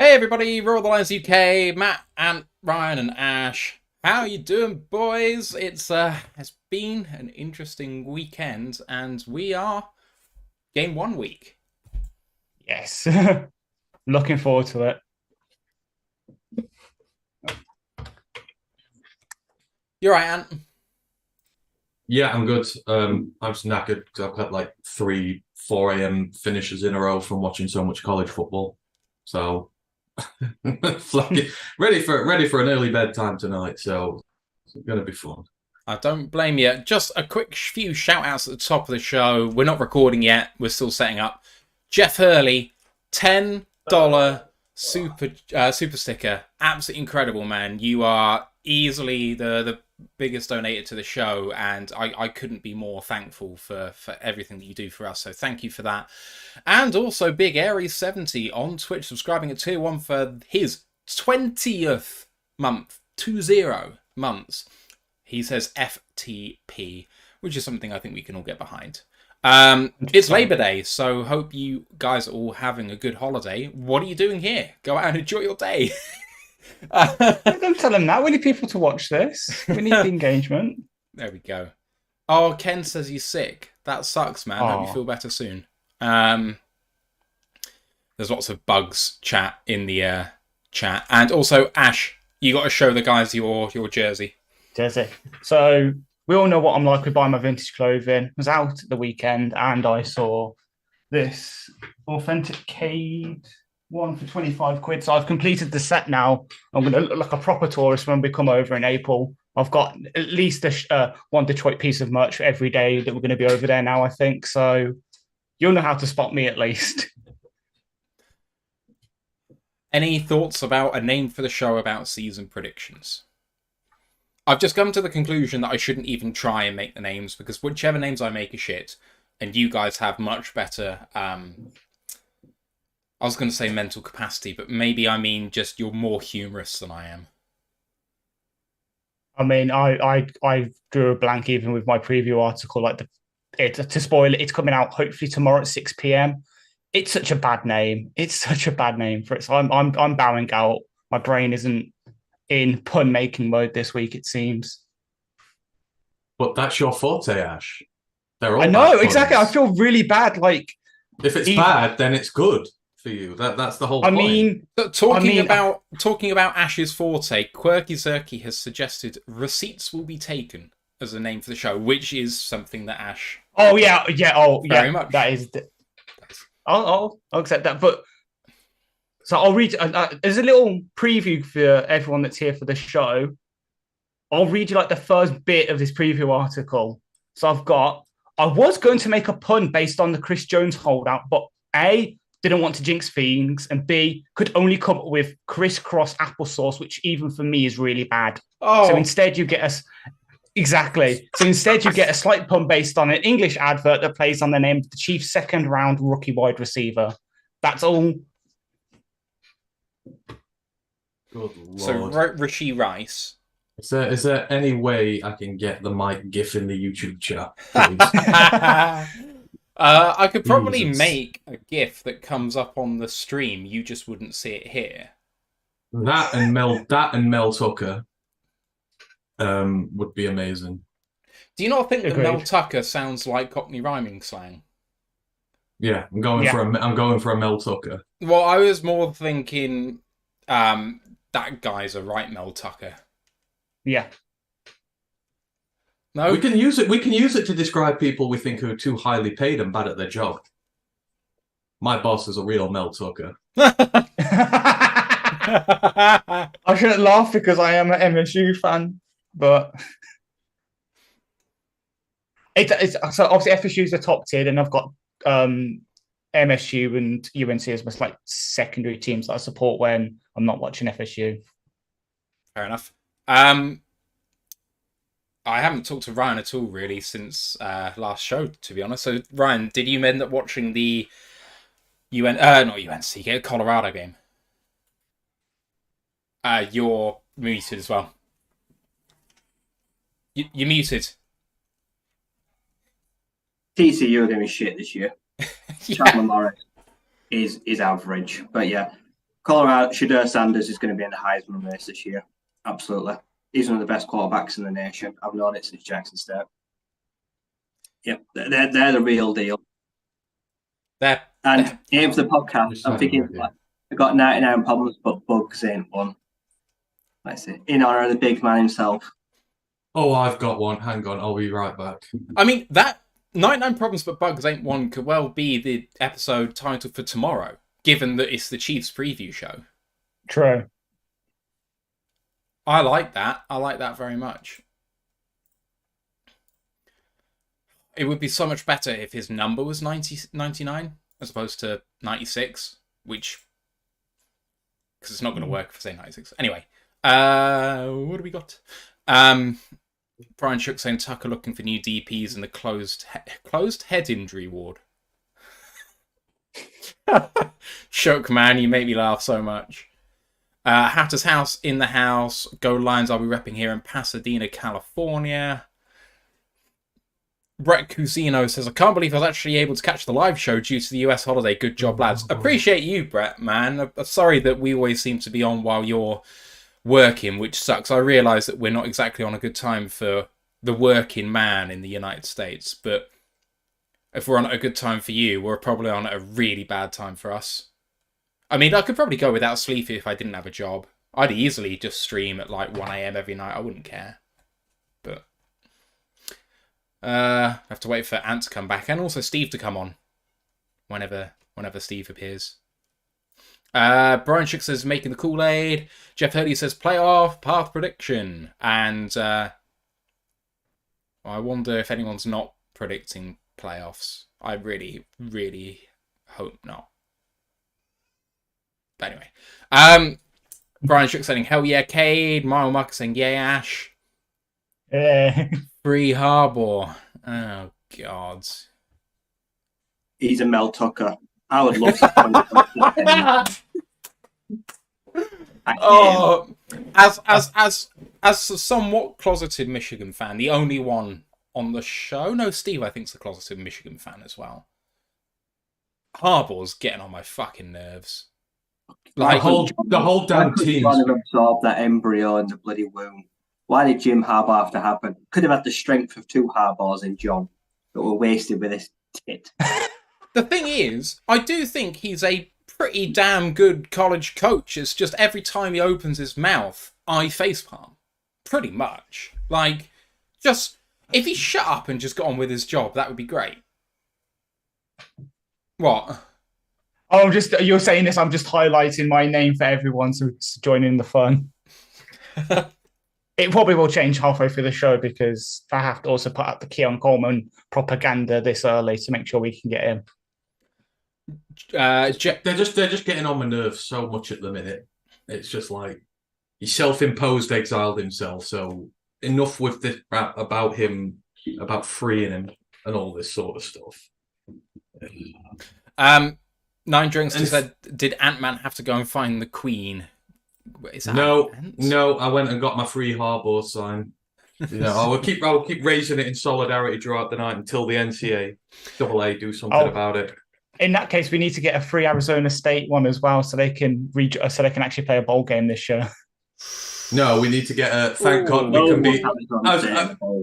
Hey everybody, Roll the Lines UK, Matt and Ryan and Ash. How you doing, boys? It's been an interesting weekend, and we are game 1 week. Yes. Looking forward to it. You're right, Ant. Yeah, I'm good. I'm just knackered because I've had like 4 a.m. finishes in a row from watching so much college football. So ready for an early bedtime tonight. So it's gonna be fun. I don't blame you. Just a quick few shout outs at the top of the show. We're not recording yet. We're still setting up. Jeff Hurley, $10 super sticker. Absolutely incredible, man. You are easily the biggest donator to the show, and I couldn't be more thankful for everything that you do for us. So thank you for that. And also Big Aries70 on Twitch, subscribing at tier 1 for his 20th month. 20 months. He says FTP, which is something I think we can all get behind. It's Labor Day, so hope you guys are all having a good holiday. What are you doing here? Go out and enjoy your day. Don't tell them that. We need people to watch this. We need the engagement. There we go. Oh, Ken says he's sick. That sucks, man. Hope you feel better soon. There's lots of bugs chat in the chat. And also, Ash, you got to show the guys your jersey. Jersey. So we all know what I'm like with buying my vintage clothing. I was out at the weekend and I saw this authentic Cade one for 25 quid. So I've completed the set now. I'm going to look like a proper tourist when we come over in April. I've got at least one Detroit piece of merch for every day that we're going to be over there now, I think. So you'll know how to spot me at least. Any thoughts about a name for the show about season predictions? I've just come to the conclusion that I shouldn't even try and make the names, because whichever names I make are shit, and you guys have much better, I was going to say mental capacity, but maybe I mean just you're more humorous than I am. I mean, I drew a blank even with my preview article. To spoil it, it's coming out hopefully tomorrow at 6 p.m. It's such a bad name. It's such a bad name for it. So I'm bowing out. My brain isn't in pun making mode this week, it seems. But that's your forte, Ash. They're all I know bad exactly. I puns. feel really bad. Like If it's bad, then it's good for you. That's the whole point. Talking about Ash's forte, Quirky Zerky has suggested receipts will be taken as a name for the show, which is something that Ash. Oh yeah. Very much. That is. I'll accept that, but. So I'll read. There's a little preview for everyone that's here for the show. I'll read you like the first bit of this preview article. So I was going to make a pun based on the Chris Jones holdout, but A, didn't want to jinx things, and B, could only come up with crisscross applesauce, which even for me is really bad. Oh. So instead you get a slight pun based on an English advert that plays on the name of the Chiefs' second-round rookie wide receiver. That's all. Good Lord. So Rishi Rice. Is there any way I can get the Mike GIF in the YouTube chat, I could probably Jesus. make a GIF that comes up on the stream. You just wouldn't see it here. That and Mel Tucker would be amazing. Do you not think that Agreed. Mel Tucker sounds like Cockney rhyming slang? Yeah, I'm going for a Mel Tucker. Well, I was more thinking that guy's a right Mel Tucker. Yeah. No, We can use it to describe people we think who are too highly paid and bad at their job. My boss is a real Mel Tucker. I shouldn't laugh because I am an MSU fan, but it's so obviously FSU is the top tier, and I've got MSU and UNC as my like secondary teams that I support when I'm not watching FSU. Fair enough. I haven't talked to Ryan at all really since last show, to be honest. So Ryan, did you end up watching the Colorado game? You're muted as well. You're muted. TCU are doing shit this year. Yeah. Chandler Morris is average, but yeah, Colorado, Shedeur Sanders is going to be in the Heisman race this year. Absolutely. He's one of the best quarterbacks in the nation. I've known it since Jackson State. Yep, they're the real deal. And aim for the podcast. I'm thinking I've got 99 problems, but bugs ain't one. Let's see. In honor of the big man himself. Oh, I've got one. Hang on, I'll be right back. I mean, that 99 Problems But Bugs Ain't One could well be the episode title for tomorrow, given that it's the Chiefs preview show. True. I like that. I like that very much. It would be so much better if his number was 99 as opposed to 96, which... because it's not going to work if I say 96. Anyway, what do we got? Brian Shook saying Tucker looking for new DPs in the closed head injury ward. Shook, man, you make me laugh so much. Hatter's House in the house. Go Lions, I'll be repping here in Pasadena, California. Brett Cusino says, I can't believe I was actually able to catch the live show due to the US holiday. Good job, lads. Appreciate you, Brett, man. I'm sorry that we always seem to be on while you're working, which sucks. I realise that we're not exactly on a good time for the working man in the United States, but if we're on a good time for you, we're probably on a really bad time for us. I mean, I could probably go without sleep if I didn't have a job. I'd easily just stream at like 1 a.m. every night. I wouldn't care. But I have to wait for Ant to come back and also Steve to come on whenever Steve appears. Brian Schick says making the Kool-Aid. Jeff Hurley says playoff path prediction. And I wonder if anyone's not predicting playoffs. I really, really hope not. But anyway. Brian Schick saying hell yeah, Cade. Mile Marker saying yay, Ash. Free Harbour. Oh, God. He's a Mel Tucker. I would love to. As a somewhat closeted Michigan fan, the only one on the show. No, Steve, I think, is a closeted Michigan fan as well. Harbaugh's getting on my fucking nerves. Like the whole damn team. Trying to absorb that embryo in the bloody womb. Why did Jim Harbaugh have to happen? Could have had the strength of 2 Harbaughs in John, but were wasted with this tit. The thing is, I do think he's a pretty damn good college coach. It's just every time he opens his mouth, I facepalm. Pretty much. Like, just, if he shut up and just got on with his job, that would be great. What? Oh, you're saying this, I'm just highlighting my name for everyone to join in the fun. It probably will change halfway through the show because I have to also put up the Keon Coleman propaganda this early to make sure we can get him. They're just getting on my nerves so much at the minute. It's just like he self-imposed exiled himself. So enough with this rap about him, about freeing him, and all this sort of stuff. Nine Drinks just said, "Did Ant-Man have to go and find the Queen?" No. I went and got my free Harbaugh sign. You know, I will keep raising it in solidarity throughout the night until the NCAA do something about it. In that case, we need to get a free Arizona State one as well, so they can actually play a bowl game this year. No, we need to get a thank God we can beat.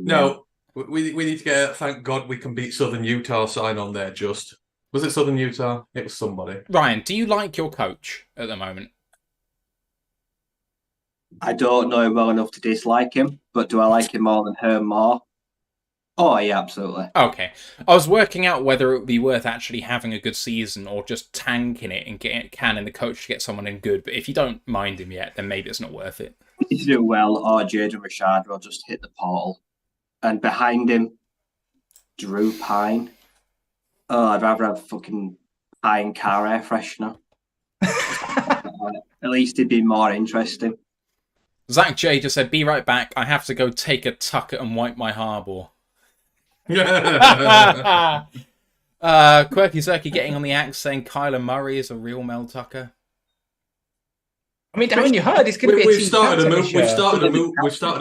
No, we need to get a thank God we can beat Southern Utah sign on there. Was it Southern Utah? It was somebody. Ryan, do you like your coach at the moment? I don't know him well enough to dislike him, but do I like him more than Herm Moore? Oh, yeah, absolutely. Okay. I was working out whether it would be worth actually having a good season or just tanking it and canning the coach to get someone in good. But if you don't mind him yet, then maybe it's not worth it. If you do well, or Jaden Rashad will just hit the portal. And behind him, Drew Pine. Oh, I'd rather have fucking Pine car air freshener. At least it'd be more interesting. Zach J just said, "Be right back. I have to go take a Tucker and wipe my Harbaugh." Quirky Zerky getting on the axe saying Kyler Murray is a real Mel Tucker. I mean, haven't you heard? It's going to be We've started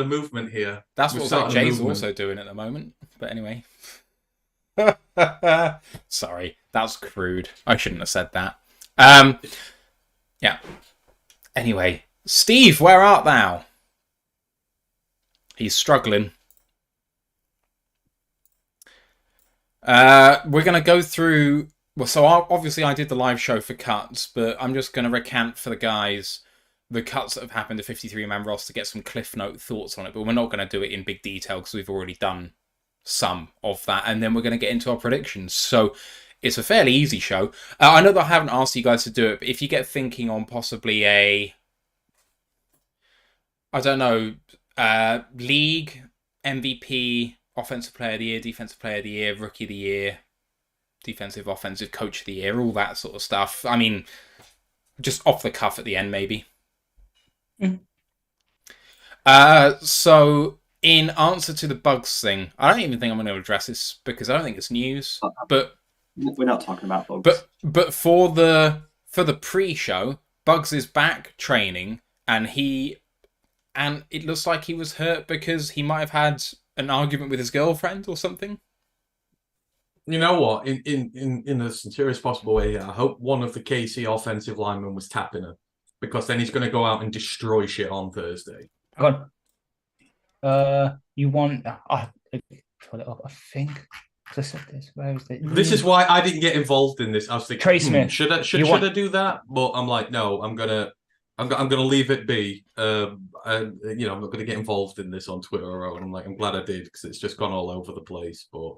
a movement here. That's what Zach J's also doing at the moment. But anyway. Sorry, that's crude. I shouldn't have said that. Yeah. Anyway, Steve, where art thou? He's struggling. We're going to go through... Well, so obviously I did the live show for cuts, but I'm just going to recant for the guys the cuts that have happened to 53-man roster to get some Cliff Note thoughts on it, but we're not going to do it in big detail because we've already done some of that, and then we're going to get into our predictions. So it's a fairly easy show. I know that I haven't asked you guys to do it, but if you get thinking on possibly a... I don't know, league, MVP, offensive player of the year, defensive player of the year, rookie of the year, defensive, offensive coach of the year, all that sort of stuff. I mean, just off the cuff at the end, maybe. Mm. So, in answer to the bugs thing, I don't even think I'm going to address this because I don't think it's news. But we're not talking about bugs. But for the pre-show, Bugs is back training, and it looks like he was hurt because he might have had an argument with his girlfriend or something. You know what? In the sincerest possible way, I hope one of the KC offensive linemen was tapping her, because then he's going to go out and destroy shit on Thursday. Go on. You want? Pull it up. I think. I said this. Where is it? This is why I didn't get involved in this. I was thinking, Trey Smith. should I do that? But I'm like, no. I'm gonna leave it be. I'm not gonna get involved in this on Twitter. And I'm like, I'm glad I did, because it's just gone all over the place. But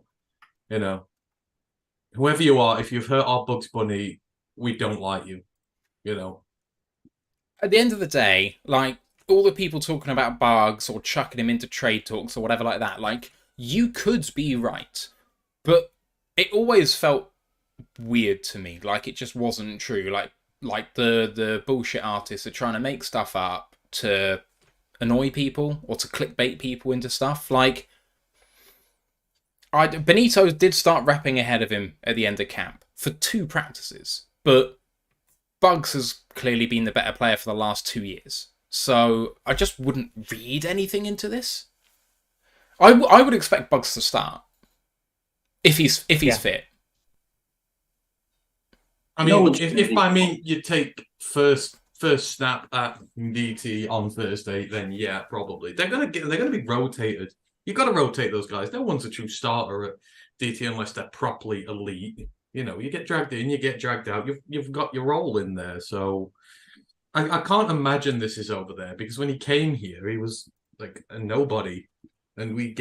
whoever you are, if you've hurt our Bugs Bunny, we don't like you. At the end of the day, like, all the people talking about Bugs or chucking him into trade talks or whatever like that, like, you could be right. But it always felt weird to me. Like, it just wasn't true. Like the bullshit artists are trying to make stuff up to annoy people or to clickbait people into stuff. Like, Benito did start repping ahead of him at the end of camp for 2 practices, but Bugs has clearly been the better player for the last 2 years. So I just wouldn't read anything into this. I would expect Bugs to start if he's fit. I mean, if by me you take first snap at DT on Thursday, then yeah, probably they're gonna be rotated. You've got to rotate those guys. No one's a true starter at DT unless they're properly elite. You get dragged in, you get dragged out. You've got your role in there. So I can't imagine this is over there, because when he came here, he was like a nobody, and we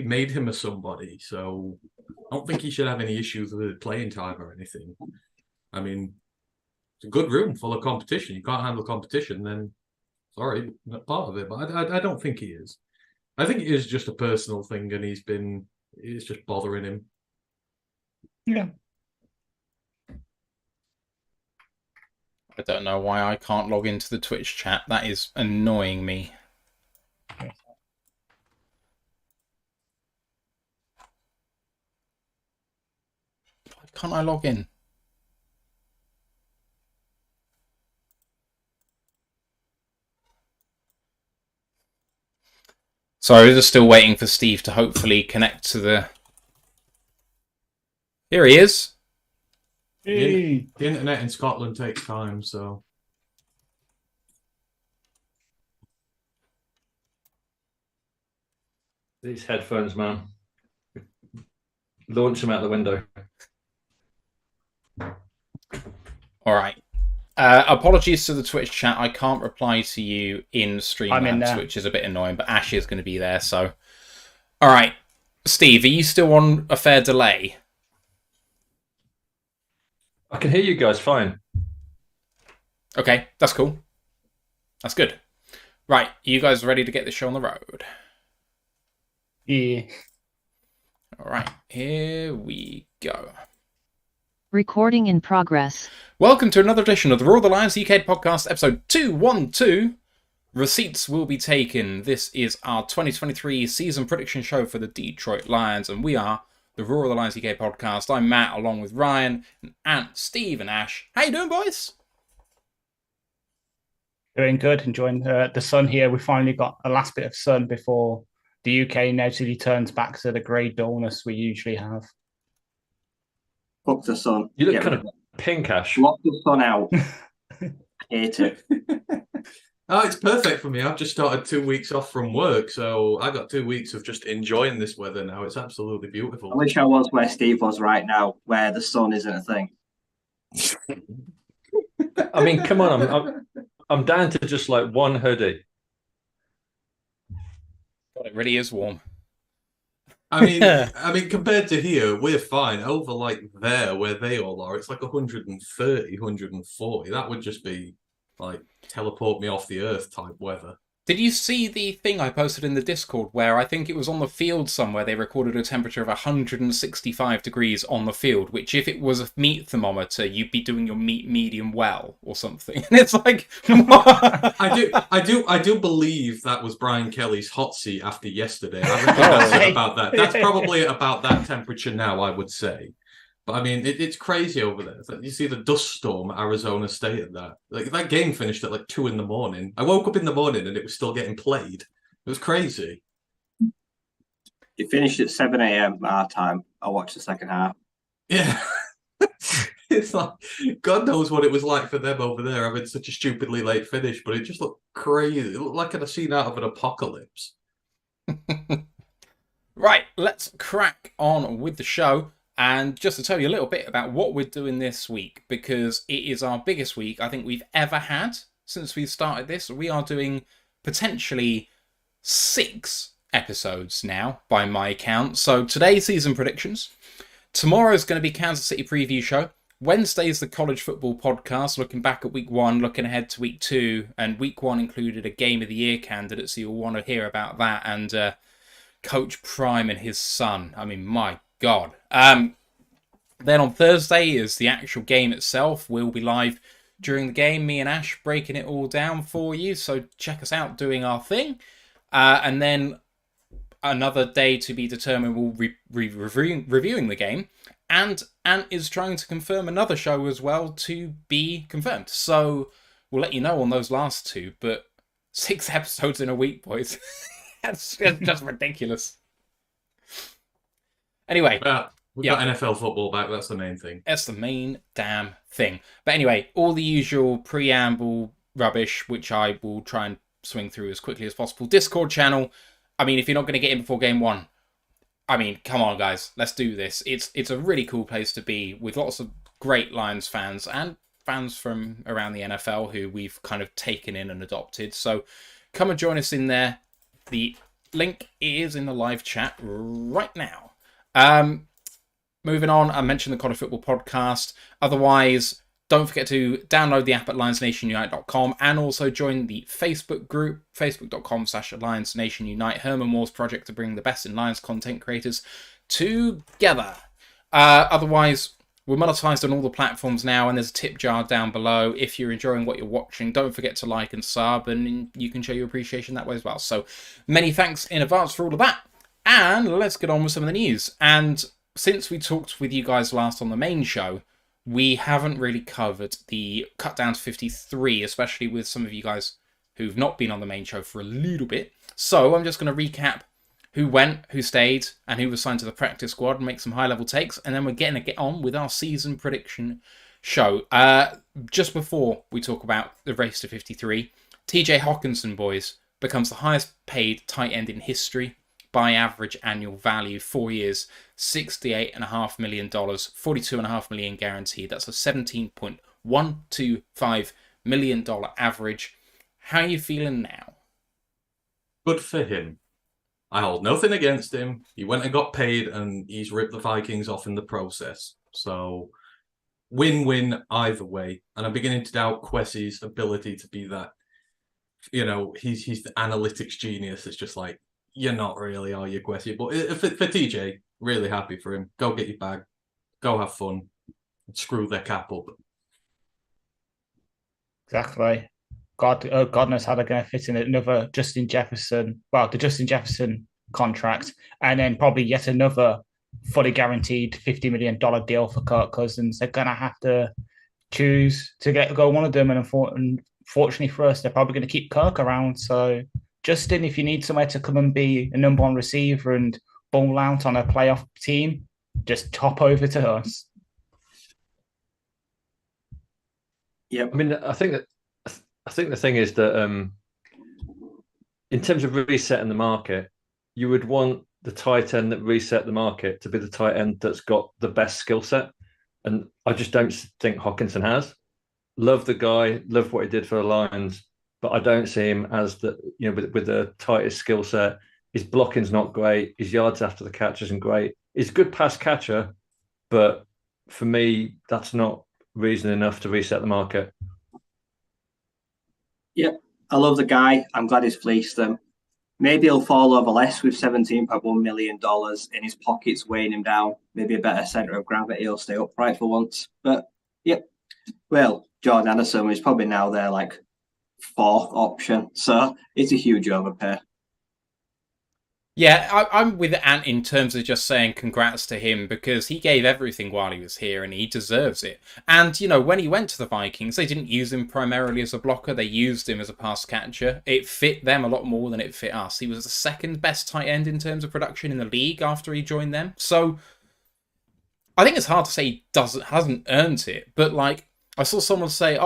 made him a somebody. So I don't think he should have any issues with playing time or anything. I mean, it's a good room full of competition. You can't handle competition, then sorry, not part of it. But I don't think he is. I think it is just a personal thing, and it's just bothering him. Yeah. I don't know why I can't log into the Twitch chat. That is annoying me. Why can't I log in? Sorry, we're just still waiting for Steve to hopefully connect to the... Here he is. The internet in Scotland takes time, so... These headphones, man. Launch them out the window. All right. Apologies to the Twitch chat. I can't reply to you in Streamlabs, which is a bit annoying, but Ash is going to be there, so... All right. Steve, are you still on a fair delay? I can hear you guys fine. Okay, that's cool. That's good. Right, you guys ready to get the show on the road? Yeah. All right, here we go. Recording in progress. Welcome to another edition of the Roar the Lions UK podcast, episode 212. Receipts will be taken. This is our 2023 season prediction show for the Detroit Lions, and we are the Roar the Lions UK podcast. I'm Matt, along with Ryan, and Ant, Steve, and Ash. How you doing, boys? Doing good. Enjoying the sun here. We finally got a last bit of sun before the UK notably turns back to the grey dullness we usually have. Fuck the sun. You look kind of pink, Ash. Lock the sun out. Hate it. Oh, it's perfect for me. I've just started 2 weeks off from work, so I got 2 weeks of just enjoying this weather now. It's absolutely I beautiful. wish I was where Steve was right now, where the sun isn't a thing. I mean, come on, I'm down to just like one hoodie. God, it really is warm. I mean, compared to here, we're fine. Over like there, where they all are, it's like 130, 140. That would just be like teleport me off the earth type weather. Did you see the thing I posted in the Discord where I think it was on the field somewhere they recorded a temperature of 165 degrees on the field, which if it was a meat thermometer, you'd be doing your meat medium well or something. And it's like, I do believe that was Brian Kelly's hot seat after yesterday. I reckon that's it about that. That's probably about that temperature now, I would say. But I mean, it's crazy over there. It's like, you see the dust storm at Arizona State and that. Like that game finished at like 2 a.m. I woke up in the morning and it was still getting played. It was crazy. It finished at 7 a.m. our time. I watched the second half. Yeah. It's like God knows what it was like for them over there having such a stupidly late finish, but it just looked crazy. It looked like a scene out of an apocalypse. Right, let's crack on with the show. And just to tell you a little bit about what we're doing this week, because it is our biggest week I think we've ever had since we've started this. We are doing potentially 6 episodes now, by my count. So today's season predictions. Tomorrow's going to be Kansas City preview show. Wednesday's the college football podcast, looking back at week 1, looking ahead to week 2. And week 1 included a game of the year candidate, so you'll want to hear about that. And Coach Prime and his son. I mean, my God. Then on Thursday is the actual game itself. We'll be live during the game, me and Ash breaking it all down for you. So check us out doing our thing. And then another day to be determined, we'll be reviewing the game. And Ant is trying to confirm another show as well to be confirmed. So we'll let you know on those last 2. But 6 episodes in a week, boys. That's just ridiculous. Anyway. We've got NFL football back. That's the main thing. That's the main damn thing. But anyway, all the usual preamble rubbish, which I will try and swing through as quickly as possible. Discord channel. I mean, if you're not going to get in before game 1, I mean, come on, guys. Let's do this. It's a really cool place to be with lots of great Lions fans and fans from around the NFL who we've kind of taken in and adopted. So come and join us in there. The link is in the live chat right now. Moving on, I mentioned the College Football Podcast. Otherwise, don't forget to download the app at lionsnationunite.com and also join the Facebook group, facebook.com/lionsnationunite, Herman Moore's project to bring the best in Lions content creators together. Otherwise, we're monetized on all the platforms now, and there's a tip jar down below. If you're enjoying what you're watching, don't forget to like and sub, and you can show your appreciation that way as well. So many thanks in advance for all of that. And let's get on with some of the news. And since we talked with you guys last on the main show, we haven't really covered the cut down to 53, especially with some of you guys who've not been on the main show for a little bit. So I'm just going to recap who went, who stayed, and who was signed to the practice squad and make some high-level takes. And then we're going to get on with our season prediction show. Just before we talk about the race to 53, TJ Hockenson, boys, becomes the highest paid tight end in history by average annual value, 4 years, $68.5 million, $42.5 million guaranteed. That's a $17.125 million average. How are you feeling now? Good for him. I hold nothing against him. He went and got paid, and he's ripped the Vikings off in the process. So, win-win either way. And I'm beginning to doubt Kwesi's ability to be that. You know, he's the analytics genius. It's just like, you're not really, are you, Kwesi? But for TJ, really happy for him. Go get your bag. Go have fun. Screw their cap up. Exactly. God knows how they're going to fit in another Justin Jefferson. Well, the Justin Jefferson contract, and then probably yet another fully guaranteed $50 million deal for Kirk Cousins. They're going to have to choose to go one of them, and unfortunately for us, they're probably going to keep Kirk around. So, Justin, if you need somewhere to come and be a number 1 receiver and ball out on a playoff team, just top over to us. Yep. I mean, I think I think the thing is that in terms of resetting the market, you would want the tight end that reset the market to be the tight end that's got the best skill set. And I just don't think Hockenson has. Love the guy, love what he did for the Lions, but I don't see him as the, with the tightest skill set. His blocking's not great. His yards after the catch isn't great. He's a good pass catcher, but for me, that's not reason enough to reset the market. Yep, I love the guy. I'm glad he's fleeced them. Maybe he'll fall over less with $17.1 million in his pockets weighing him down. Maybe a better centre of gravity. He'll stay upright for once. But, yep. Well, Jordan Anderson is probably now their fourth option. So it's a huge overpay. Yeah, I'm with Ant in terms of just saying congrats to him because he gave everything while he was here and he deserves it. And, when he went to the Vikings, they didn't use him primarily as a blocker. They used him as a pass catcher. It fit them a lot more than it fit us. He was the second best tight end in terms of production in the league after he joined them. So I think it's hard to say he hasn't earned it. But, I saw someone say,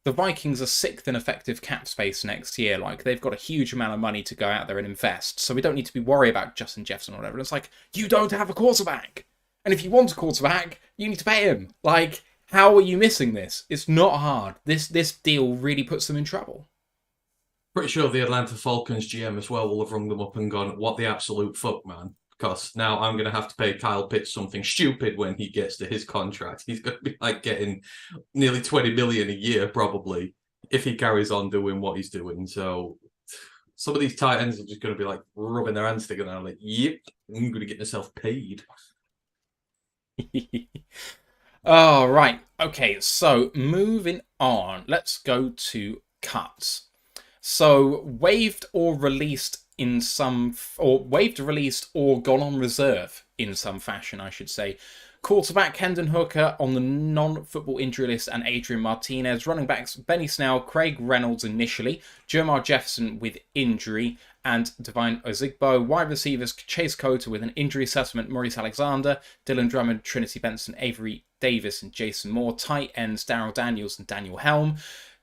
the Vikings are sixth in effective cap space next year. They've got a huge amount of money to go out there and invest. So we don't need to be worried about Justin Jefferson or whatever. And it's you don't have a quarterback. And if you want a quarterback, you need to pay him. How are you missing this? It's not hard. This deal really puts them in trouble. Pretty sure the Atlanta Falcons GM as well will have rung them up and gone, what the absolute fuck, man? Because now I'm going to have to pay Kyle Pitts something stupid when he gets to his contract. He's going to be getting nearly $20 million a year, probably, if he carries on doing what he's doing. So some of these tight ends are just going to be rubbing their hands together and yep, I'm going to get myself paid. Oh, right. Okay, so moving on. Let's go to cuts. So waived or released or gone on reserve in some fashion, I should say. Quarterback Hendon Hooker on the non-football injury list and Adrian Martinez. Running backs Benny Snell, Craig Reynolds initially, Jermar Jefferson with injury, and Devine Ozigbo. Wide receivers Chase Cota with an injury assessment, Maurice Alexander, Dylan Drummond, Trinity Benson, Avery Davis, and Jason Moore. Tight ends Darrell Daniels and Daniel Helm.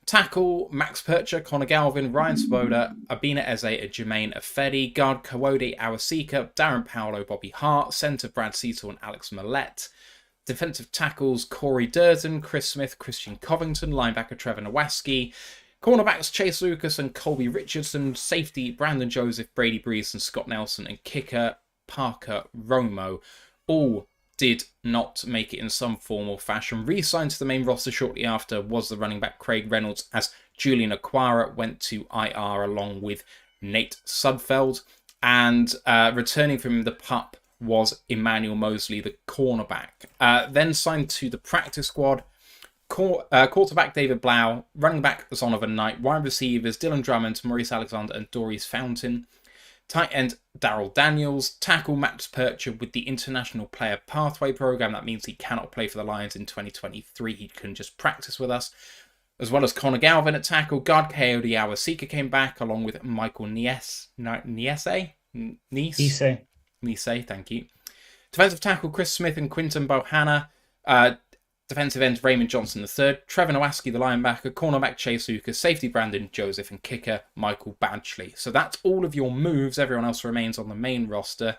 Tackle, Max Percher, Connor Galvin, Ryan Svoboda, Abina Eze, and Jermaine Afedi. Guard, Kawode Awasika, Darren Paolo, Bobby Hart. Centre, Brad Cecil and Alex Millette. Defensive tackles, Corey Durden, Chris Smith, Christian Covington. Linebacker, Trevor Nowaski. Cornerbacks, Chase Lucas and Colby Richardson. Safety, Brandon Joseph, Brady Breeze and Scott Nelson. And kicker, Parker Romo. All did not make it in some form or fashion. Re-signed to the main roster shortly after was the running back Craig Reynolds, as Julian Aquara went to IR along with Nate Sudfeld. And returning from the PUP was Emmanuel Mosley, the cornerback. Then signed to the practice squad, quarterback David Blau, running back Zonovan Knight, wide receivers Dylan Drummond, Maurice Alexander and Doris Fountain. Tight end Darrell Daniels. Tackle Max Percher with the International Player Pathway Program. That means he cannot play for the Lions in 2023. He can just practice with us. As well as Connor Galvin at tackle. Guard Coyote Awasika came back along with Michael Niese, thank you. Defensive tackle Chris Smith and Quinton Bohanna. Defensive end Raymond Johnson III, Trevor Nowaski, the linebacker, cornerback Chase Lucas, safety Brandon Joseph, and kicker Michael Badgley. So that's all of your moves. Everyone else remains on the main roster.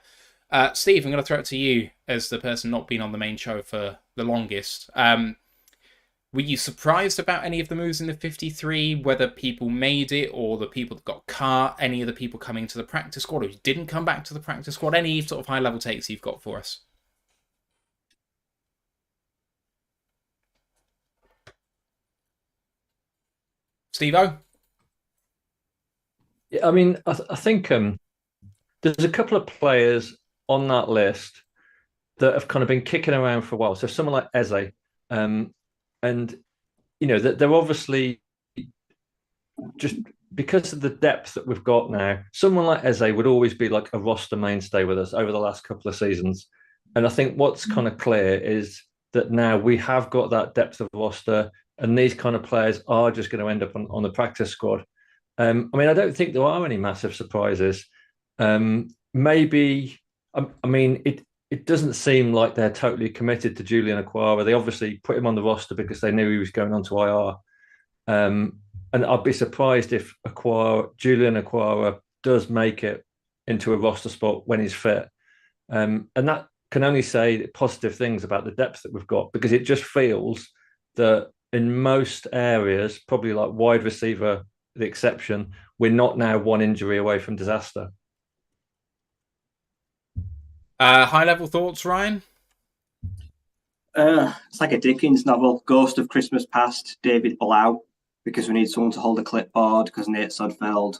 Steve, I'm going to throw it to you as the person not being on the main show for the longest. Were you surprised about any of the moves in the 53, whether people made it or the people that got cut, any of the people coming to the practice squad or who didn't come back to the practice squad? Any sort of high-level takes you've got for us? Steve-O? Yeah, I mean, I think there's a couple of players on that list that have kind of been kicking around for a while. So someone like Eze, and they're obviously just because of the depth that we've got now. Someone like Eze would always be like a roster mainstay with us over the last couple of seasons. And I think what's kind of clear is that now we have got that depth of roster. And these kind of players are just going to end up on the practice squad. I mean, I don't think there are any massive surprises. Maybe, I mean, it doesn't seem like they're totally committed to Julian Aquara. They obviously put him on the roster because they knew he was going on to IR. And and I'd be surprised if Julian Aquara does make it into a roster spot when he's fit. And that can only say positive things about the depth that we've got, because it just feels that in most areas, probably like wide receiver, the exception, we're not now one injury away from disaster. High-level thoughts, Ryan? It's like a Dickens novel, Ghost of Christmas Past, David Blau, because we need someone to hold a clipboard, because Nate Sudfeld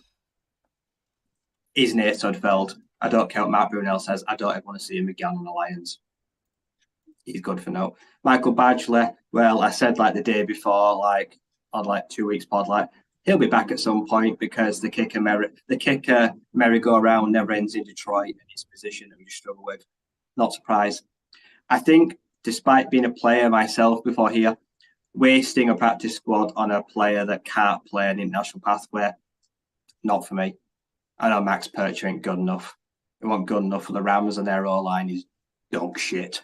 is Nate Sudfeld. I don't care what Matt Brunel says. I don't ever want to see him again on the Lions. He's good for now. Michael Badgley, well, I said like the day before, like on like 2 weeks pod, like he'll be back at some point, because the kicker merry-go-round never ends in Detroit, and it's a position that we just struggle with. Not surprised. I think, despite being a player myself before here, wasting a practice squad on a player that can't play an international pathway, not for me. I know Max Percher ain't good enough. He wasn't good enough for the Rams, and their O-line is dog shit.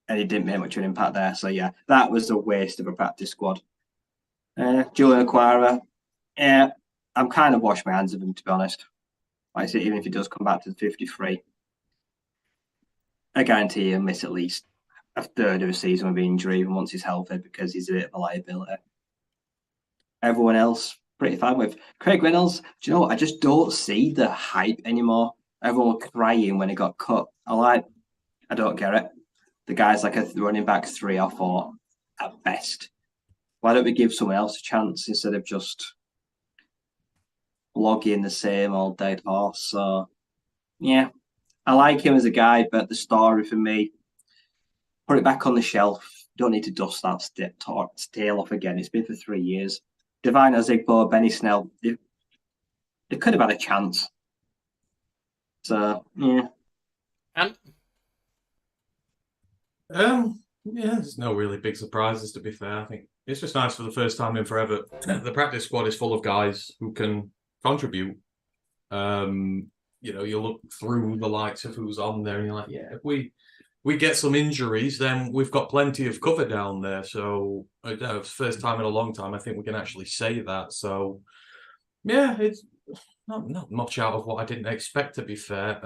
And he didn't make much of an impact there. So, yeah, that was a waste of a practice squad. Julian Aquara, I'm kind of washing my hands of him, to be honest. Like I say, even if he does come back to the 53, I guarantee he'll miss at least a third of a season with injury, even once he's healthy, because he's a bit of a liability. Everyone else, pretty fine with. Craig Reynolds, do you know what? I just don't see the hype anymore. Everyone was crying when he got cut. I don't get it. The guy's like a running back 3 or 4 at best. Why don't we give someone else a chance instead of just logging the same old dead horse? So, yeah, I like him as a guy, but the story for me, put it back on the shelf. Don't need to dust that tail off again. It's been for 3 years. Divine Ozigbo, Benny Snell, they could have had a chance. So, yeah. Yeah, there's no really big surprises, to be fair. I think it's just nice for the first time in forever. The practice squad is full of guys who can contribute. You look through the likes of who's on there, and you're like, yeah, if we get some injuries, then we've got plenty of cover down there. So, it's the first time in a long time, I think we can actually say that. So, yeah, it's not much out of what I didn't expect, to be fair.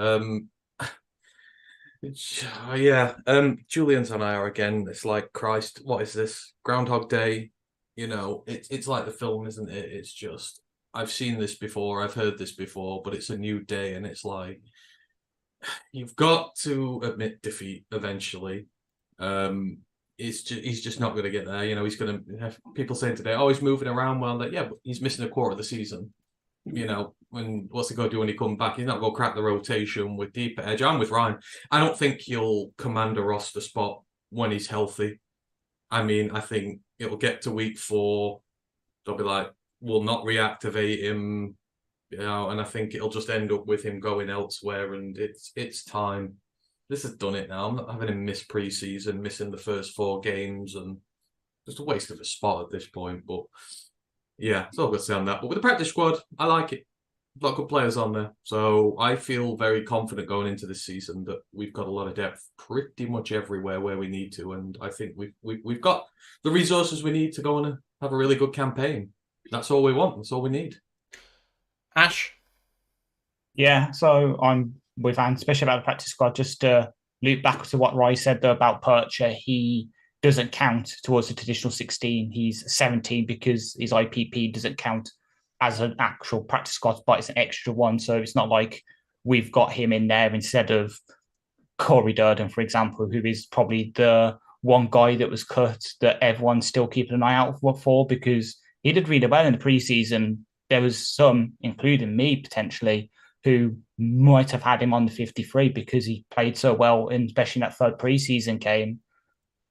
Julian's on IR again. It's like, Christ, what is this? Groundhog Day? It's like the film, isn't it? It's just, I've seen this before, I've heard this before, but it's a new day, and it's like, you've got to admit defeat eventually. He's just not going to get there. He's going to have people saying today, oh, he's moving around well. Like, yeah, but he's missing a quarter of the season. What's he going to do when he comes back? He's not going to crack the rotation with deep edge. I'm with Ryan. I don't think he'll command a roster spot when he's healthy. I mean, I think it'll get to week 4. They'll be like, we'll not reactivate him, and I think it'll just end up with him going elsewhere. And it's time. This has done it now. I'm not having him miss preseason, missing the first 4 games, and just a waste of a spot at this point. But yeah, it's all good to say on that. But with the practice squad, I like it. A lot of good players on there. So I feel very confident going into this season that we've got a lot of depth pretty much everywhere where we need to. And I think we've got the resources we need to go and have a really good campaign. That's all we want. That's all we need. Ash? Yeah, so I'm with Anne, especially about the practice squad. Just to loop back to what Roy said, though, about Percher. He doesn't count towards the traditional 16. He's 17 because his IPP doesn't count as an actual practice squad, but it's an extra one. So it's not like we've got him in there instead of Corey Durden, for example, who is probably the one guy that was cut that everyone's still keeping an eye out for, because he did really well in the preseason. There was some, including me potentially, who might have had him on the 53 because he played so well, especially in that 3rd preseason game.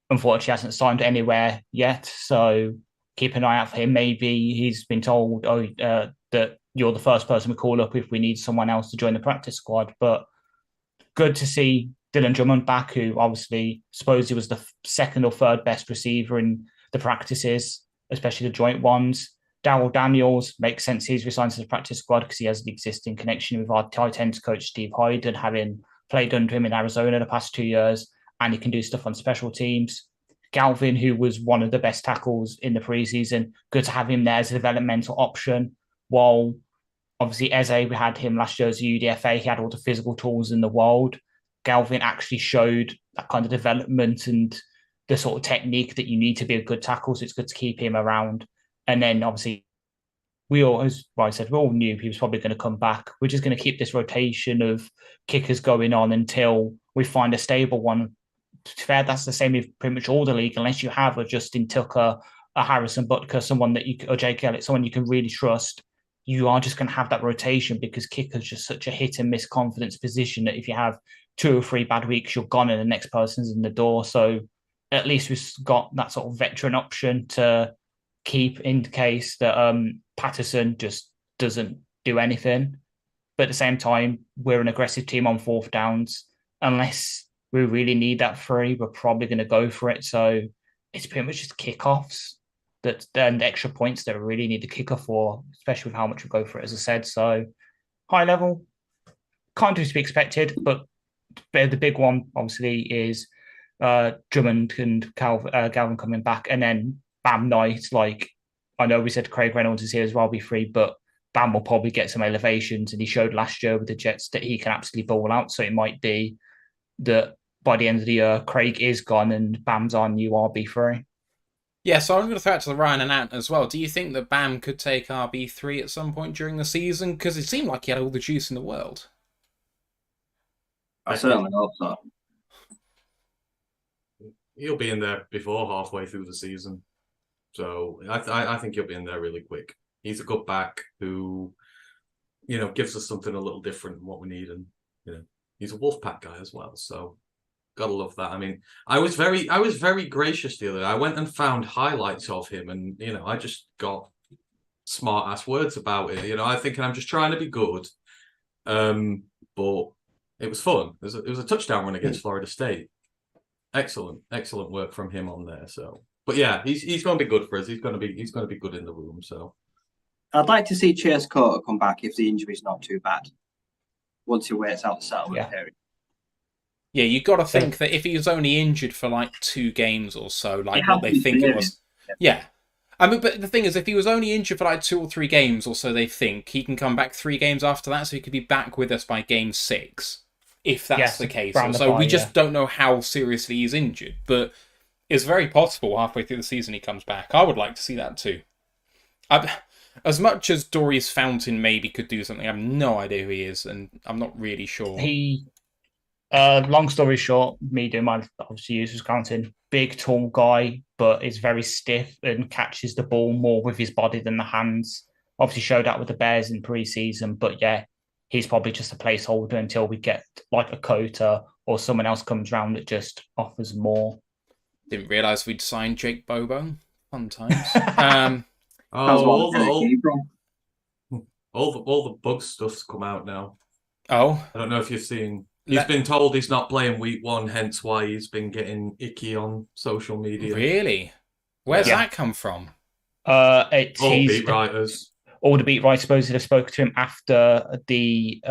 Unfortunately, he hasn't signed anywhere yet, so keep an eye out for him. Maybe he's been told that you're the first person we call up if we need someone else to join the practice squad. But good to see Dylan Drummond back, who obviously suppose he was the 2nd or 3rd best receiver in the practices, especially the joint ones. Darryl Daniels, makes sense he's resigned to the practice squad because he has the existing connection with our tight ends coach, Steve Hyde, and having played under him in Arizona the past 2 years, and he can do stuff on special teams. Galvin, who was one of the best tackles in the preseason, good to have him there as a developmental option. While obviously Eze, we had him last year as a UDFA, he had all the physical tools in the world. Galvin actually showed that kind of development and the sort of technique that you need to be a good tackle. So it's good to keep him around. And then obviously, as I said, we all knew he was probably going to come back. We're just going to keep this rotation of kickers going on until we find a stable one. To be fair, that's the same with pretty much all the league, unless you have a Justin Tucker, a Harrison Butker, someone that or Jake Elliott, someone you can really trust. You are just going to have that rotation because kicker's just such a hit and miss confidence position that if you have 2 or 3 bad weeks, you're gone and the next person's in the door. So at least we've got that sort of veteran option to keep in case that Patterson just doesn't do anything. But at the same time, we're an aggressive team on 4th downs. Unless we really need that 3, we're probably going to go for it. So it's pretty much just kickoffs and the extra points that we really need to kick off for, especially with how much we go for it, as I said. So high level, kind of to be expected, but the big one obviously is Drummond and Galvin coming back, and then Bam Knight. Like, I know we said Craig Reynolds is here as well, be free, but Bam will probably get some elevations, and he showed last year with the Jets that he can absolutely ball out. So it might be that by the end of the year, Craig is gone and Bam's our new RB3. Yeah, so I'm going to throw it to Ryan and Ant as well. Do you think that Bam could take RB3 at some point during the season? Because it seemed like he had all the juice in the world. I certainly hope so. He'll be in there before halfway through the season. So I think he'll be in there really quick. He's a good back who, gives us something a little different than what we need. And, he's a Wolfpack guy as well. So gotta love that. I mean, I was very gracious the other day. I went and found highlights of him, and I just got smart ass words about it. I think I'm just trying to be good, but it was fun. It was a touchdown run against Florida State. Excellent work from him on there. So, but yeah, he's going to be good for us. He's going to be good in the room. So, I'd like to see Chase Carter come back if the injury's not too bad. Once he waits out the settlement period. Yeah, you've got to think that if he was only injured for like 2 games or so, like what they think it was. Yeah. I mean, but the thing is, if he was only injured for like 2 or 3 games or so, they think he can come back 3 games after that, so he could be back with us by game 6, if that's the case. So we just don't know how seriously he's injured, but it's very possible halfway through the season he comes back. I would like to see that too. As much as Dory's Fountain maybe could do something, I have no idea who he is, and I'm not really sure. Long story short, me doing my obviously users counting, big tall guy, but is very stiff and catches the ball more with his body than the hands. Obviously showed that with the Bears in preseason, but yeah, he's probably just a placeholder until we get like a Cota or someone else comes around that just offers more. Didn't realise we'd signed Jake Bobo. Fun times. all the bug stuff's come out now. Oh, I don't know if you've seen. He's been told he's not playing week 1, hence why he's been getting icky on social media. Really? Where's that come from? All beat writers. All the beat writers supposedly have spoken to him after the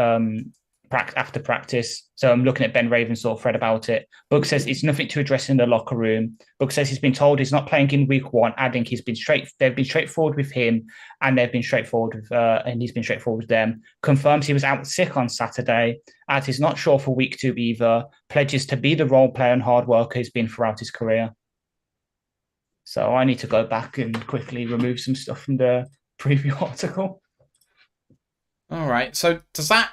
after practice. So I'm looking at Ben Raven's sort of thread about it. Book says it's nothing to address in the locker room. Book says he's been told he's not playing in week 1, adding they've been straightforward with him and they've been straightforward with and he's been straightforward with them. Confirms he was out sick on Saturday, as he's not sure for week 2 either. Pledges to be the role player and hard worker he's been throughout his career. So I need to go back and quickly remove some stuff from the preview article. All right. So does that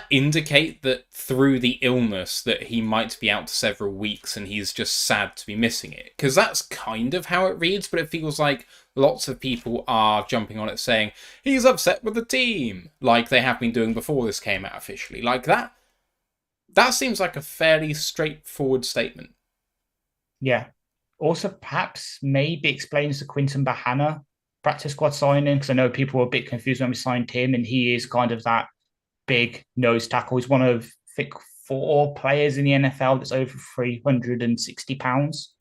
indicate that through the illness that he might be out several weeks and he's just sad to be missing it? Because that's kind of how it reads, but it feels like lots of people are jumping on it saying he's upset with the team, like they have been doing before this came out officially. Like that seems like a fairly straightforward statement. Yeah. Also, perhaps maybe explains the Quinton Bahana practice squad signing, because I know people were a bit confused when we signed him, and he is kind of that big nose tackle. He's one of, I think, 4 players in the NFL that's over 360 pounds.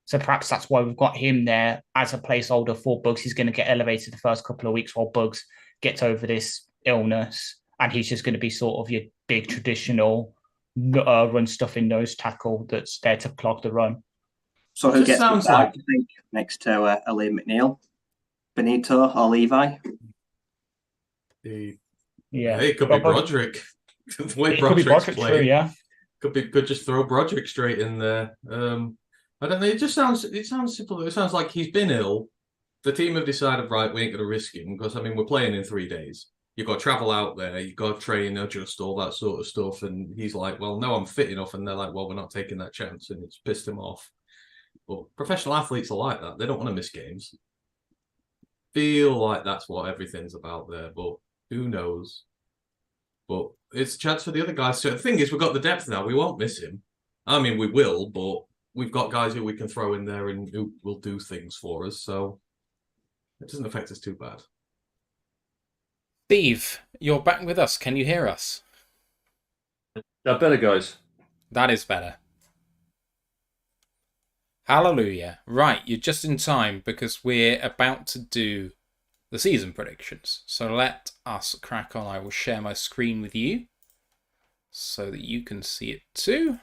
So perhaps that's why we've got him there as a placeholder for Bugs. He's going to get elevated the first couple of weeks while Bugs gets over this illness, and he's just going to be sort of your big traditional run stuffing nose tackle that's there to clog the run. So who Just gets sounds the start, like- I think, next to Liam McNeil? Benito or Levi? It could be Broderick. The way It could be Broderick's Broderick, playing. true, yeah. Could just throw Broderick straight in there. I don't know. It sounds simple. It sounds like he's been ill. The team have decided, right, we ain't going to risk him because we're playing in 3 days. You've got to travel out there. You've got to train, adjust, all that sort of stuff. And he's like, well, no, I'm fit enough. And they're like, well, we're not taking that chance. And it's pissed him off. But professional athletes are like that. They don't want to miss games. Feel like that's what everything's about there. But who knows? But it's a chance for the other guys. So the thing is, we've got the depth now. We won't miss him. I mean, we will, but we've got guys who we can throw in there and who will do things for us. So it doesn't affect us too bad. Steve, you're back with us. Can you hear us? That better, guys. That is better. Hallelujah. Right, you're just in time because we're about to do the season predictions. So let us crack on. I will share my screen with you so that you can see it too.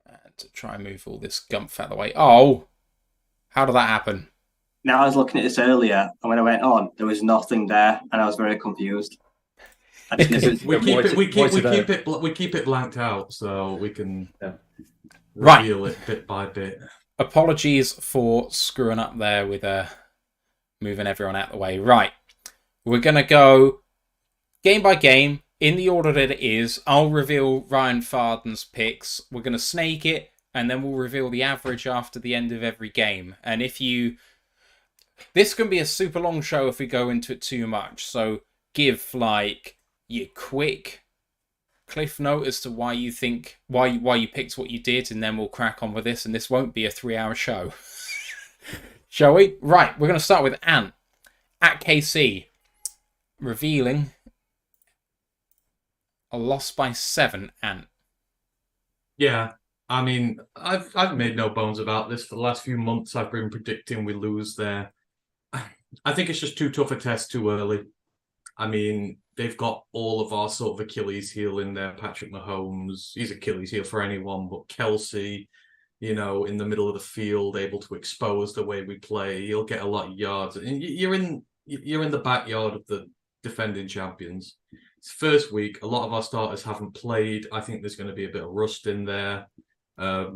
And to try and move all this gumph out of the way. Oh, how did that happen? Now, I was looking at this earlier, and when I went on, there was nothing there, and I was very confused. We keep it blanked out so we can reveal it bit by bit. Apologies for screwing up there with moving everyone out of the way. Right, we're gonna go game by game in the order that it is. I'll reveal Ryan Farden's picks. We're gonna snake it, and then we'll reveal the average after the end of every game. And this can be a super long show if we go into it too much. So give like your quick cliff note as to why you think why you picked what you did, and then we'll crack on with this. And this won't be a 3-hour show. Shall we? Right, we're going to start with Ant at KC, revealing a loss by 7. Ant. Yeah, I mean, I've made no bones about this for the last few months. I've been predicting we lose there. I think it's just too tough a test too early. I mean, they've got all of our sort of Achilles heel in there. Patrick Mahomes, he's Achilles heel for anyone, but Kelsey, in the middle of the field, able to expose the way we play. He'll get a lot of yards. And you're in the backyard of the defending champions. It's first week. A lot of our starters haven't played. I think there's going to be a bit of rust in there. But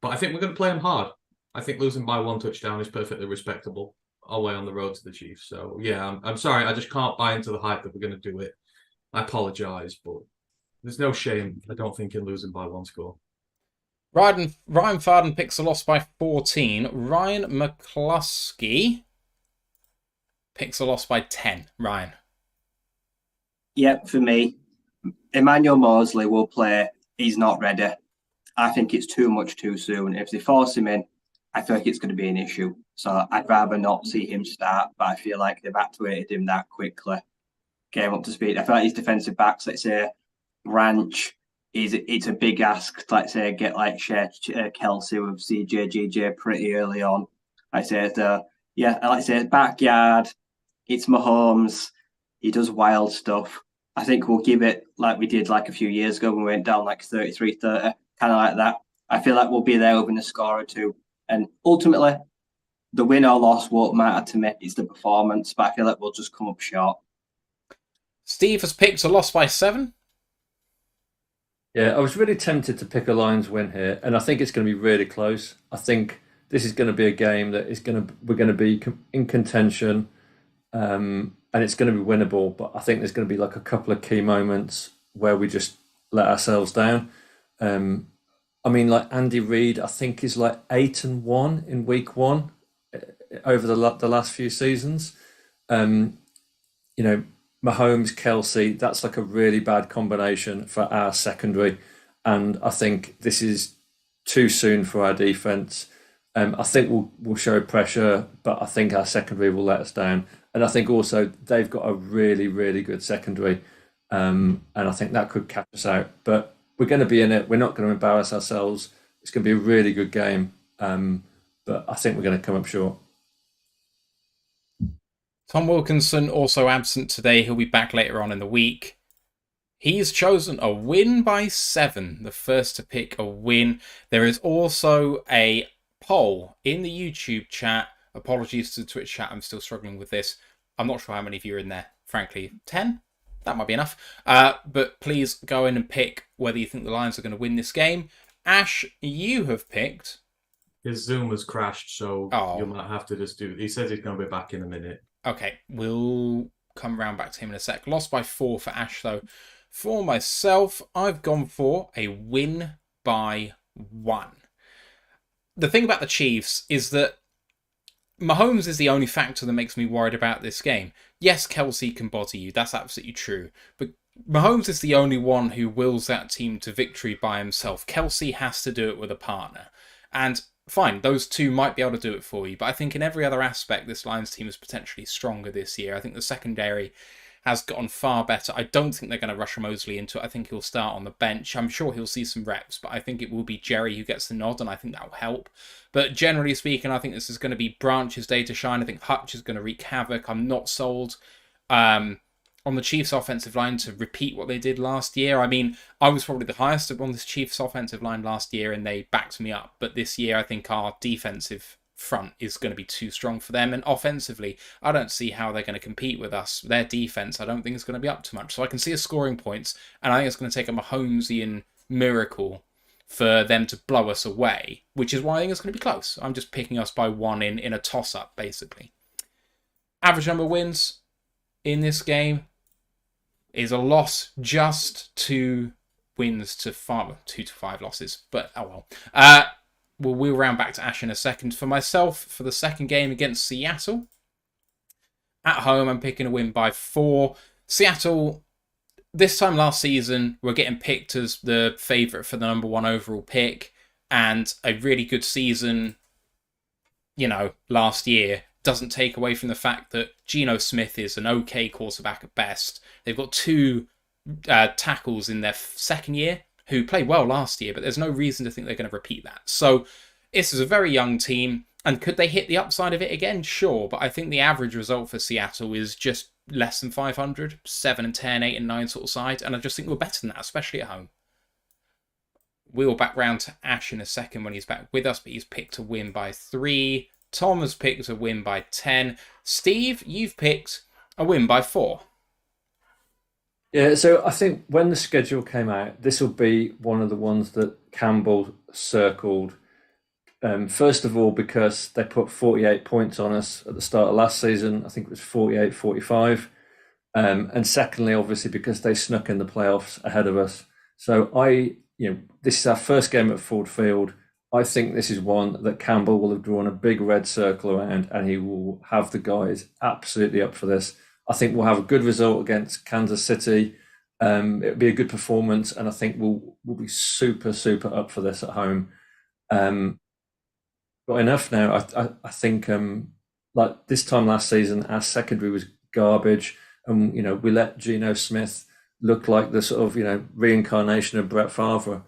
I think we're going to play them hard. I think losing by 1 touchdown is perfectly respectable our way on the road to the Chiefs. So, yeah, I'm sorry. I just can't buy into the hype that we're going to do it. I apologise, but there's no shame, I don't think, in losing by 1 score. Ryan Farden picks a loss by 14. Ryan McCluskey picks a loss by 10. Ryan. Yep, for me, Emmanuel Mosley will play. He's not ready. I think it's too much too soon. If they force him in, I feel like it's going to be an issue. So I'd rather not see him start, but I feel like they've activated him that quickly. Get him up to speed. I feel like his defensive backs, let's say, Ranch, it's a big ask, let's say, get like Kelsey with CJ, GJ pretty early on. Like I say, backyard, it's Mahomes. He does wild stuff. I think we'll give it like we did like a few years ago when we went down like 33-30, kind of like that. I feel like we'll be there within a score or two. And ultimately, the win or loss won't matter to me. It's the performance, but I feel like we'll just come up short. Steve has picked a loss by 7. Yeah, I was really tempted to pick a Lions win here, and I think it's going to be really close. I think this is going to be a game that we're going to be in contention, and it's going to be winnable. But I think there's going to be like a couple of key moments where we just let ourselves down. I mean, like Andy Reid, I think is like 8-1 in week 1 over the last few seasons. Mahomes, Kelsey, that's like a really bad combination for our secondary. And I think this is too soon for our defense. I think we'll show pressure, but I think our secondary will let us down. And I think also they've got a really, really good secondary. And I think that could catch us out. But we're going to be in it. We're not going to embarrass ourselves. It's going to be a really good game. But I think we're going to come up short. Tom Wilkinson also absent today. He'll be back later on in the week. He's chosen a win by 7, the first to pick a win. There is also a poll in the YouTube chat. Apologies to the Twitch chat, I'm still struggling with this. I'm not sure how many of you are in there, frankly. 10? That might be enough. But please go in and pick whether you think the Lions are going to win this game. Ash, you have picked... His Zoom has crashed, so you might have to just do... He says he's going to be back in a minute. Okay, we'll come round back to him in a sec. Lost by 4 for Ash, though. For myself, I've gone for a win by 1. The thing about the Chiefs is that Mahomes is the only factor that makes me worried about this game. Yes, Kelsey can bother you. That's absolutely true. But Mahomes is the only one who wills that team to victory by himself. Kelsey has to do it with a partner. And fine, those two might be able to do it for you. But I think in every other aspect, this Lions team is potentially stronger this year. I think the secondary has gotten far better. I don't think they're going to rush Mosley into it. I think he'll start on the bench. I'm sure he'll see some reps, but I think it will be Jerry who gets the nod, and I think that will help. But generally speaking, I think this is going to be Branch's day to shine. I think Hutch is going to wreak havoc. I'm not sold on the Chiefs' offensive line to repeat what they did last year. I mean, I was probably the highest on this Chiefs' offensive line last year, and they backed me up. But this year, I think our defensive front is going to be too strong for them, and offensively I don't see how they're going to compete with us. Their defense I don't think is going to be up to much, so I can see us scoring points, and I think it's going to take a Mahomesian miracle for them to blow us away, which is why I think it's going to be close. I'm just picking us by 1 in a toss-up, basically. Average number of wins in this game is a loss, just 2 wins to 5, 2 to 5 losses, but oh well. We'll round back to Ash in a second. For myself, for the second game against Seattle, at home, I'm picking a win by 4. Seattle, this time last season, were getting picked as the favourite for the number 1 overall pick, and a really good season, last year doesn't take away from the fact that Geno Smith is an okay quarterback at best. They've got 2 tackles in their second year who played well last year, but there's no reason to think they're going to repeat that. So this is a very young team, and could they hit the upside of it again? Sure, but I think the average result for Seattle is just less than 500, 7 and 10, 8 and 9 sort of side, and I just think we're better than that, especially at home. We'll back round to Ash in a second when he's back with us, but he's picked a win by 3. Tom has picked a win by 10. Steve, you've picked a win by 4. Yeah, so I think when the schedule came out, this will be one of the ones that Campbell circled. First of all, because they put 48 points on us at the start of last season. I think it was 48-45. And secondly, obviously, because they snuck in the playoffs ahead of us. So this is our first game at Ford Field. I think this is one that Campbell will have drawn a big red circle around, and he will have the guys absolutely up for this. I think we'll have a good result against Kansas City. It'll be a good performance, and I think we'll be super, super up for this at home. Got enough now. I think like this time last season, our secondary was garbage, and we let Geno Smith look like the sort of reincarnation of Brett Favre.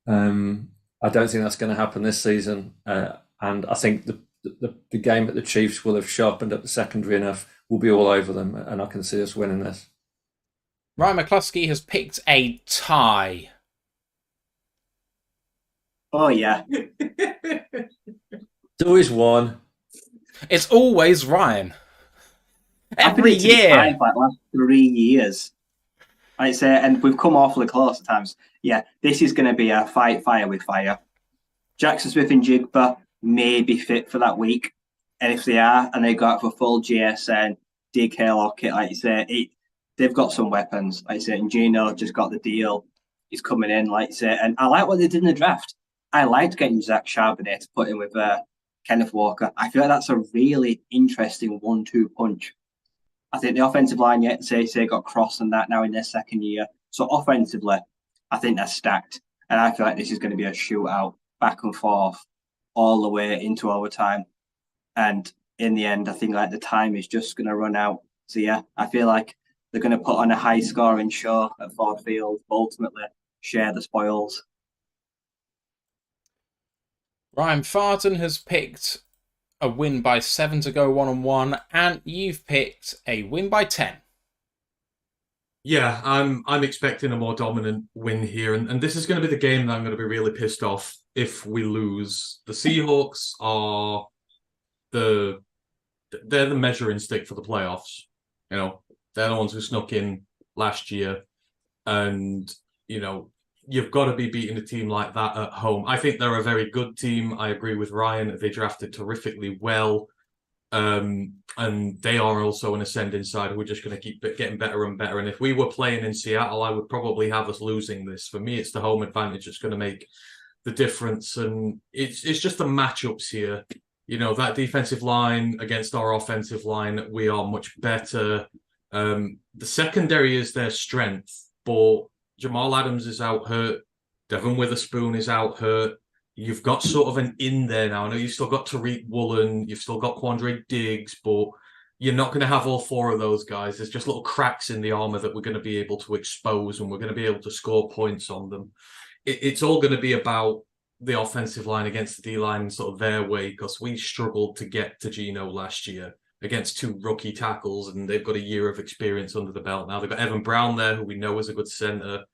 I don't think that's going to happen this season, and I think the game at the Chiefs will have sharpened up the secondary enough. We'll be all over them, and I can see us winning this. Ryan McCluskey has picked a tie. Oh, yeah. It's always one. It's always Ryan. Every year. Like last 3 years. I'd say, and we've come awfully close at times. Yeah, this is going to be a fight fire with fire. Jackson Smith and Jigba may be fit for that week. And if they are, and they go out for full GSN, DK Lockett, like you say, they've got some weapons. Like you say, and Gino just got the deal. He's coming in, like you say. And I like what they did in the draft. I liked getting Zach Charbonnet to put in with Kenneth Walker. I feel like that's a really interesting 1-2 punch. I think the offensive line yet, say got Cross and that now in their second year. So offensively, I think they're stacked. And I feel like this is going to be a shootout, back and forth, all the way into overtime. And in the end, I think like the time is just going to run out. So yeah, I feel like they're going to put on a high scoring show at Ford Field, but ultimately share the spoils. Ryan Farton has picked a win by 7 to go 1-1, and you've picked a win by 10. Yeah, I'm expecting a more dominant win here, and this is going to be the game that I'm going to be really pissed off if we lose. The Seahawks are they're the measuring stick for the playoffs. You know, they're the ones who snuck in last year, and you know you've got to be beating a team like that at home. I think they're a very good team. I agree with Ryan. They drafted terrifically well. And they are also an ascending side. We're just going to keep getting better and better. And if we were playing in Seattle, I would probably have us losing this. For me, it's the home advantage that's going to make the difference. And it's just the matchups here. You know, that defensive line against our offensive line, we are much better. The secondary is their strength, but Jamal Adams is out hurt. Devon Witherspoon is out hurt. You've got sort of an in there now. I know you've still got Tariq Woolen, you've still got Quandre Diggs, but you're not going to have all four of those guys. There's just little cracks in the armor that we're going to be able to expose, and we're going to be able to score points on them. It's all going to be about the offensive line against the D-line sort of their way, because we struggled to get to Geno last year against two rookie tackles, and they've got a year of experience under the belt. Now they've got Evan Brown there, who we know is a good center.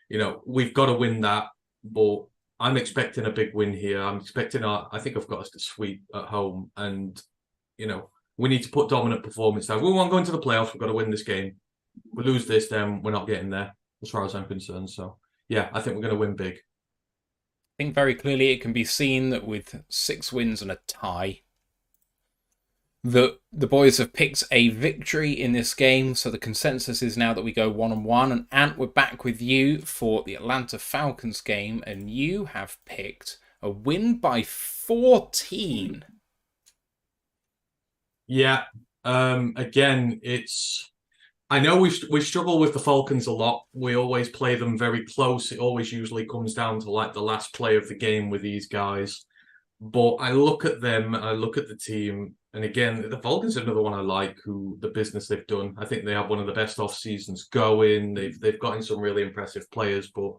You know, we've got to win that, but I'm expecting a big win here. I think I've got us to sweep at home, and you know we need to put dominant performance down. We want to go into the playoffs. We've got to win this game. We lose this, then we're not getting there, as far as I'm concerned. So yeah, I think we're going to win big. I think very clearly it can be seen that with 6 wins and a tie, the boys have picked a victory in this game. So the consensus is now that we go 1-1. And Ant, we're back with you for the Atlanta Falcons game, and you have picked a win by 14. Yeah. Again, I know we struggle with the Falcons a lot. We always play them very close. It always usually comes down to like the last play of the game with these guys. But I look at them, I look at the team, and again, the Falcons are another one I like, who the business they've done. I think they have one of the best off seasons going. They've gotten some really impressive players, but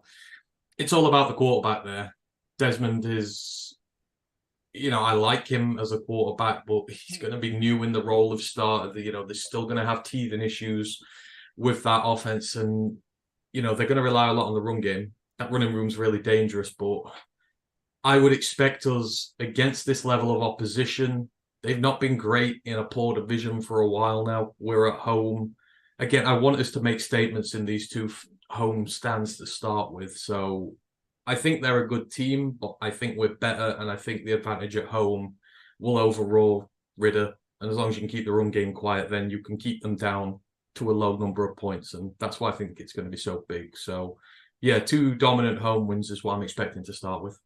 it's all about the quarterback there. Desmond is, you know, I like him as a quarterback, but he's going to be new in the role of starter. You know, they're still going to have teething issues with that offense, and you know they're going to rely a lot on the run game. That running room's really dangerous, but I would expect us against this level of opposition. They've not been great in a poor division for a while now. We're at home. Again, I want us to make statements in these two home stands to start with. So I think they're a good team, but I think we're better, and I think the advantage at home will overrule Ridder. And as long as you can keep the run game quiet, then you can keep them down to a low number of points. And that's why I think it's going to be so big. So yeah, 2 dominant home wins is what I'm expecting to start with.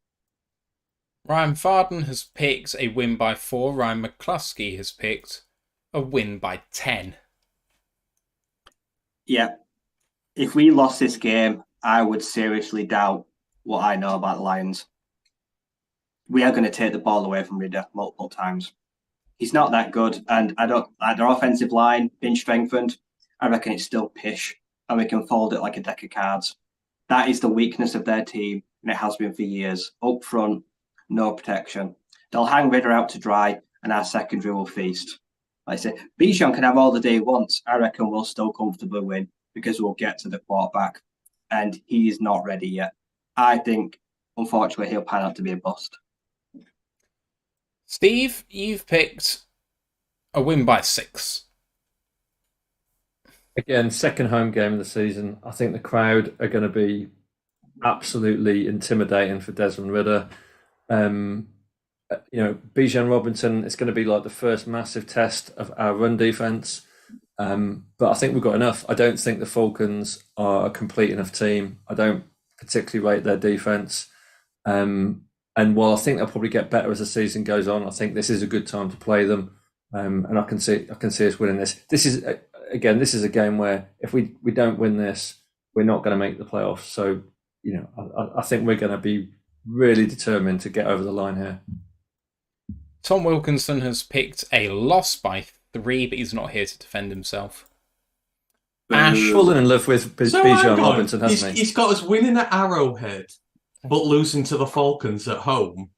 Ryan Farden has picked a win by 4. Ryan McCluskey has picked a win by 10. Yeah. If we lost this game, I would seriously doubt what I know about the Lions. We are going to take the ball away from Ridder multiple times. He's not that good, and their offensive line being strengthened, I reckon it's still pish, and we can fold it like a deck of cards. That is the weakness of their team, and it has been for years. Up front, no protection. They'll hang Ridder out to dry, and our secondary will feast. Like I say, Bijan can have all the day he wants. I reckon we'll still comfortably win because we'll get to the quarterback, and he is not ready yet. I think, unfortunately, he'll pan out to be a bust. Steve, you've picked a win by 6. Again, second home game of the season. I think the crowd are going to be absolutely intimidating for Desmond Ridder. You know, Bijan Robinson is going to be like the first massive test of our run defense. But I think we've got enough. I don't think the Falcons are a complete enough team. I don't particularly rate their defense. And while I think they'll probably get better as the season goes on, I think this is a good time to play them. And I can see us winning this. This is a game where if we don't win this, we're not going to make the playoffs. So, you know, I think we're going to be really determined to get over the line here. Tom Wilkinson has picked a loss by 3, but he's not here to defend himself. Ash fallen in love with Bijan Robinson, hasn't he? He's got us winning at Arrowhead, but losing to the Falcons at home.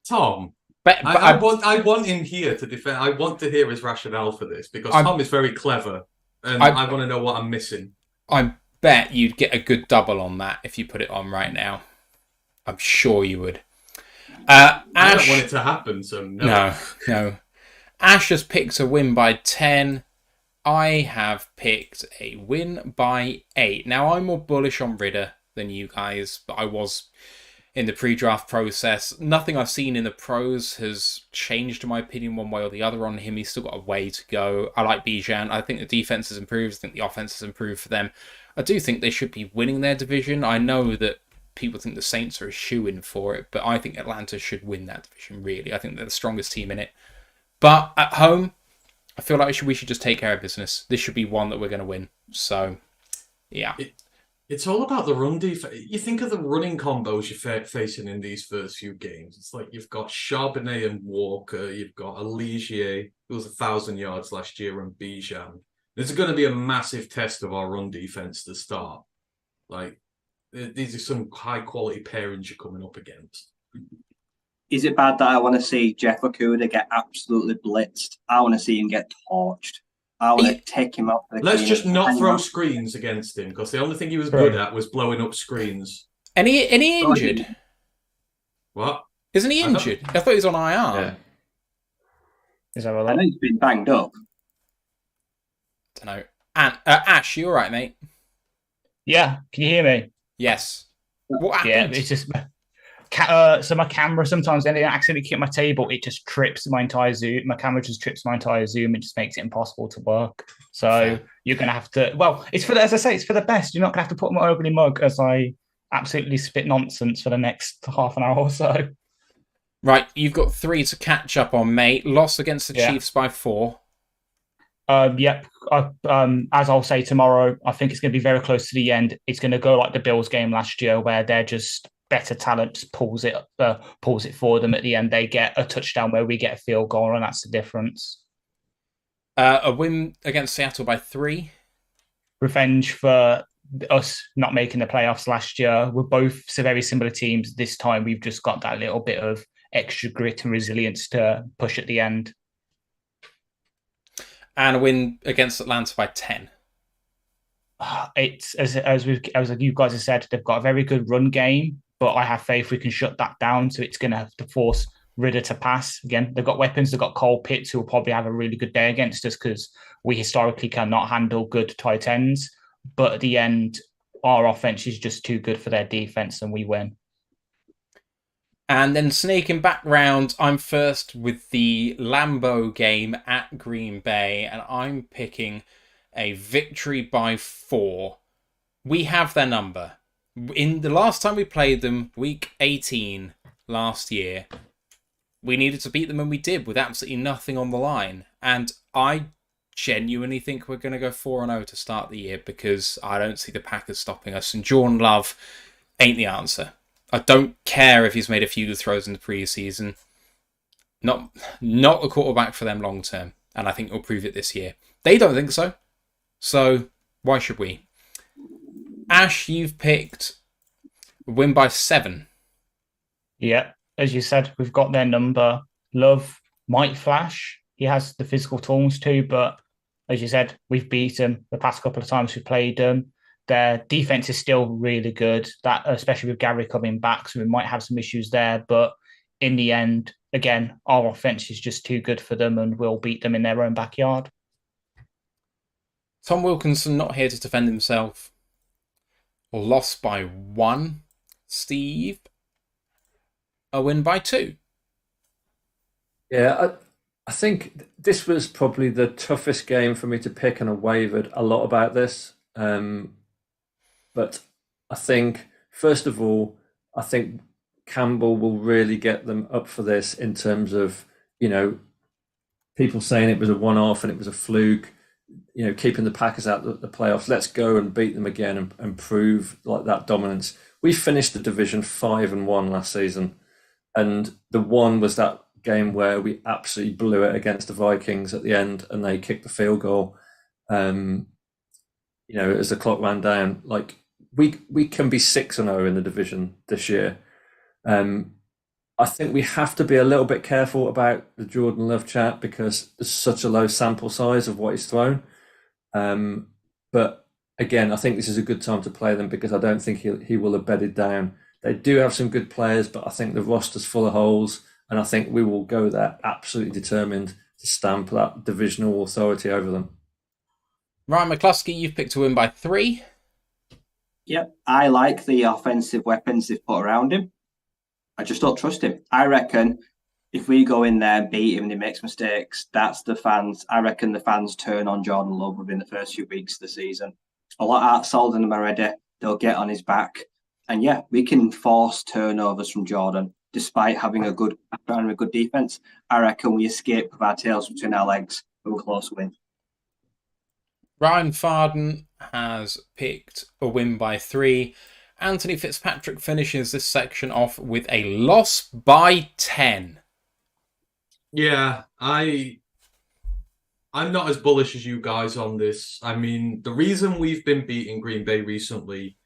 Tom, but I want him here to defend. I want to hear his rationale for this, because Tom is very clever, and I want to know what I'm missing. I bet you'd get a good double on that if you put it on right now. I'm sure you would. I don't want it to happen, so No. Ash has picked a win by 10. I have picked a win by 8. Now, I'm more bullish on Ridder than you guys, but I was in the pre-draft process. Nothing I've seen in the pros has changed my opinion one way or the other on him. He's still got a way to go. I like Bijan. I think the defense has improved. I think the offense has improved for them. I do think they should be winning their division. I know that people think the Saints are a shoo-in for it, but I think Atlanta should win that division, really. I think they're the strongest team in it. But at home, I feel like we should just take care of business. This should be one that we're going to win. So, yeah. It's all about the run defense. You think of the running combos you're facing in these first few games. It's like you've got Charbonnet and Walker. You've got Aligier, who was 1,000 yards last year, and Bijan. This is going to be a massive test of our run defense to start. Like, these are some high-quality pairings you're coming up against. Is it bad that I want to see Jeff Okuda get absolutely blitzed? I want to see him get torched. I want to take him up. Let's just not throw screens against him, because the only thing he was good at was blowing up screens. And he injured? What? Isn't he injured? I thought he was on IR. Yeah. Is that I think he's been banged up. Don't know. And Ash, you all right, mate? Yeah, can you hear me? Yes. What happened? Yeah, it's just so my camera sometimes when I accidentally kick my table, it just trips my entire Zoom. My camera just trips my entire Zoom. It just makes it impossible to work. So you're gonna have to. Well, it's for as I say, it's for the best. You're not gonna have to put my ugly mug as I absolutely spit nonsense for the next half an hour or so. Right, you've got 3 to catch up on, mate. Loss against the Chiefs by 4. Yep. As I'll say tomorrow, I think it's going to be very close to the end. It's going to go like the Bills game last year, where they're just better talent pulls it for them at the end. They get a touchdown where we get a field goal, and that's the difference. A win against Seattle by 3. Revenge for us not making the playoffs last year. We're both very similar teams. This time we've just got that little bit of extra grit and resilience to push at the end. And a win against Atlanta by 10. It's as you guys have said, they've got a very good run game, but I have faith we can shut that down. So it's going to have to force Ridder to pass. Again, they've got weapons. They've got Cole Pitts, who will probably have a really good day against us because we historically cannot handle good tight ends. But at the end, our offense is just too good for their defense, and we win. And then sneaking back round, I'm first with the Lambeau game at Green Bay, and I'm picking a victory by 4. We have their number. In the last time we played them, week 18 last year, we needed to beat them, and we did, with absolutely nothing on the line. And I genuinely think we're going to go 4-0 to start the year, because I don't see the Packers stopping us, and Jordan Love ain't the answer. I don't care if he's made a few good throws in the preseason. Not a quarterback for them long term, and I think he'll prove it this year. They don't think so, so why should we? Ash, you've picked a win by 7. Yeah, as you said, we've got their number. Love might flash. He has the physical tools too, but as you said, we've beat him the past couple of times we played them. Their defense is still really good, that especially with Gary coming back, so we might have some issues there. But in the end, again, our offense is just too good for them, and we'll beat them in their own backyard. Tom Wilkinson not here to defend himself. Lost by 1. Steve, a win by 2. Yeah, I think this was probably the toughest game for me to pick, and I wavered a lot about this. But I think, first of all, I think Campbell will really get them up for this in terms of, people saying it was a one-off and it was a fluke, keeping the Packers out of the playoffs. Let's go and beat them again and prove like that dominance. We finished the division 5-1 last season. And the one was that game where we absolutely blew it against the Vikings at the end, and they kicked the field goal. As the clock ran down, like we can be 6-0 in the division this year. I think we have to be a little bit careful about the Jordan Love chat because there's such a low sample size of what he's thrown. But again, I think this is a good time to play them because I don't think he will have bedded down. They do have some good players, but I think the roster's full of holes, and I think we will go there absolutely determined to stamp that divisional authority over them. Ryan McCluskey, you've picked to win by 3. Yep, I like the offensive weapons they've put around him. I just don't trust him. I reckon if we go in there and beat him and he makes mistakes, that's the fans. I reckon the fans turn on Jordan Love within the first few weeks of the season. A lot of heart sold in them already. They'll get on his back. And yeah, we can force turnovers from Jordan despite having a good defense. I reckon we escape with our tails between our legs with a close win. Ryan Farden has picked a win by 3. Anthony Fitzpatrick finishes this section off with a loss by 10. Yeah, I'm not as bullish as you guys on this. I mean, the reason we've been beating Green Bay recently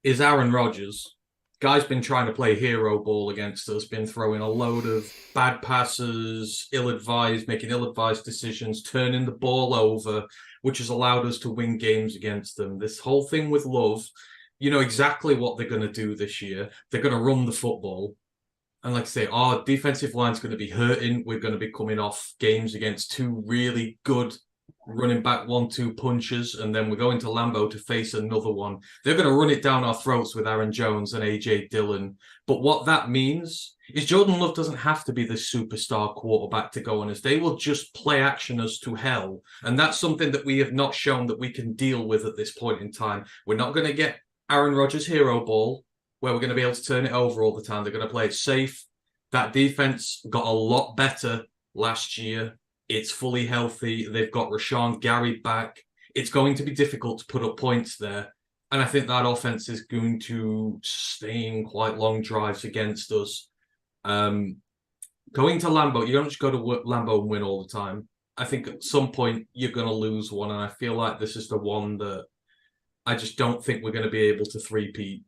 is Aaron Rodgers. Guy's been trying to play hero ball against us, been throwing a load of bad passes, making ill-advised decisions, turning the ball over, which has allowed us to win games against them. This whole thing with Love, you know exactly what they're going to do this year. They're going to run the football. And like I say, our defensive line's going to be hurting. We're going to be coming off games against 2 really good running back 1-2 punchers, and then we're going to Lambeau to face another one. They're going to run it down our throats with Aaron Jones and AJ Dillon. But what that means is Jordan Love doesn't have to be the superstar quarterback to go on us. They will just play action us to hell. And that's something that we have not shown that we can deal with at this point in time. We're not going to get Aaron Rodgers hero ball where we're going to be able to turn it over all the time. They're going to play it safe. That defense got a lot better last year. It's fully healthy. They've got Rashawn Gary back. It's going to be difficult to put up points there. And I think that offense is going to sustain quite long drives against us. Going to Lambeau, you don't just go to Lambeau and win all the time. I think at some point you're going to lose one. And I feel like this is the one that I just don't think we're going to be able to three-peat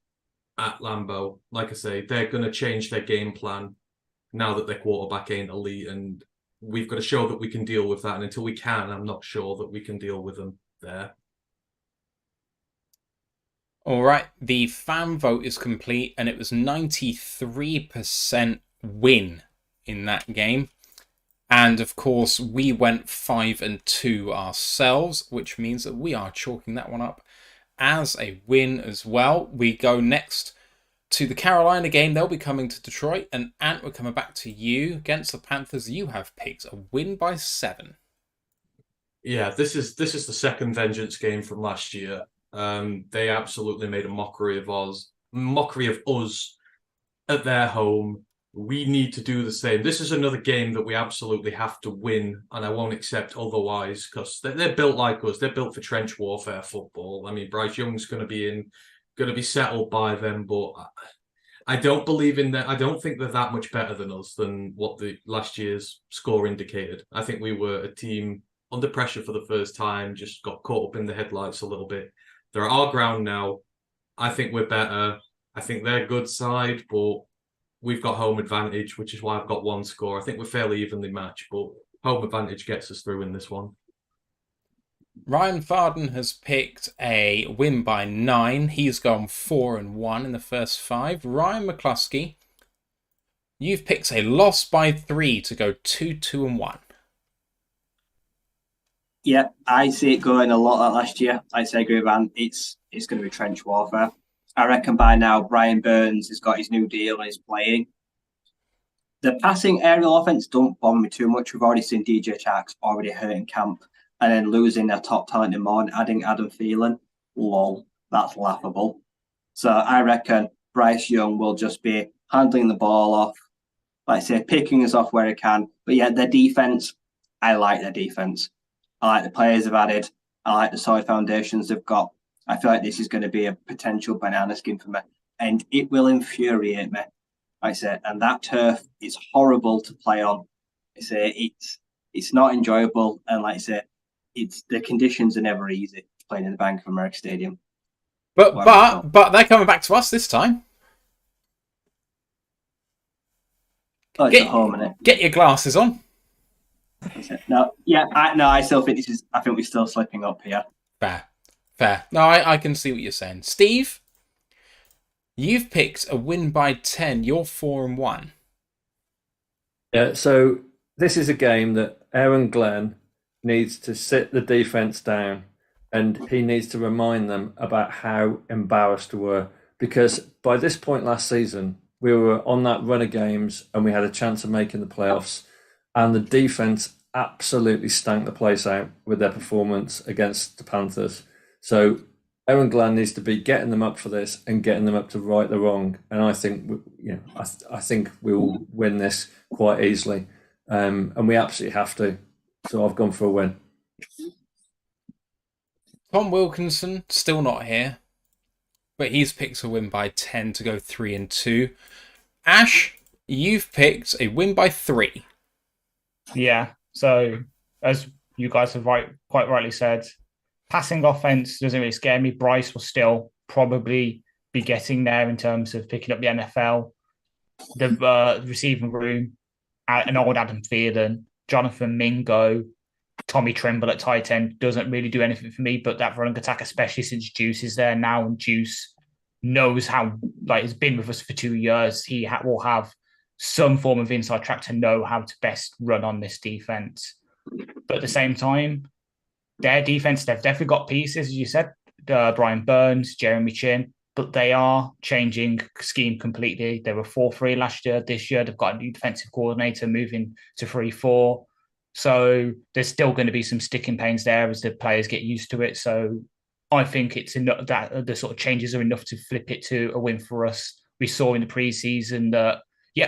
at Lambeau. Like I say, they're going to change their game plan now that their quarterback ain't elite, and we've got to show that we can deal with that. And until we can, I'm not sure that we can deal with them there. All right, the fan vote is complete, and it was 93% win in that game. And of course, we went 5-2 ourselves, which means that we are chalking that one up as a win as well. We go next to the Carolina game. They'll be coming to Detroit, and Ant, we're coming back to you against the Panthers. You have picked a win by 7. Yeah, this is the second vengeance game from last year. They absolutely made a mockery of us at their home. We need to do the same. This is another game that we absolutely have to win, and I won't accept otherwise, because they're built like us. They're built for trench warfare football. I mean, Bryce Young's going to be settled by them, but I don't believe in that. I don't think they're that much better than us than what the last year's score indicated. I think we were a team under pressure for the first time, just got caught up in the headlights a little bit. They're our ground now. I think we're better. I think they're a good side, but we've got home advantage, which is why I've got 1 score. I think we're fairly evenly matched, but home advantage gets us through in this one. Ryan Farden has picked a win by 9. He's gone 4-1 in the first 5. Ryan McCluskey, you've picked a loss by 3 to go 2-1. Yeah, I see it going a lot like last year. I say, agree with Ant. It's going to be trench warfare. I reckon by now Brian Burns has got his new deal and is playing. The passing aerial offense don't bother me too much. We've already seen DJ Chark's already hurt in camp, and then losing their top talent in more and adding Adam Thielen. Lol, that's laughable. So I reckon Bryce Young will just be handling the ball off, like I say, picking us off where he can. But yeah, their defense, I like their defense. I like the players they've added. I like the solid foundations they've got. I feel like this is going to be a potential banana skin for me, and it will infuriate me. Like I said, and that turf is horrible to play on. I say it's not enjoyable, and like I said, the conditions are never easy playing in the Bank of America Stadium. But they're coming back to us this time. Oh, it's at home, isn't it? Get your glasses on. No, yeah, I still think this is. I think we're still slipping up here. Fair. Fair. No, I can see what you're saying. Steve, you've picked a win by 10. You're 4-1. Yeah, so this is a game that Aaron Glenn needs to sit the defense down, and he needs to remind them about how embarrassed we were, because by this point last season, we were on that run of games and we had a chance of making the playoffs, and the defense absolutely stank the place out with their performance against the Panthers. So Aaron Glenn needs to be getting them up for this and getting them up to right the wrong. And I think, I think we will win this quite easily, and we absolutely have to. So I've gone for a win. Tom Wilkinson still not here, but he's picked a win by 10 to go 3-2. Ash, you've picked a win by 3. Yeah. So as you guys have quite rightly said, passing offense doesn't really scare me. Bryce will still probably be getting there in terms of picking up the NFL. The receiving room, an old Adam Thielen, Jonathan Mingo, Tommy Trimble at tight end doesn't really do anything for me, but that running attack, especially since Juice is there now, and Juice knows how, has been with us for 2 years, he will have some form of inside track to know how to best run on this defense. But at the same time, their defense, they've definitely got pieces, as you said, Brian Burns, Jeremy Chin, but they are changing scheme completely. They were 4-3 last year. This year, they've got a new defensive coordinator moving to 3-4. So there's still going to be some sticking pains there as the players get used to it. So I think it's enough that the sort of changes are enough to flip it to a win for us. We saw in the preseason that,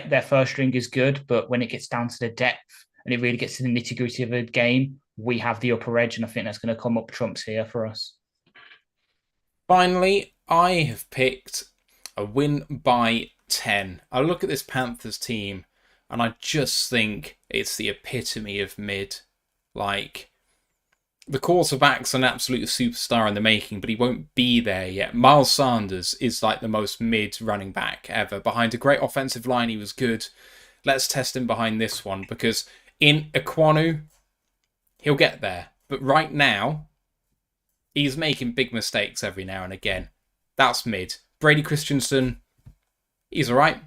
their first string is good, but when it gets down to the depth and it really gets to the nitty-gritty of a game, we have the upper edge, and I think that's going to come up trumps here for us. Finally, I have picked a win by 10. I look at this Panthers team, and I just think it's the epitome of mid. The quarterback's an absolute superstar in the making, but he won't be there yet. Miles Sanders is the most mid running back ever. Behind a great offensive line, he was good. Let's test him behind this one, because in Ekwonu, he'll get there. But right now, he's making big mistakes every now and again. That's mid. Brady Christensen, he's all right.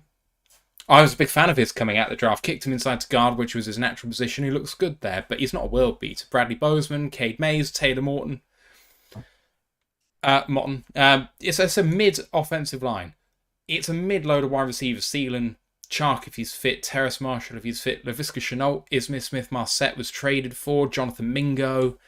I was a big fan of his coming out the draft. Kicked him inside to guard, which was his natural position. He looks good there, but he's not a world beater. Bradley Bozeman, Cade Mays, Taylor Morton. It's a mid-offensive line. It's a mid-load of wide receivers. Thielen, Chark if he's fit, Terrace Marshall if he's fit, Laviska Shenault, Ismail Smith-Marset was traded for, Jonathan Mingo.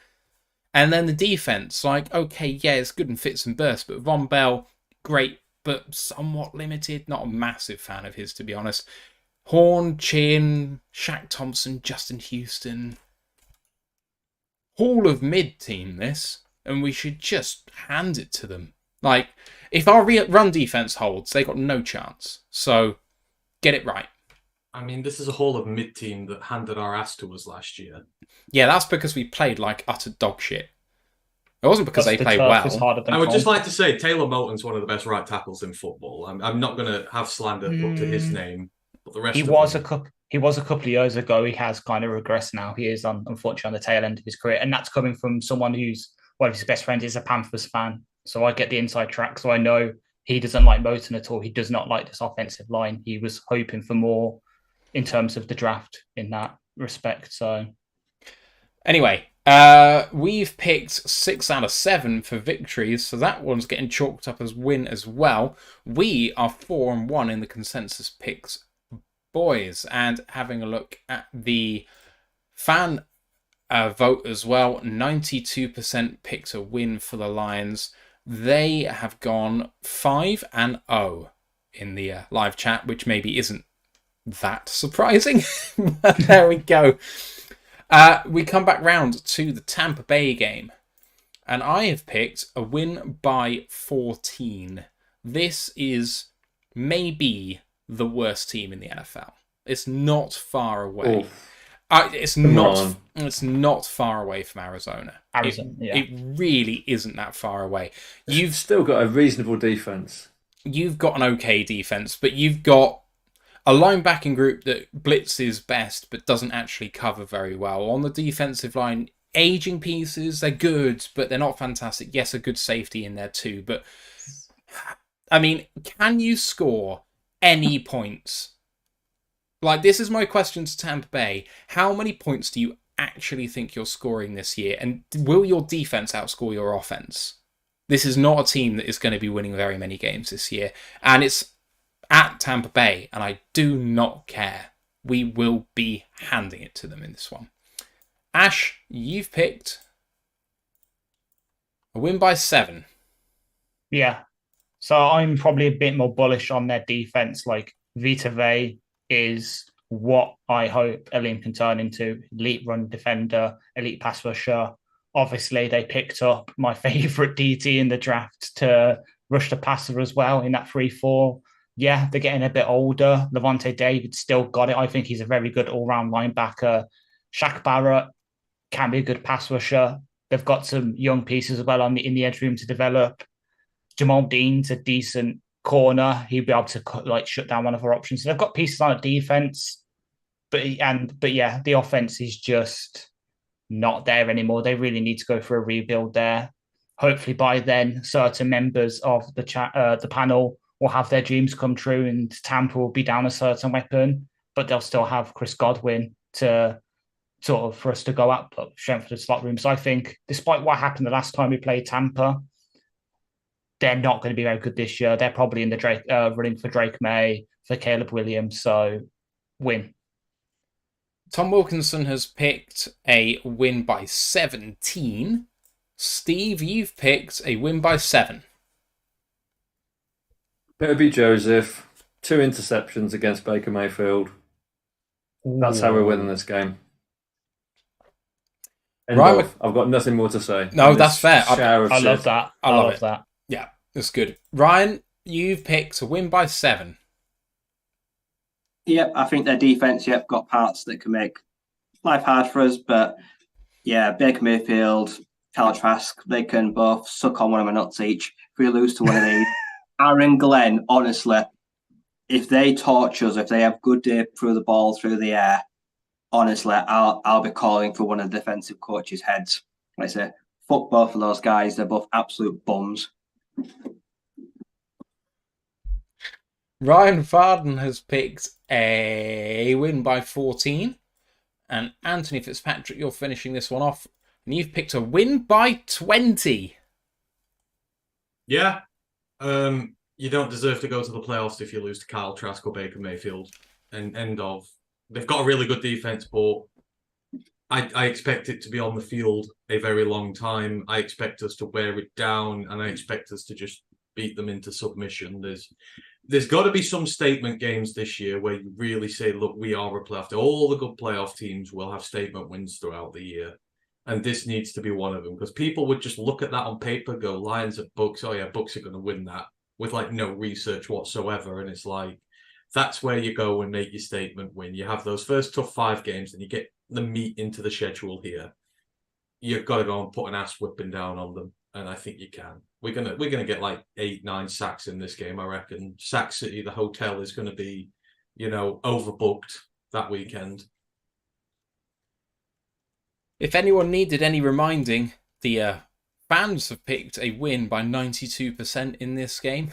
And then the defense, it's good and fits and bursts, but Von Bell, great, but somewhat limited. Not a massive fan of his, to be honest. Horn, Chin, Shaq Thompson, Justin Houston. Hall of mid team, this, and we should just hand it to them. If our run defense holds, they got no chance. So, get it right. I mean, this is a Hall of mid team that handed our ass to us last year. Yeah, that's because we played like utter dog shit. It wasn't because they played well. I would just like to say Taylor Moulton's one of the best right tackles in football. I'm not going to have slander put to his name, but the rest he was a couple of years ago. He has kind of regressed now. He is unfortunately on the tail end of his career, and that's coming from someone who's one of his best friends is a Panthers fan. So I get the inside track. So I know he doesn't like Moulton at all. He does not like this offensive line. He was hoping for more in terms of the draft in that respect. So anyway. We've picked 6 out of 7 for victories, so that one's getting chalked up as win as well. We are 4-1 in the consensus picks, boys, and having a look at the fan vote as well, 92% picked a win for the Lions. They have gone 5-0 in the live chat, which maybe isn't that surprising, but there we go. We come back round to the Tampa Bay game, and I have picked a win by 14. This is maybe the worst team in the NFL. It's not far away. It's not far away from Arizona. It really isn't that far away. You've still got a reasonable defense. You've got an okay defense, but you've got a linebacking group that blitzes best but doesn't actually cover very well. On the defensive line, aging pieces. They're good, but they're not fantastic. Yes, a good safety in there too. But, I mean, can you score any points? Like, this is my question to Tampa Bay. How many points do you actually think you're scoring this year? And will your defense outscore your offense? This is not a team that is going to be winning very many games this year. And it's at Tampa Bay, and I do not care. We will be handing it to them in this one. Ash, you've picked a win by 7. Yeah. So I'm probably a bit more bullish on their defense. Like, Vita Vea is what I hope Elim can turn into. Elite run defender, elite pass rusher. Obviously, they picked up my favorite DT in the draft to rush the passer as well in that 3-4. Yeah, they're getting a bit older. Levante David still got it. I think he's a very good all-round linebacker. Shaq Barrett can be a good pass rusher. They've got some young pieces as well in the edge room to develop. Jamal Dean's a decent corner. He'd be able to shut down one of our options. So they've got pieces on a defense, but yeah, the offense is just not there anymore. They really need to go for a rebuild there. Hopefully by then, certain members of the panel will have their dreams come true, and Tampa will be down a certain weapon, but they'll still have Chris Godwin to sort of for us to go up strength for the slot room. So I think, despite what happened the last time we played Tampa, they're not going to be very good this year. They're probably in the running for Drake May, for Caleb Williams. So win. Tom Wilkinson has picked a win by 17. Steve, you've picked a win by 7. It'll be Joseph. 2 interceptions against Baker Mayfield. That's how we're winning this game. Right, I've got nothing more to say. No, that's fair. I love that. I love that. Yeah, that's good. Ryan, you've picked a win by 7. Yep, I think their defense, got parts that can make life hard for us. But yeah, Baker Mayfield, Kyle Trask, they can both suck on one of my nuts each. If we lose to one of these, Aaron Glenn, honestly, if they torch us, if they have good day through the ball through the air, honestly, I'll be calling for one of the defensive coaches' heads. Like I say, fuck both of those guys. They're both absolute bums. Ryan Farden has picked a win by 14. And Anthony Fitzpatrick, you're finishing this one off. And you've picked a win by 20. Yeah. You don't deserve to go to the playoffs if you lose to Kyle Trask or Baker Mayfield. And end of. They've got a really good defense, but I expect it to be on the field a very long time. I expect us to wear it down, and I expect us to just beat them into submission. There's got to be some statement games this year where you really say, look, we are a playoff. All the good playoff teams will have statement wins throughout the year. And this needs to be one of them, because people would just look at that on paper, go, Lions at Bucks. Oh, yeah, Bucks are going to win that with no research whatsoever. And it's like, that's where you go and make your statement win. You have those first tough 5 games and you get the meat into the schedule here. You've got to go and put an ass whipping down on them. And I think you can. We're gonna get 8-9 sacks in this game, I reckon. Sack City, the hotel, is going to be, overbooked that weekend. If anyone needed any reminding, the fans have picked a win by 92% in this game.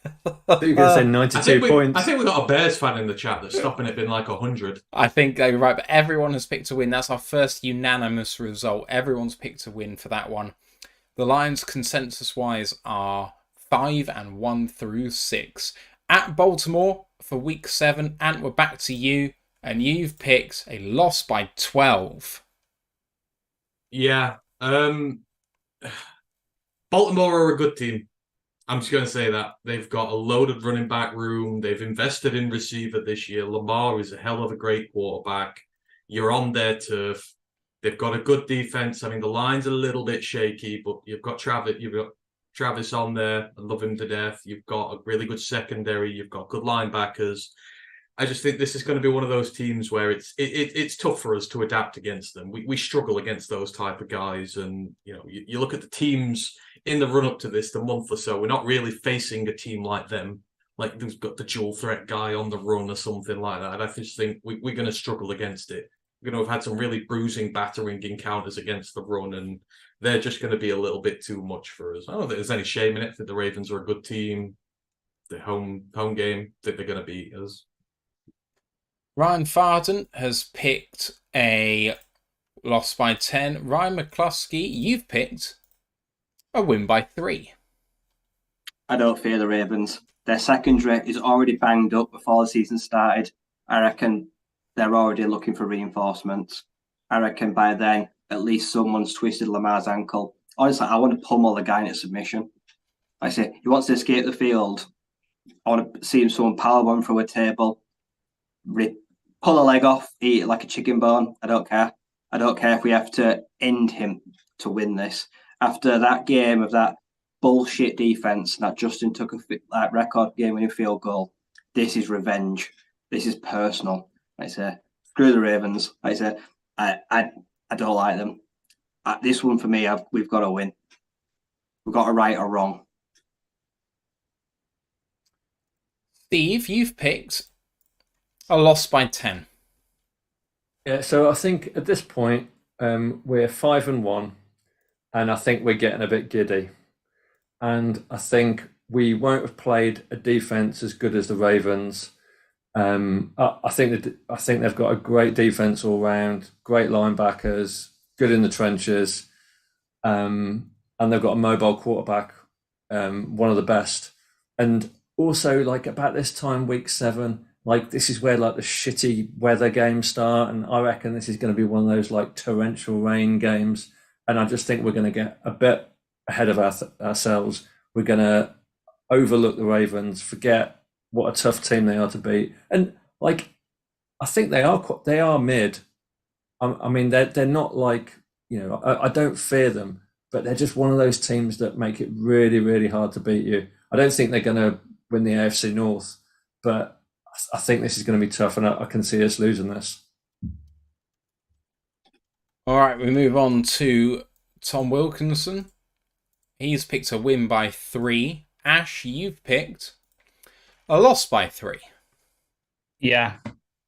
I thought you were going to say 92 points. I think we've got a Bears fan in the chat that's stopping it being 100. I think they were right, but everyone has picked a win. That's our first unanimous result. Everyone's picked a win for that one. The Lions, consensus-wise, are 5-1 through 6. At Baltimore for Week 7, Ant, we're back to you, and you've picked a loss by 12. Yeah. Baltimore are a good team. I'm just going to say that. They've got a loaded running back room. They've invested in receiver this year. Lamar is a hell of a great quarterback. You're on their turf. They've got a good defense. I mean, the line's a little bit shaky, but you've got Travis on there. I love him to death. You've got a really good secondary. You've got good linebackers. I just think this is going to be one of those teams where it's tough for us to adapt against them. We struggle against those type of guys. And, you look at the teams in the run-up to this, the month or so, we're not really facing a team like them, like who's got the dual threat guy on the run or something like that. I just think we're going to struggle against it. going to have had some really bruising, battering encounters against the run, and they're just going to be a little bit too much for us. I don't think there's any shame in it. I think the Ravens are a good team. The home game, I think they're going to beat us. Ryan Farden has picked a loss by 10. Ryan McCluskey, you've picked a win by 3. I don't fear the Ravens. Their secondary is already banged up before the season started. I reckon they're already looking for reinforcements. I reckon by then, at least someone's twisted Lamar's ankle. Honestly, I want to pummel the guy into submission. I say, he wants to escape the field. I want to see him someone powerbomb through a table, pull a leg off, eat it like a chicken bone. I don't care. I don't care if we have to end him to win this. After that game of that bullshit defense that Justin took a record game-winning field goal, this is revenge. This is personal. I say, screw the Ravens. I say, I don't like them. This one for me, we've got to win. We've got to right or wrong. Steve, you've picked a loss by 10. Yeah, so I think at this point we're 5-1, and I think we're getting a bit giddy. And I think we won't have played a defense as good as the Ravens. I think they've got a great defense all round, great linebackers, good in the trenches, and they've got a mobile quarterback, one of the best. And also, like about this time, week 7, like this is where like the shitty weather games start, and I reckon this is going to be one of those like torrential rain games. And I just think we're going to get a bit ahead of ourselves. We're going to overlook the Ravens, forget what a tough team they are to beat, and like I think they are mid. I mean, they're not like, you know, I don't fear them, but they're just one of those teams that make it really, really hard to beat you. I don't think they're going to win the AFC North, but I think this is going to be tough, and I can see us losing this. All right, we move on to Tom Wilkinson. He's picked a win by 3. Ash, you've picked a loss by 3. Yeah.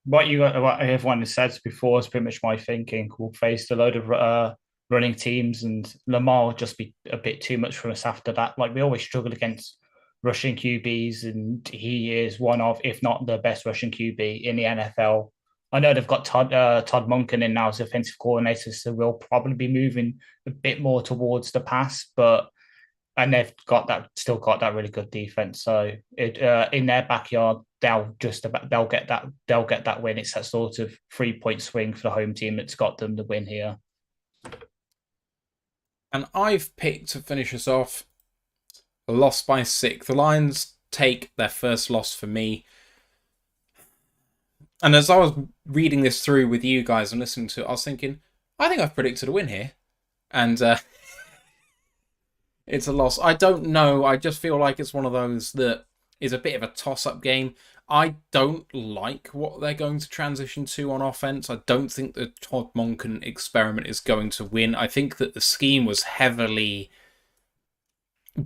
What everyone has said before is pretty much my thinking. We'll face a load of running teams, and Lamar will just be a bit too much for us after that. Like, we always struggle against rushing QBs, and he is one of, if not the best rushing QB in the NFL. I know they've got Todd Monken in now as offensive coordinator, so we'll probably be moving a bit more towards the pass, and they've still got that really good defense. So in their backyard, they'll get that win. It's that sort of 3-point swing for the home team that's got them the win here. And I've picked, to finish us off, a loss by 6. The Lions take their first loss for me. And as I was reading this through with you guys and listening to it, I was thinking, I think I've predicted a win here. And it's a loss. I don't know. I just feel like it's one of those that is a bit of a toss-up game. I don't like what they're going to transition to on offense. I don't think the Todd Monken experiment is going to win. I think that the scheme was heavily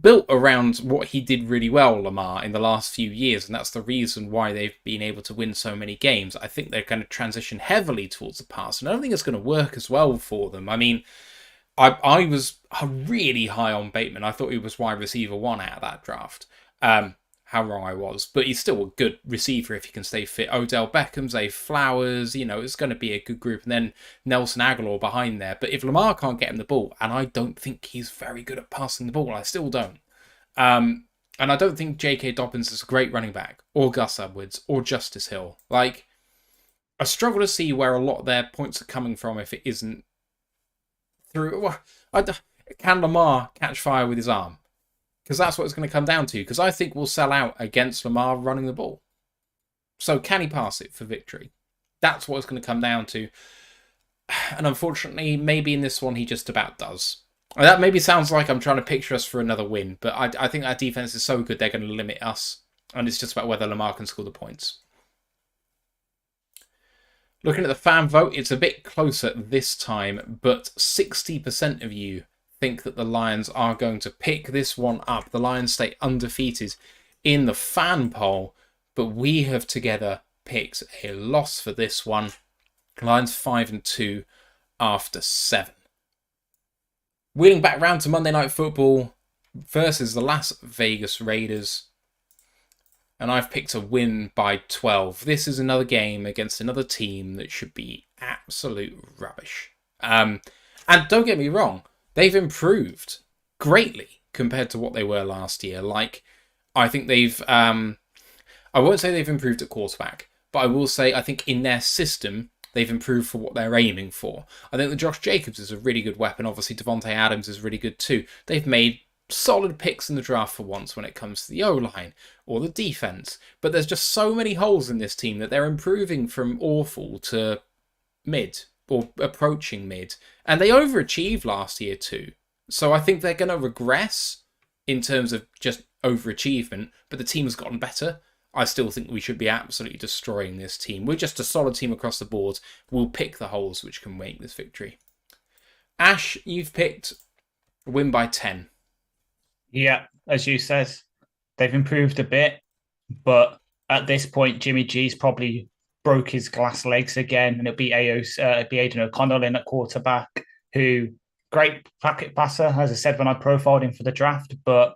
built around what he did really well, Lamar, in the last few years, and that's the reason why they've been able to win so many games. I think they're going to transition heavily towards the pass, and I don't think it's going to work as well for them. I mean, I was really high on Bateman. I thought he was wide receiver 1 out of that draft. How wrong I was. But he's still a good receiver if he can stay fit. Odell Beckham, Zay Flowers, it's going to be a good group. And then Nelson Aguilar behind there. But if Lamar can't get him the ball, and I don't think he's very good at passing the ball, I still don't. And I don't think J.K. Dobbins is a great running back, or Gus Edwards, or Justice Hill. Like, I struggle to see where a lot of their points are coming from if it isn't through... Can Lamar catch fire with his arm? Because that's what it's going to come down to. Because I think we'll sell out against Lamar running the ball. So can he pass it for victory? That's what it's going to come down to. And unfortunately, maybe in this one, he just about does. And that maybe sounds like I'm trying to picture us for another win. But I think our defense is so good, they're going to limit us. And it's just about whether Lamar can score the points. Looking at the fan vote, it's a bit closer this time. But 60% of you think that the Lions are going to pick this one up. The Lions stay undefeated in the fan poll, but we have together picked a loss for this one. Lions 5-2 after 7. Wheeling back round to Monday Night Football versus the Las Vegas Raiders. And I've picked a win by 12. This is another game against another team that should be absolute rubbish. And don't get me wrong, they've improved greatly compared to what they were last year. Like, I think they've... I won't say they've improved at quarterback, but I will say I think in their system, they've improved for what they're aiming for. I think that Josh Jacobs is a really good weapon. Obviously, Devontae Adams is really good too. They've made solid picks in the draft for once when it comes to the O-line or the defense. But there's just so many holes in this team that they're improving from awful to mid or approaching mid. And they overachieved last year too. So I think they're going to regress in terms of just overachievement, but the team has gotten better. I still think we should be absolutely destroying this team. We're just a solid team across the board. We'll pick the holes which can make this victory. Ash, you've picked a win by 10. Yeah, as you said, they've improved a bit, but at this point, Jimmy G's probably broke his glass legs again, and it'll be Aidan O'Connell in at quarterback, who great packet passer, as I said when I profiled him for the draft, but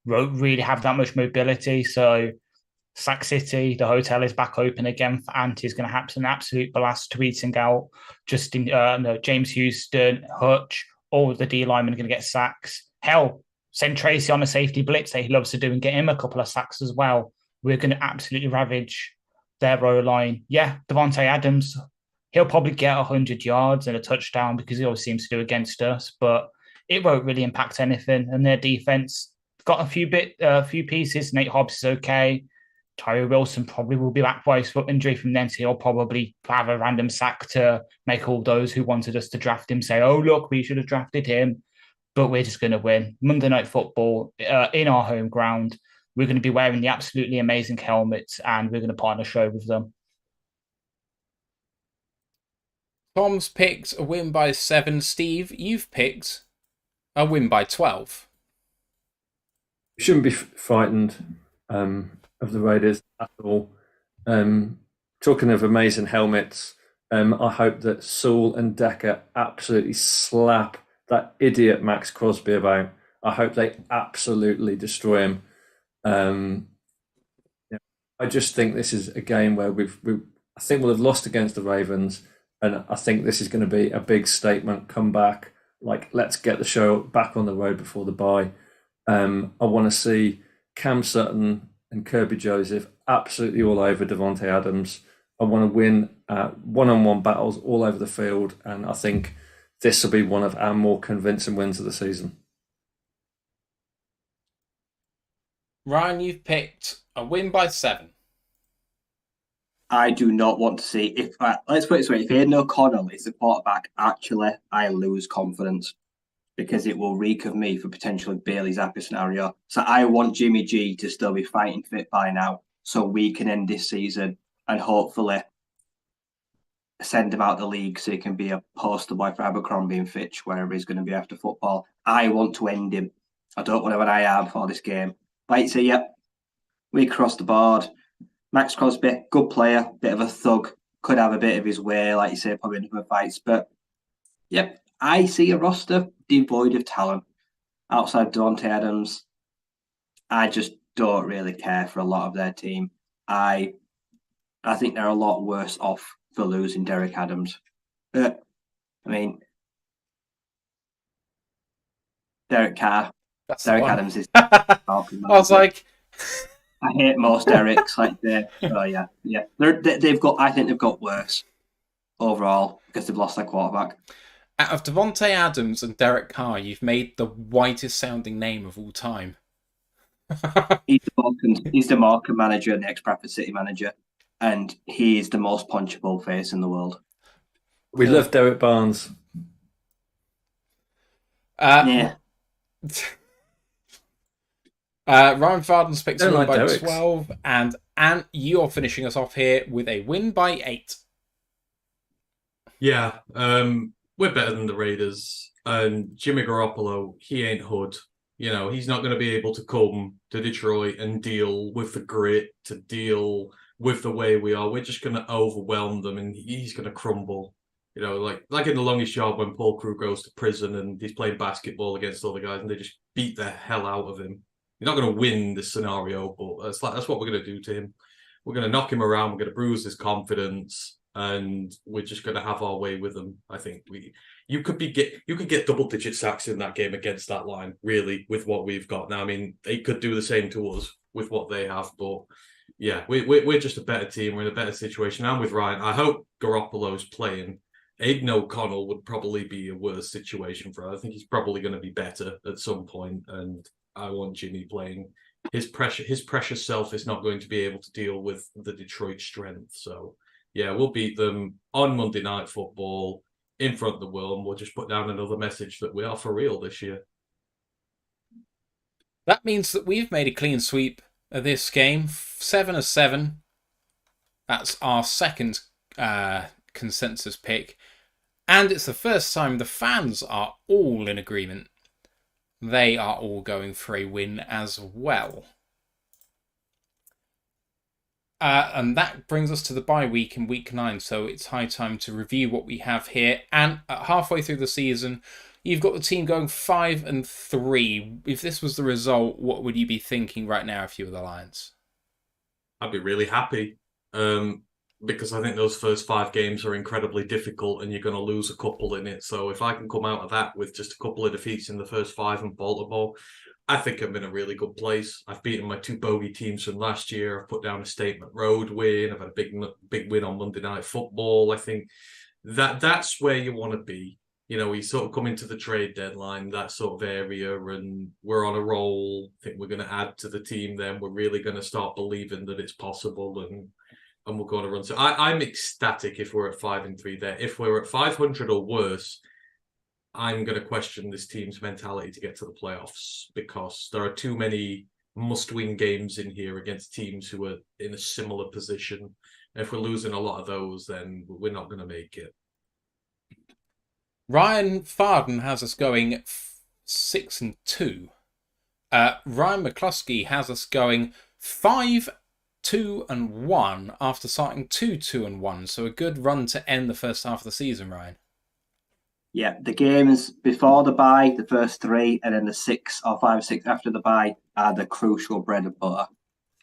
won't really have that much mobility. So Sack City, the hotel is back open again for Ant. He's going to have an absolute blast tweeting out James Houston, Hutch, all of the D linemen are going to get sacks. Hell, send Tracy on a safety blitz that he loves to do and get him a couple of sacks as well. We're going to absolutely ravage their O-line. Yeah, Devontae Adams, he'll probably get 100 yards and a touchdown because he always seems to do against us, but it won't really impact anything. And their defense got a few pieces. Nate Hobbs is okay. Tyree Wilson probably will be back by his foot injury from then, so he'll probably have a random sack to make all those who wanted us to draft him say, oh, look, we should have drafted him. But we're just going to win. Monday Night Football in our home ground. We're going to be wearing the absolutely amazing helmets and we're going to put on a show with them. Tom's picked a win by 7. Steve, you've picked a win by 12. You shouldn't be frightened of the Raiders at all. Talking of amazing helmets, I hope that Saul and Decker absolutely slap that idiot Max Crosby about. I hope they absolutely destroy him. I just think this is a game where I think we'll have lost against the Ravens, and I think this is going to be a big statement comeback. Like, let's get the show back on the road before the bye. I want to see Cam Sutton and Kirby Joseph absolutely all over Devontae Adams. I want to win one-on-one battles all over the field, and I think this will be one of our more convincing wins of the season. Ryan, you've picked a win by 7. I do not want to see let's put it this way: if Aidan O'Connell is the quarterback, actually, I lose confidence because it will reek of me for potentially Bailey Zappi scenario. So I want Jimmy G to still be fighting fit by now, so we can end this season and hopefully send him out the league so he can be a poster boy for Abercrombie and Fitch, wherever he's going to be after football. I want to end him. I don't want to have an IR before this game. Like, so, yep, we crossed the board. Max Crosby, good player, bit of a thug, could have a bit of his way, like you say, probably in other fights. But, yep, I see a roster devoid of talent. Outside Devontae Adams, I just don't really care for a lot of their team. I think they're a lot worse off for losing Derek Adams. I mean, Derek Carr. That's Derek Adams is. I was like, I hate most Derek's. Like, yeah. They've got. I think they've got worse overall because they've lost their quarterback. Out of Devontae Adams and Derek Carr, you've made the whitest sounding name of all time. He's the market manager and the ex-Bradford City manager, and he is the most punchable face in the world. We love Derek Barnes. Yeah. Ryan Farden's picked a win like by Derek's. 12, and Ant, you're finishing us off here with a win by 8. Yeah, we're better than the Raiders, and Jimmy Garoppolo, he ain't hood. You know, he's not going to be able to come to Detroit and deal with the grit, to deal with the way we are. We're just going to overwhelm them, and he's going to crumble. You know, like in The Longest Yard when Paul Crewe goes to prison and he's playing basketball against other guys and they just beat the hell out of him. You're not going to win this scenario, but that's what we're going to do to him. We're going to knock him around. We're going to bruise his confidence, and we're just going to have our way with him. I think you could get double-digit sacks in that game against that line, really, with what we've got now. I mean, they could do the same to us with what they have, but yeah, we're just a better team. We're in a better situation. I'm with Ryan. I hope Garoppolo's playing. Aidan O'Connell would probably be a worse situation for us. I think he's probably going to be better at some point, and I want Jimmy playing. His precious self is not going to be able to deal with the Detroit strength. So, yeah, we'll beat them on Monday Night Football in front of the world, and we'll just put down another message that we are for real this year. That means that we've made a clean sweep of this game. 7 of 7. That's our second consensus pick. And it's the first time the fans are all in agreement. They are all going for a win as well. And that brings us to the bye week in week 9. So it's high time to review what we have here. And halfway through the season, you've got the team going 5-3. If this was the result, what would you be thinking right now if you were the Lions? I'd be really happy. Because I think those first 5 games are incredibly difficult and you're going to lose a couple in it. So if I can come out of that with just a couple of defeats in the first 5 in Baltimore, I think I'm in a really good place. I've beaten my 2 bogey teams from last year. I've put down a statement road win. I've had a big win on Monday Night Football. I think that's where you want to be. You know, we sort of come into the trade deadline, that sort of area, and we're on a roll. I think we're going to add to the team then. We're really going to start believing that it's possible, and we're going to run. So I'm ecstatic if we're at 5-3 there. If we're at 500 or worse, I'm going to question this team's mentality to get to the playoffs, because there are too many must-win games in here against teams who are in a similar position. And if we're losing a lot of those, then we're not going to make it. Ryan Farden has us going 6-2. Ryan McCluskey has us going 5-2-1 after starting 2-2-1. So a good run to end the first half of the season, Ryan. Yeah, the games before the bye, the first 3, and then the 6 or 5 6 after the bye are the crucial bread and butter.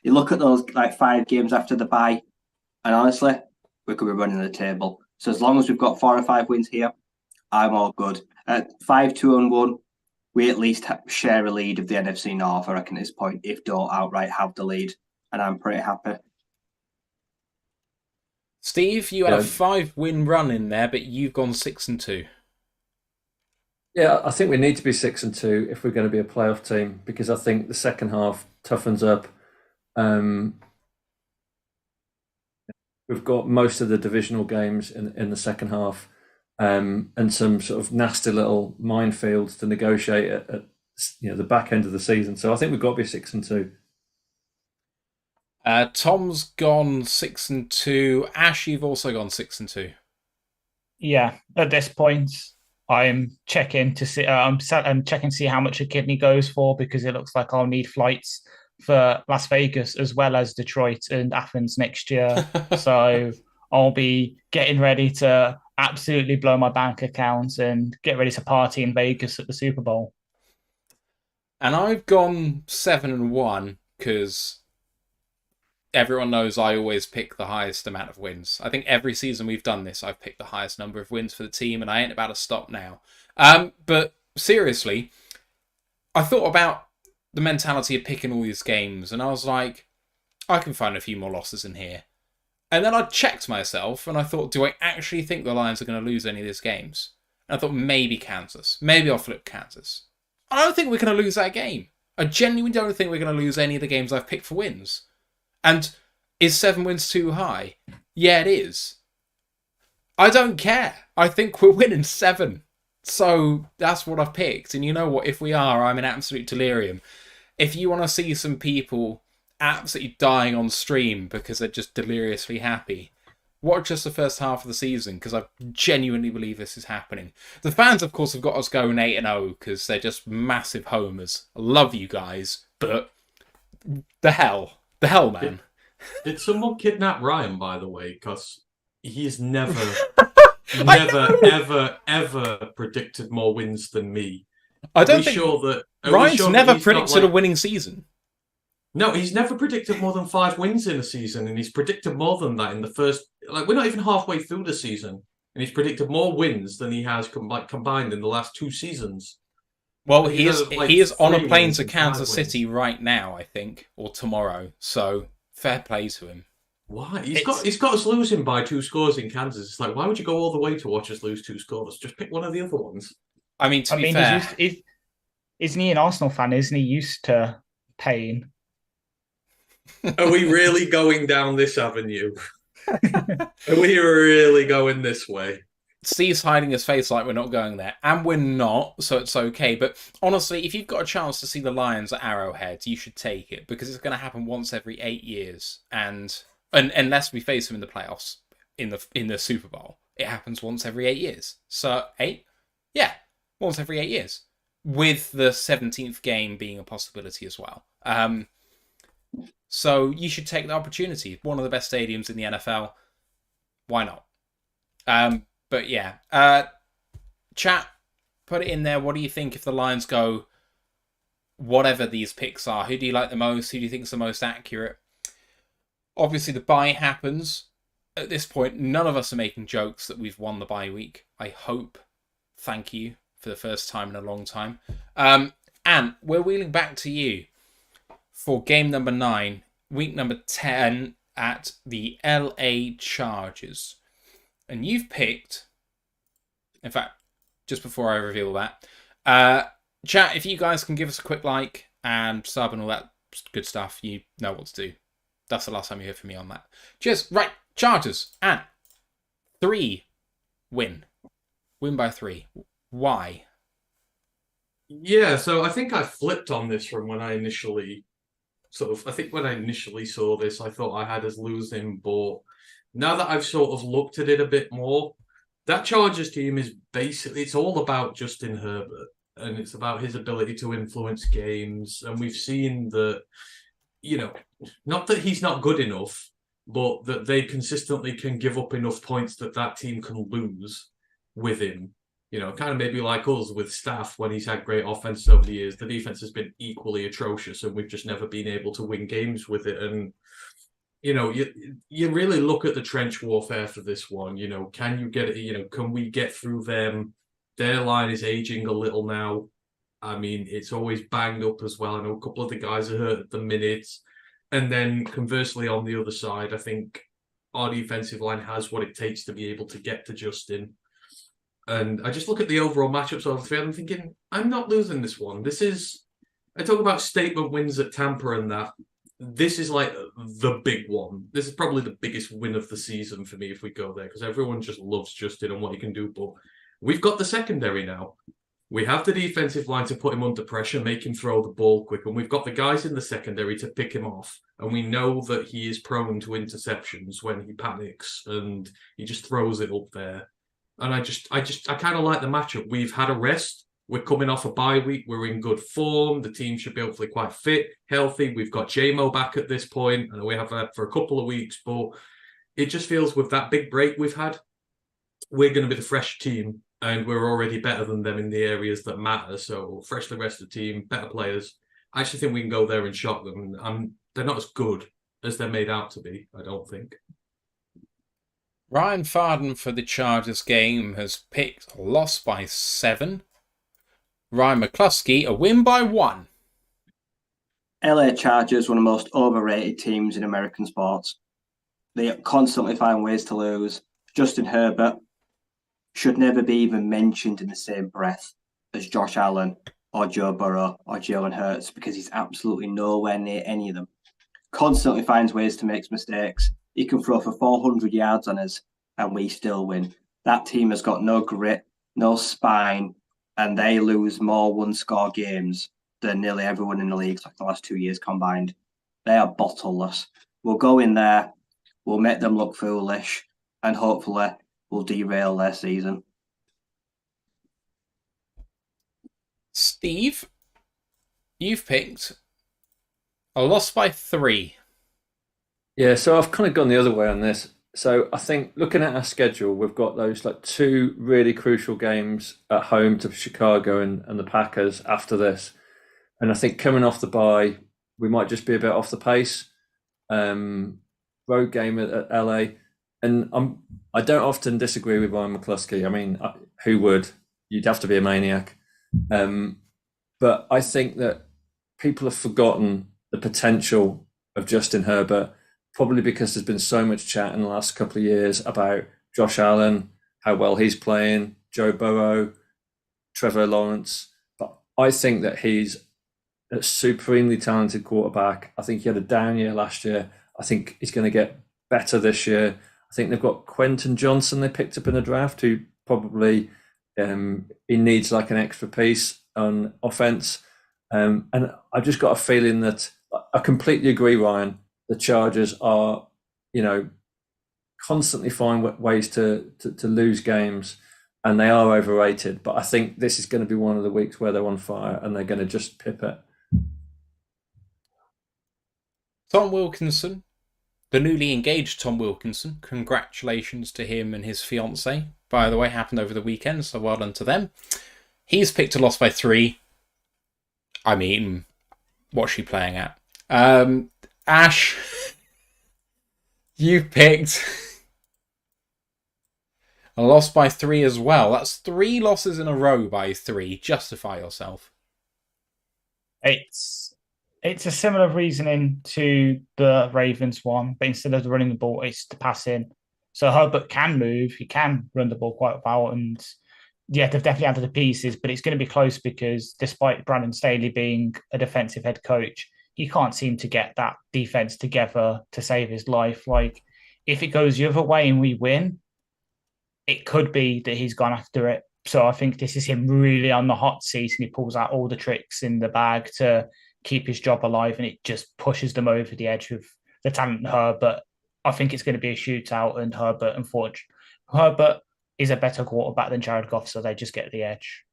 You look at those 5 games after the bye, and honestly, we could be running the table. So as long as we've got 4 or 5 wins here, I'm all good. At 5-2-1, we at least share a lead of the NFC North, I reckon, at this point, if don't outright have the lead. And I'm pretty happy. Steve, you had a 5-win run in there, but you've gone 6-2. Yeah, I think we need to be 6-2 if we're going to be a playoff team, because I think the second half toughens up. We've got most of the divisional games in the second half, and some sort of nasty little minefields to negotiate at the back end of the season. So I think we've got to be 6-2. Tom's gone 6-2. Ash, you've also gone 6-2. Yeah, at this point, I'm checking to see. I'm checking to see how much a kidney goes for, because it looks like I'll need flights for Las Vegas as well as Detroit and Athens next year. So I'll be getting ready to absolutely blow my bank account and get ready to party in Vegas at the Super Bowl. And I've gone 7-1 because everyone knows I always pick the highest amount of wins. I think every season we've done this, I've picked the highest number of wins for the team, and I ain't about to stop now. But seriously, I thought about the mentality of picking all these games, and I was like, I can find a few more losses in here. And then I checked myself, and I thought, do I actually think the Lions are going to lose any of these games? And I thought, maybe Kansas. Maybe I'll flip Kansas. I don't think we're going to lose that game. I genuinely don't think we're going to lose any of the games I've picked for wins. And is 7 wins too high? Yeah, it is. I don't care. I think we're winning 7. So that's what I've picked. And you know what? If we are, I'm in absolute delirium. If you want to see some people absolutely dying on stream because they're just deliriously happy, watch just the first half of the season, because I genuinely believe this is happening. The fans, of course, have got us going 8-0 because they're just massive homers. I love you guys, but the hell, man. Did someone kidnap Ryan, by the way? Because he's never, I ever predicted more wins than me. don't think Ryan's never predicted a winning season. No, he's never predicted more than 5 wins in a season, and he's predicted more than that in the first. Like, we're not even halfway through the season, and he's predicted more wins than he has combined in the last 2 seasons. Well, he is on a plane to Kansas City right now, I think, or tomorrow. So fair play to him. Why? He's got us losing by 2 scores in Kansas. It's like, why would you go all the way to watch us lose 2 scores? Just pick one of the other ones. I mean, to be fair, isn't he an Arsenal fan? Isn't he used to pain? Are we really going down this avenue? Are we really going this way? Steve's hiding his face like we're not going there, and we're not, so it's okay. But honestly, if you've got a chance to see the Lions at Arrowhead, you should take it, because it's going to happen once every 8 years, and unless we face them in the playoffs in the Super Bowl, it happens once every 8 years. So 8, yeah, once every 8 years, with the 17th game being a possibility as well. So you should take the opportunity. One of the best stadiums in the NFL. Why not? But yeah, chat, put it in there. What do you think if the Lions go whatever these picks are? Who do you like the most? Who do you think is the most accurate? Obviously, the bye happens. At this point, none of us are making jokes that we've won the bye week. I hope. Thank you for the first time in a long time. And we're wheeling back to you for game number 9, week number 10 at the LA Chargers. And you've picked, in fact, just before I reveal that, chat, if you guys can give us a quick like and sub and all that good stuff, you know what to do. That's the last time you hear from me on that. Cheers. Right, Chargers and 3 win. Win by 3. Why? Yeah, so I think I flipped on this from when I initially when I initially saw this, I thought I had us losing, but now that I've sort of looked at it a bit more, that Chargers team is basically, it's all about Justin Herbert, and it's about his ability to influence games. And we've seen that, not that he's not good enough, but that they consistently can give up enough points that team can lose with him. Kind of maybe like us with Staff when he's had great offense over the years. The defense has been equally atrocious, and we've just never been able to win games with it. And you really look at the trench warfare for this one. Can you get it? Can we get through them? Their line is aging a little now. I mean, it's always banged up as well. I know a couple of the guys are hurt at the minute. And then conversely, on the other side, I think our defensive line has what it takes to be able to get to Justin. And I just look at the overall matchups of the field. I'm thinking, I'm not losing this one. I talk about statement wins at Tampa and that. This is like the big one. This is probably the biggest win of the season for me if we go there, because everyone just loves Justin and what he can do. But we've got the secondary now. We have the defensive line to put him under pressure, make him throw the ball quick, and we've got the guys in the secondary to pick him off. And we know that he is prone to interceptions when he panics and he just throws it up there. And I kind of like the matchup. We've had a rest. We're coming off a bye week. We're in good form. The team should be hopefully quite fit, healthy. We've got JMO back at this point, and we have had for a couple of weeks. But it just feels with that big break we've had, we're going to be the fresh team, and we're already better than them in the areas that matter. So freshly rested team, better players. I actually think we can go there and shock them. They're not as good as they're made out to be, I don't think. Ryan Farden for the Chargers game has picked a loss by 7. Ryan McCluskey, a win by 1. LA Chargers, one of the most overrated teams in American sports. They constantly find ways to lose. Justin Herbert should never be even mentioned in the same breath as Josh Allen or Joe Burrow or Jalen Hurts, because he's absolutely nowhere near any of them. Constantly finds ways to make mistakes. He can throw for 400 yards on us and we still win. That team has got no grit, no spine, and they lose more one-score games than nearly everyone in the league, like the last 2 years combined. They are bottleless. We'll go in there, we'll make them look foolish, and hopefully we'll derail their season. Steve, you've picked a loss by 3. Yeah, so I've kind of gone the other way on this. So I think looking at our schedule, we've got those like two really crucial games at home to Chicago and the Packers after this. And I think coming off the bye, we might just be a bit off the pace. Road game at LA. And I don't often disagree with Ryan McCluskey. I mean, who would? You'd have to be a maniac. But I think that people have forgotten the potential of Justin Herbert, probably because there's been so much chat in the last couple of years about Josh Allen, how well he's playing, Joe Burrow, Trevor Lawrence. But I think that he's a supremely talented quarterback. I think he had a down year last year. I think he's going to get better this year. I think they've got Quentin Johnson they picked up in the draft, who probably he needs like an extra piece on offense. And I've just got a feeling that I completely agree, Ryan. The Chargers are, constantly find ways to lose games, and they are overrated. But I think this is going to be one of the weeks where they're on fire and they're going to just pip it. Tom Wilkinson, the newly engaged Tom Wilkinson. Congratulations to him and his fiancée. By the way, happened over the weekend, so well done to them. He's picked a loss by 3. I mean, what's she playing at? Ash, you picked a loss by 3 as well. That's 3 losses in a row by 3. Justify yourself. It's a similar reasoning to the Ravens one, but instead of running the ball, it's the passing. So Herbert can move, he can run the ball quite well, and yeah, they've definitely added the pieces, but it's going to be close because despite Brandon Staley being a defensive head coach, he can't seem to get that defense together to save his life. Like, if it goes the other way and we win, it could be that he's gone after it. So I think this is him really on the hot seat, and he pulls out all the tricks in the bag to keep his job alive, and it just pushes them over the edge with the talent in Herbert. I think it's going to be a shootout, and Herbert is a better quarterback than Jared Goff, so they just get the edge.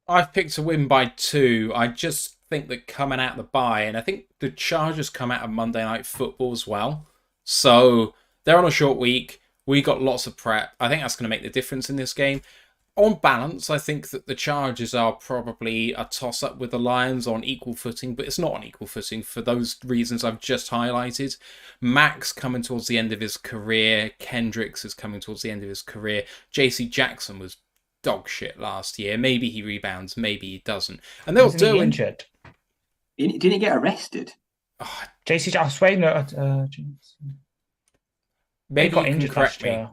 I've picked a win by 2. I just think that coming out the bye, and I think the Chargers come out of Monday Night Football as well. So they're on a short week. We got lots of prep. I think that's going to make the difference in this game. On balance, I think that the Chargers are probably a toss-up with the Lions on equal footing, but it's not on equal footing for those reasons I've just highlighted. Max coming towards the end of his career. Kendricks is coming towards the end of his career. JC Jackson was dog shit last year. Maybe he rebounds, maybe he doesn't. And they'll do it. Injured. Didn't he get arrested? Oh, JC Jackson. Maybe you can correct me.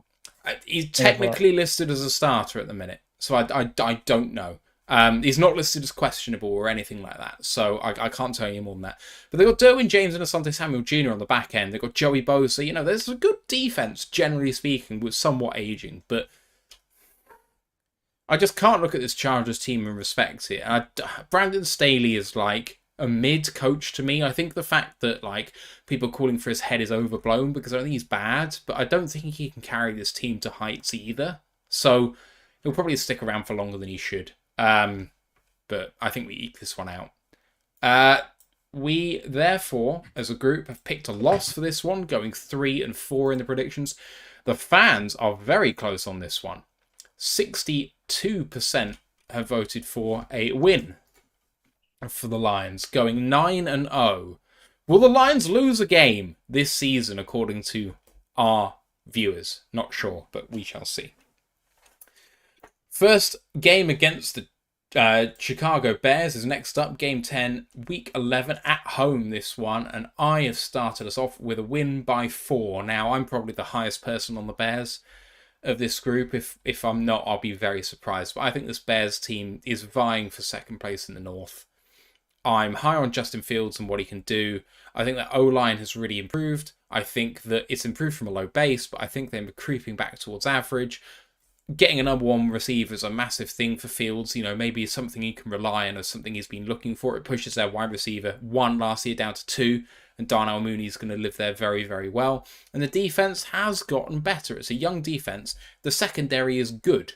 He's technically listed as a starter at the minute, so I don't know. He's not listed as questionable or anything like that, so I can't tell you more than that. But they've got Derwin James and Asante Samuel Jr. on the back end. They've got Joey Bosa. There's a good defense, generally speaking, with somewhat aging, but I just can't look at this Chargers team and respect it. Brandon Staley is like a mid coach to me. I think the fact that people calling for his head is overblown because I think he's bad, but I don't think he can carry this team to heights either. So he'll probably stick around for longer than he should. But I think we eke this one out. We therefore, as a group, have picked a loss for this one, going 3-4 in the predictions. The fans are very close on this one. 62% have voted for a win for the Lions, going 9-0. Will the Lions lose a game this season, according to our viewers? Not sure, but we shall see. First game against the Chicago Bears is next up. Game 10, Week 11 at home, this one. And I have started us off with a win by 4. Now, I'm probably the highest person on the Bears of this group. If I'm not, I'll be very surprised. But I think this Bears team is vying for second place in the North. I'm high on Justin Fields and what he can do. I think that O-line has really improved. I think that it's improved from a low base, but I think they're creeping back towards average. Getting a number 1 receiver is a massive thing for Fields. Maybe it's something he can rely on or something he's been looking for. It pushes their wide receiver 1 last year down to 2, and Darnell Mooney is going to live there very, very well. And the defense has gotten better. It's a young defense. The secondary is good,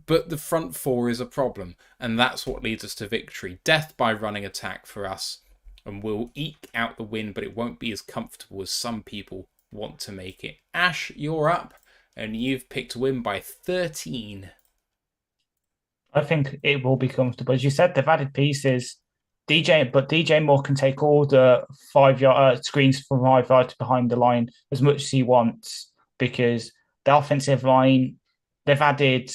but the front 4 is a problem, and that's what leads us to victory. Death by running attack for us. and will eke out the win, but it won't be as comfortable as some people want to make it. Ash, you're up, and you've picked a win by 13. I think it will be comfortable. As you said, they've added pieces. DJ Moore can take all the 5-yard screens from 5 yards behind the line as much as he wants, because the offensive line, they've added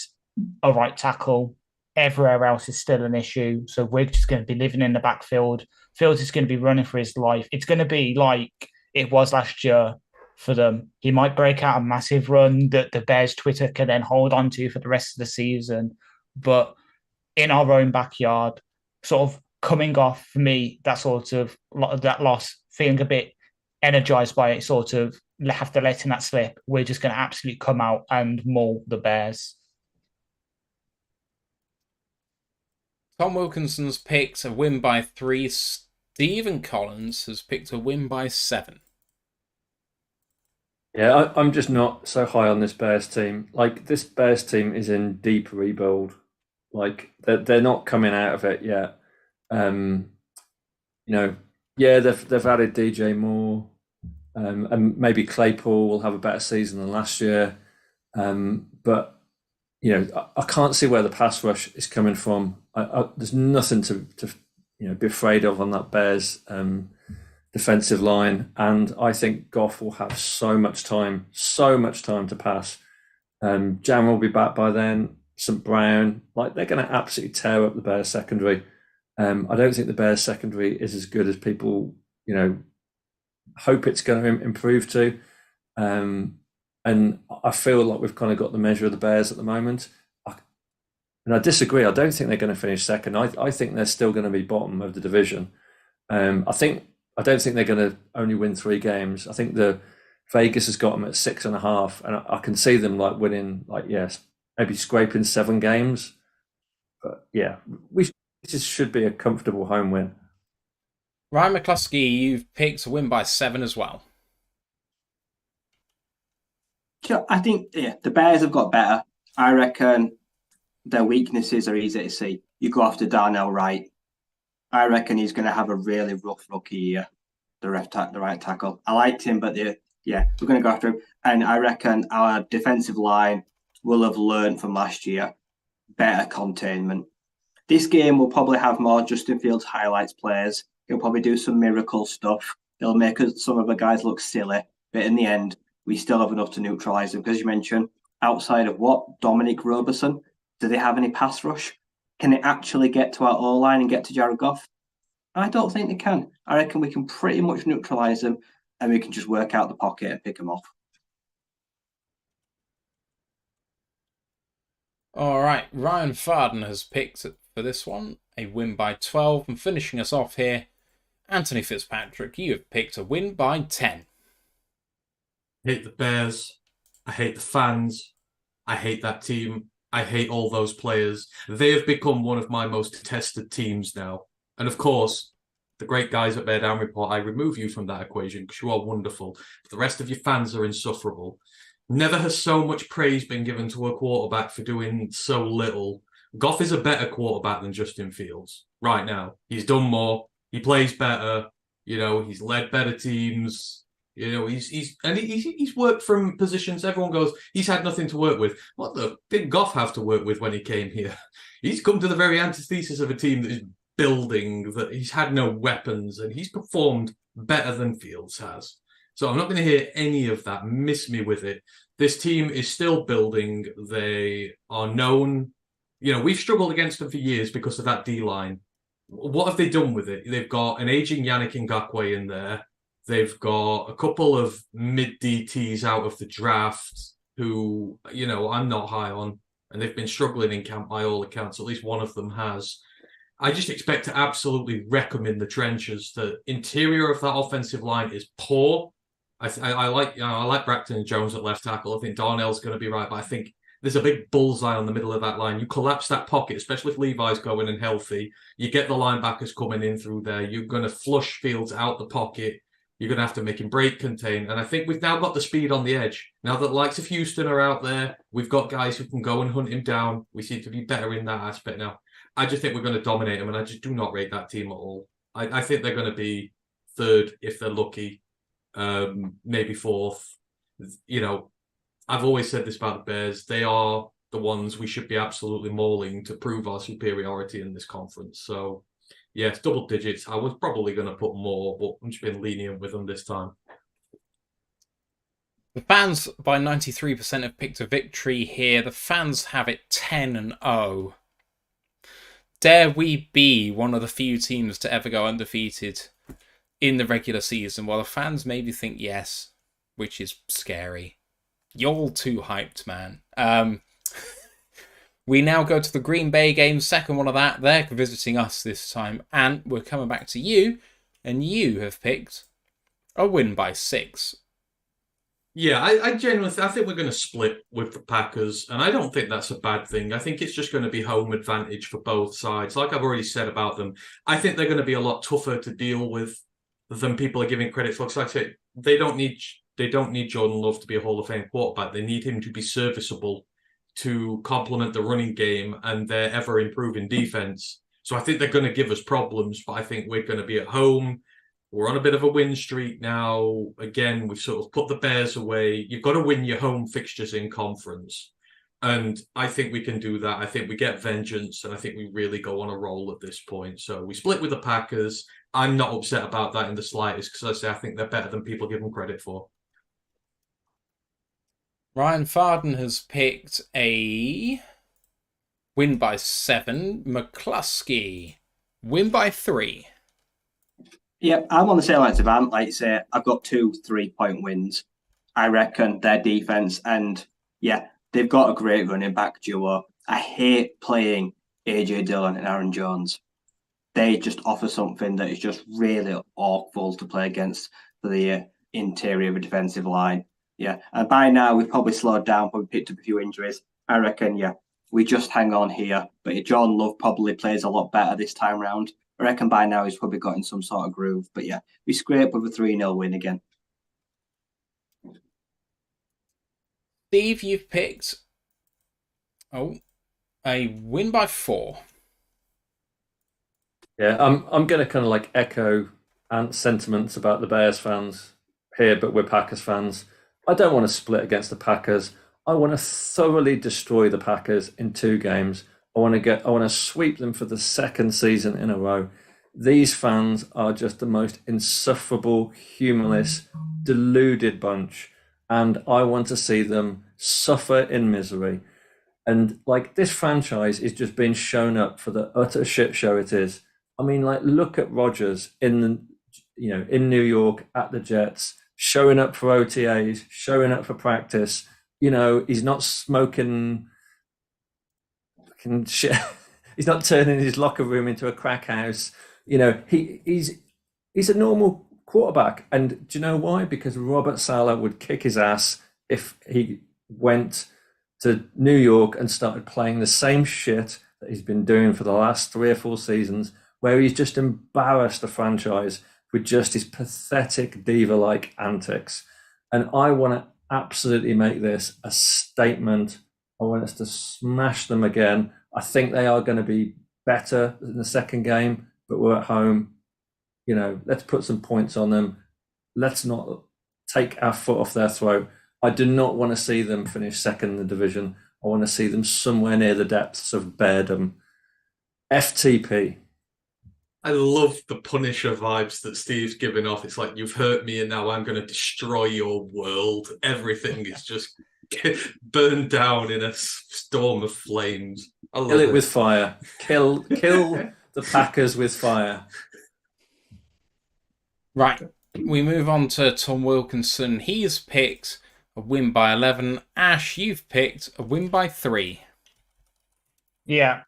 a right tackle. Everywhere else is still an issue. So we're just going to be living in the backfield. Fields is going to be running for his life. It's going to be like it was last year for them. He might break out a massive run that the Bears Twitter can then hold on to for the rest of the season. But in our own backyard, sort of coming off for me, that loss, feeling a bit energized by it, sort of after letting that slip, we're just going to absolutely come out and maul the Bears. Tom Wilkinson's picked a win by 3. Stephen Collins has picked a win by 7. Yeah, I'm just not so high on this Bears team. Like, this Bears team is in deep rebuild. Like, they're not coming out of it yet. They've added DJ Moore, and maybe Claypool will have a better season than last year. But I can't see where the pass rush is coming from. There's nothing to be afraid of on that Bears defensive line, and I think Goff will have so much time to pass. Jam will be back by then. St. Brown, they're going to absolutely tear up the Bears secondary. I don't think the Bears secondary is as good as people hope it's going to improve to. And I feel like we've kind of got the measure of the Bears at the moment. And I disagree. I don't think they're going to finish second. I think they're still going to be bottom of the division. I don't think they're going to only win 3 games. I think Vegas has got them at 6.5, and I can see them winning, maybe scraping 7 games. But yeah, this should be a comfortable home win. Ryan McCluskey, you've picked a win by 7 as well. I think the Bears have got better. I reckon their weaknesses are easy to see. You go after Darnell Wright. I reckon he's going to have a really rough rookie year. The right tackle. I liked him, but we're going to go after him. And I reckon our defensive line will have learned from last year better containment. This game will probably have more Justin Fields highlights plays. He'll probably do some miracle stuff. He'll make some of the guys look silly, but in the end, we still have enough to neutralise them. Because you mentioned, outside of Dominic Roberson, do they have any pass rush? Can it actually get to our O-line and get to Jared Goff? I don't think they can. I reckon we can pretty much neutralise them, and we can just work out the pocket and pick them off. All right, Ryan Farden has picked for this one a win by 12, and finishing us off here, Anthony Fitzpatrick, you have picked a win by 10. I hate the Bears. I hate the fans. I hate that team. I hate all those players. They have become one of my most tested teams now. And of course, the great guys at Bear Down Report, I remove you from that equation because you are wonderful. But the rest of your fans are insufferable. Never has so much praise been given to a quarterback for doing so little. Goff is a better quarterback than Justin Fields right now. He's done more. He plays better. He's led better teams. He's worked from positions. Everyone goes, he's had nothing to work with. What did Goff have to work with when he came here? He's come to the very antithesis of a team that is building, that he's had no weapons, and he's performed better than Fields has. So I'm not going to hear any of that. Miss me with it. This team is still building. They are known. We've struggled against them for years because of that D-line. What have they done with it? They've got an aging Yannick Ngakoue in there. They've got a couple of mid-DTs out of the draft who, I'm not high on. And they've been struggling in camp by all accounts. At least one of them has. I just expect to absolutely wreck them in the trenches. The interior of that offensive line is poor. I like Braxton and Jones at left tackle. I think Darnell's going to be right, but I think there's a big bullseye on the middle of that line. You collapse that pocket, especially if Levi's going and healthy. You get the linebackers coming in through there. You're going to flush Fields out the pocket. You're going to have to make him break contain. And I think we've now got the speed on the edge. Now that the likes of Houston are out there, we've got guys who can go and hunt him down. We seem to be better in that aspect now. I just think we're going to dominate him, and I just do not rate that team at all. I think they're going to be third if they're lucky, maybe fourth. I've always said this about the Bears. They are the ones we should be absolutely mauling to prove our superiority in this conference. So, yes, double digits. I was probably going to put more, but I'm just being lenient with them this time. The fans by 93% have picked a victory here. The fans have it 10-0. Dare we be one of the few teams to ever go undefeated in the regular season? Well, the fans maybe think yes, which is scary. You're all too hyped, man. We now go to the Green Bay game, second one of that. They're visiting us this time, and we're coming back to you, and you have picked a win by 6. Yeah, I genuinely I think we're going to split with the Packers, and I don't think that's a bad thing. I think it's just going to be home advantage for both sides. Like I've already said about them, I think they're going to be a lot tougher to deal with than people are giving credit for. Because like I say, they don't need Jordan Love to be a Hall of Fame quarterback. They need him to be serviceable to complement the running game and their ever-improving defense. So I think they're going to give us problems, but I think we're going to be at home. We're on a bit of a win streak now. Again, we've sort of put the Bears away. You've got to win your home fixtures in conference. And I think we can do that. I think we get vengeance, and I think we really go on a roll at this point. So we split with the Packers. I'm not upset about that in the slightest because I think they're better than people give them credit for. Ryan Farden has picked a win by 7. McCluskey, win by 3. Yeah, I'm on the same lines of Ant. Like you say, I've got 2 3-point wins. I reckon their defense, and yeah, they've got a great running back duo. I hate playing AJ Dillon and Aaron Jones. They just offer something that is just really awful to play against for the interior of a defensive line. Yeah, and by now we've probably slowed down, probably picked up a few injuries. I reckon, yeah, we just hang on here. But John Love probably plays a lot better this time round. I reckon by now he's probably got in some sort of groove. But yeah, we scrape with a 3-0 win again. Steve, you've picked a win by 4. Yeah, I'm going to kind of like echo Ant's sentiments about the Bears fans here, but we're Packers fans. I don't want to split against the Packers. I want to thoroughly destroy the Packers in 2 games. I want to sweep them for the 2nd season in a row. These fans are just the most insufferable, humorless, deluded bunch, and I want to see them suffer in misery. And like this franchise is just being shown up for the utter shit show it is. I mean, like look at Rodgers in New York at the Jets, showing up for OTAs, showing up for practice. He's not smoking fucking shit. He's not turning his locker room into a crack house. He's a normal quarterback. And do you know why? Because Robert Saleh would kick his ass if he went to New York and started playing the same shit that he's been doing for the last 3 or 4 seasons, where he's just embarrassed the franchise with just his pathetic diva-like antics. And I want to absolutely make this a statement. I want us to smash them again. I think they are going to be better in the 2nd game, but we're at home. Let's put some points on them. Let's not take our foot off their throat. I do not want to see them finish 2nd in the division. I want to see them somewhere near the depths of beardom. FTP. I love the Punisher vibes that Steve's giving off. It's like, you've hurt me and now I'm going to destroy your world. Everything is just burned down in a storm of flames. Kill it with fire. Kill the Packers with fire. Right. We move on to Tom Wilkinson. He's picked a win by 11. Ash, you've picked a win by 3. Yeah,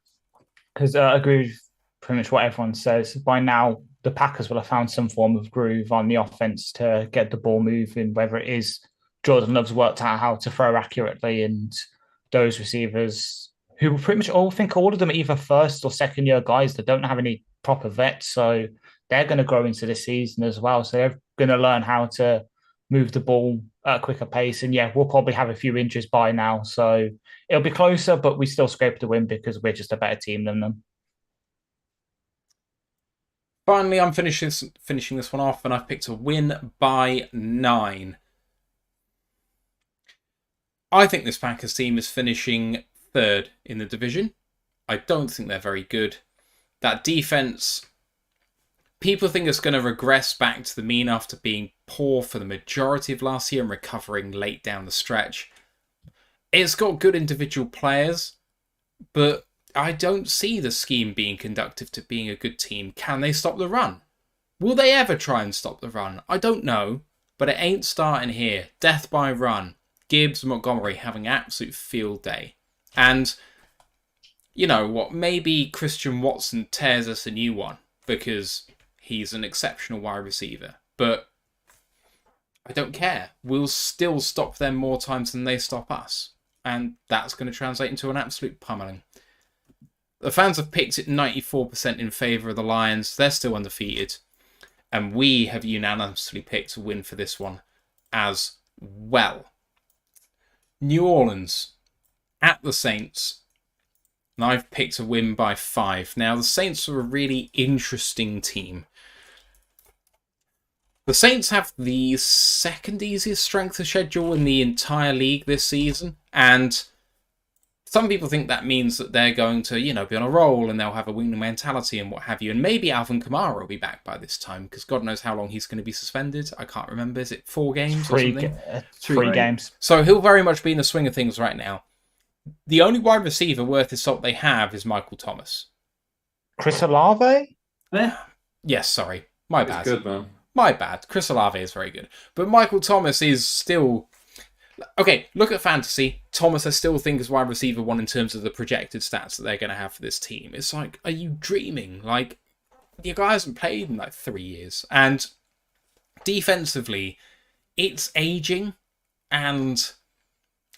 because I agree with pretty much what everyone says. By now, the Packers will have found some form of groove on the offense to get the ball moving, whether it is Jordan Love's worked out how to throw accurately, and those receivers who pretty much all of them are either 1st or 2nd year guys that don't have any proper vets. So they're going to grow into the season as well. So they're going to learn how to move the ball at a quicker pace. And yeah, we'll probably have a few injuries by now. So it'll be closer, but we still scrape the win because we're just a better team than them. Finally, I'm finishing this one off, and I've picked a win by 9. I think this Packers team is finishing 3rd in the division. I don't think they're very good. That defense, people think it's going to regress back to the mean after being poor for the majority of last year and recovering late down the stretch. It's got good individual players, but I don't see the scheme being conducive to being a good team. Can they stop the run? Will they ever try and stop the run? I don't know, but it ain't starting here. Death by run. Gibbs, Montgomery having an absolute field day. And, you know what, maybe Christian Watson tears us a new one because he's an exceptional wide receiver. But I don't care. We'll still stop them more times than they stop us. And that's going to translate into an absolute pummeling. The fans have picked it 94% in favour of the Lions. They're still undefeated. And we have unanimously picked a win for this one as well. New Orleans at the Saints. And I've picked a win by 5. Now, the Saints are a really interesting team. The Saints have the 2nd easiest strength of schedule in the entire league this season. And some people think that means that they're going to, be on a roll and they'll have a winning mentality and what have you. And maybe Alvin Kamara will be back by this time because God knows how long he's going to be suspended. I can't remember. Is it 4 games or something? 3 games. So he'll very much be in the swing of things right now. The only wide receiver worth the salt they have is Michael Thomas. Chris Olave? Yes, sorry. My bad. Good, man. My bad. Chris Olave is very good. But Michael Thomas is still... Okay, look at fantasy. Thomas I still think is wide receiver 1 in terms of the projected stats that they're going to have for this team. It's like, are you dreaming? Like, your guy hasn't played in 3 years. And defensively, it's aging. And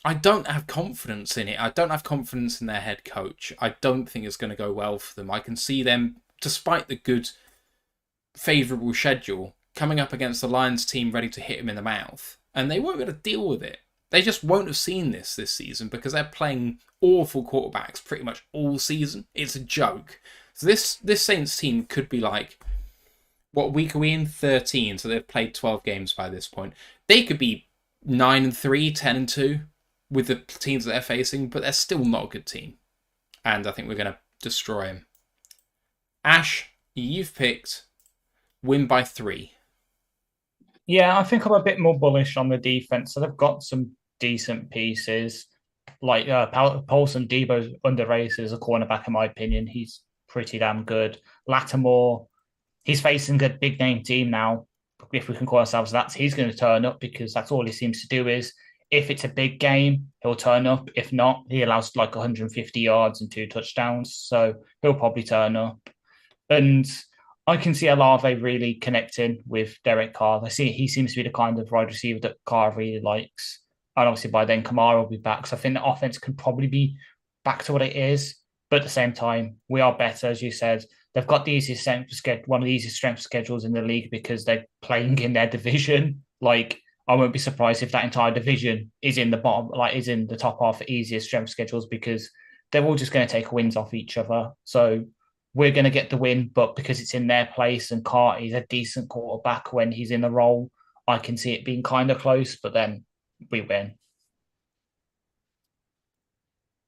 I don't have confidence in it. I don't have confidence in their head coach. I don't think it's going to go well for them. I can see them, despite the good, favourable schedule, coming up against the Lions team ready to hit him in the mouth. And they won't be able to deal with it. They just won't have seen this season because they're playing awful quarterbacks pretty much all season. It's a joke. So this Saints team could be like, what week are we in? 13. So they've played 12 games by this point. They could be 9-3, 10-2 with the teams that they're facing, but they're still not a good team. And I think we're going to destroy them. Ash, you've picked win by 3. Yeah, I think I'm a bit more bullish on the defense. So they've got some decent pieces. Like Paulson Debo's underrated as a cornerback, in my opinion. He's pretty damn good. Lattimore, he's facing a big name team now. If we can call ourselves that, he's going to turn up because that's all he seems to do is if it's a big game, he'll turn up. If not, he allows 150 yards and 2 touchdowns. So he'll probably turn up. And I can see Olave really connecting with Derek Carr. I see he seems to be the kind of wide receiver that Carr really likes. And obviously by then Kamara will be back. So I think the offense can probably be back to what it is. But at the same time, we are better, as you said. They've got the easiest one of the easiest strength schedules in the league because they're playing in their division. I won't be surprised if that entire division is in the bottom, is in the top half of easiest strength schedules because they're all just going to take wins off each other. So we're going to get the win, but because it's in their place and Carr is a decent quarterback when he's in the role, I can see it being kind of close, but then we win.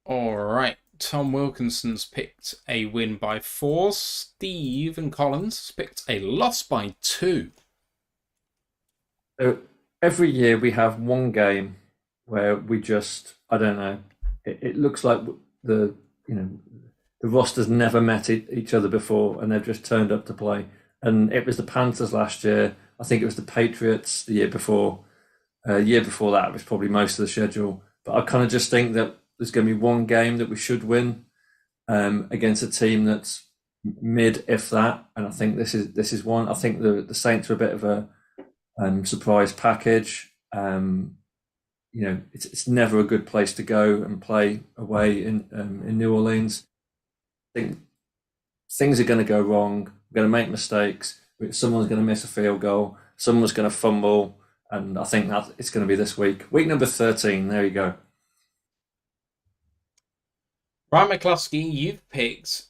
All right. Tom Wilkinson's picked a win by 4. Steve and Collins picked a loss by 2. So every year we have one game where we just, I don't know, it looks like the roster's never met each other before and they've just turned up to play. And it was the Panthers last year. I think it was the Patriots the year before. Year before that was probably most of the schedule. But I kind of just think that there's going to be one game that we should win against a team that's mid, if that. And I think this is one. I think the Saints are a bit of a surprise package. It's never a good place to go and play away in New Orleans. I think things are going to go wrong. We're going to make mistakes. Someone's going to miss a field goal. Someone's going to fumble. And I think that it's going to be this week. Week number 13. There you go. Ryan McCluskey, you've picked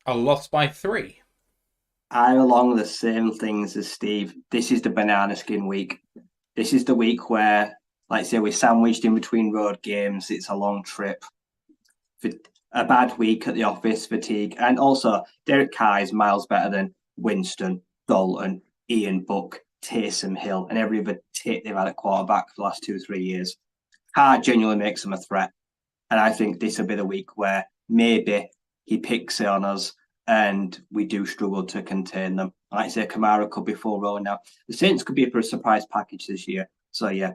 a loss by 3. I'm along the same things as Steve. This is the banana skin week. This is the week where, like I say, we're sandwiched in between road games. It's a long trip. A bad week at the office, fatigue. And also, Derek Carr is miles better than Winston, Dalton, Ian Buck, Taysom Hill, and every other tit they've had at quarterback for the last 2 or 3 years. Carr genuinely makes them a threat. And I think this will be the week where maybe he picks it on us and we do struggle to contain them. Like I say, Kamara could be full rolling now. The Saints could be for a surprise package this year. So, yeah,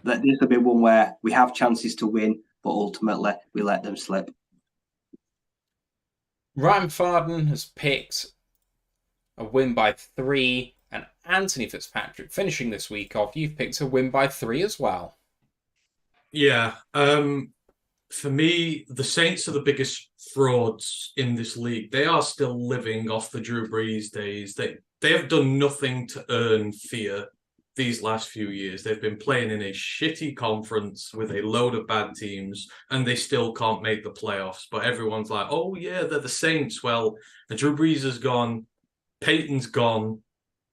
this will be one where we have chances to win, but ultimately we let them slip. Ryan Farden has picked a win by 3, and Anthony Fitzpatrick finishing this week off. You've picked a win by 3 as well. Yeah. For me, the Saints are the biggest frauds in this league. They are still living off the Drew Brees days. They have done nothing to earn fear these last few years. They've been playing in a shitty conference with a load of bad teams, and they still can't make the playoffs. But everyone's like, oh, yeah, they're the Saints. Well, the Drew Brees is gone. Peyton's gone.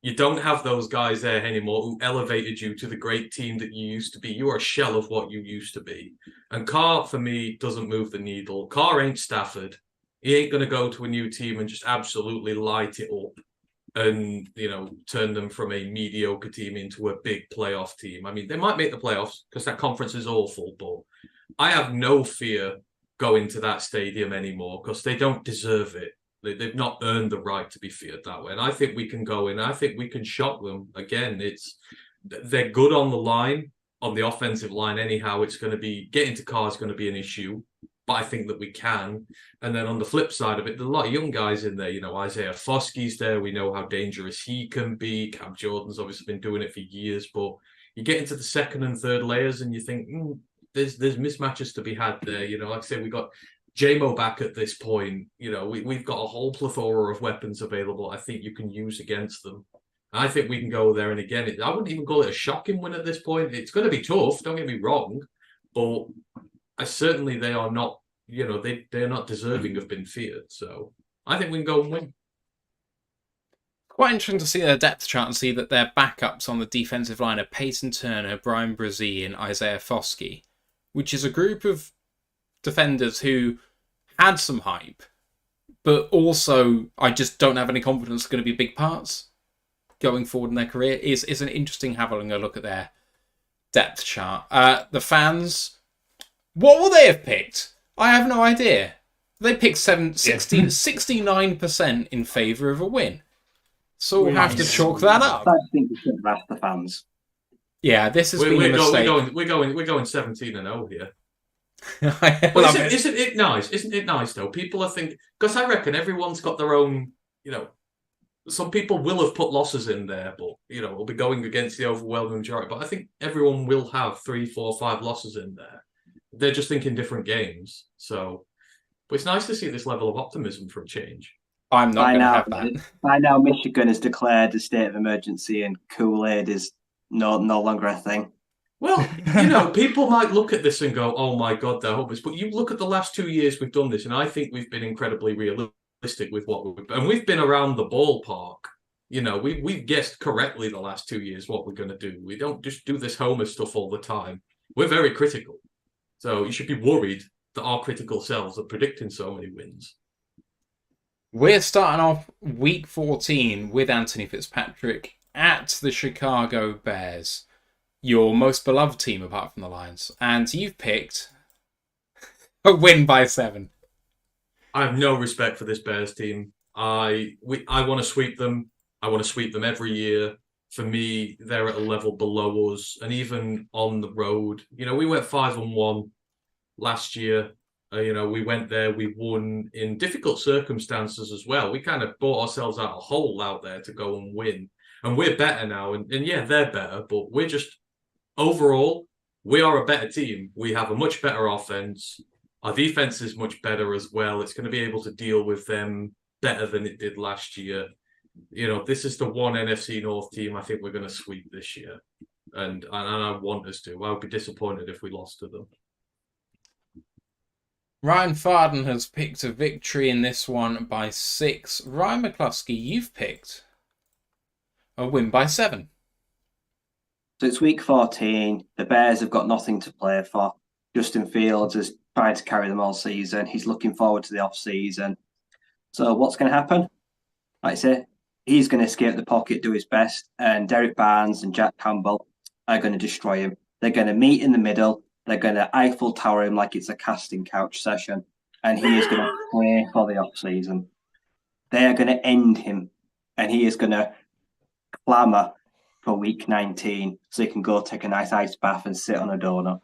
You don't have those guys there anymore who elevated you to the great team that you used to be. You are a shell of what you used to be. And Carr, for me, doesn't move the needle. Carr ain't Stafford. He ain't going to go to a new team and just absolutely light it up and, turn them from a mediocre team into a big playoff team. I mean, they might make the playoffs because that conference is awful, but I have no fear going to that stadium anymore because they don't deserve it. They've not earned the right to be feared that way. And I think we can go in. I think we can shock them. Again, they're good on the line, on the offensive line anyhow. It's going to be, getting to Carr is going to be an issue. But I think that we can. And then on the flip side of it, there's a lot of young guys in there. Isaiah Foskey's there. We know how dangerous he can be. Cam Jordan's obviously been doing it for years. But you get into the second and third layers and you think, there's mismatches to be had there. Like I said, we got J-Mo back at this point. We've got a whole plethora of weapons available I think you can use against them. I think we can go there. And again, I wouldn't even call it a shocking win at this point. It's going to be tough, don't get me wrong. But certainly they are not, they're not deserving of being feared. So I think we can go and win. Quite interesting to see their depth chart and see that their backups on the defensive line are Peyton Turner, Brian Brzee, and Isaiah Foskey, which is a group of defenders who had some hype, but also I just don't have any confidence are going to be big parts going forward in their career. Is an interesting having a look at their depth chart. The fans, what will they have picked? I have no idea. They picked 69% in favour of a win. So we'll have to chalk that up. I think we should have asked the fans. Yeah, this has been a mistake. We're going 17-0 here. Isn't it nice? Isn't it nice though? People are thinking, because I reckon everyone's got their own. Some people will have put losses in there, but will be going against the overwhelming majority. But I think everyone will have 3, 4, 5 losses in there. They're just thinking different games. So, but it's nice to see this level of optimism for a change. I'm not going to have that. By now, Michigan has declared a state of emergency, and Kool-Aid is no longer a thing. Well, people might look at this and go, oh my God, they're hopeless. But you look at the last 2 years we've done this, and I think we've been incredibly realistic with what we've done. And we've been around the ballpark. We've guessed correctly the last 2 years what we're going to do. We don't just do this Homer stuff all the time. We're very critical. So you should be worried that our critical selves are predicting so many wins. We're starting off week 14 with Anthony Fitzpatrick at the Chicago Bears. Your most beloved team apart from the Lions. And you've picked a win by 7. I have no respect for this Bears team. I want to sweep them. I want to sweep them every year. For me, they're at a level below us. And even on the road, we went 5-1 last year. We went there, we won in difficult circumstances as well. We kind of bought ourselves out a hole out there to go and win. And we're better now. And yeah, they're better, but we're just... Overall, we are a better team. We have a much better offense. Our defense is much better as well. It's going to be able to deal with them better than it did last year. This is the one NFC North team I think we're going to sweep this year. And I want us to. I would be disappointed if we lost to them. Ryan Farden has picked a victory in this one by 6. Ryan McCluskey, you've picked a win by 7. So it's week 14. The Bears have got nothing to play for. Justin Fields is trying to carry them all season. He's looking forward to the off season. So what's going to happen? Like I say, he's going to escape the pocket, do his best, and Derek Barnes and Jack Campbell are going to destroy him. They're going to meet in the middle. They're going to Eiffel Tower him like it's a casting couch session, and he is going to play for the off season. They are going to end him, and he is going to clamour for week 19 so he can go take a nice ice bath and sit on a donut.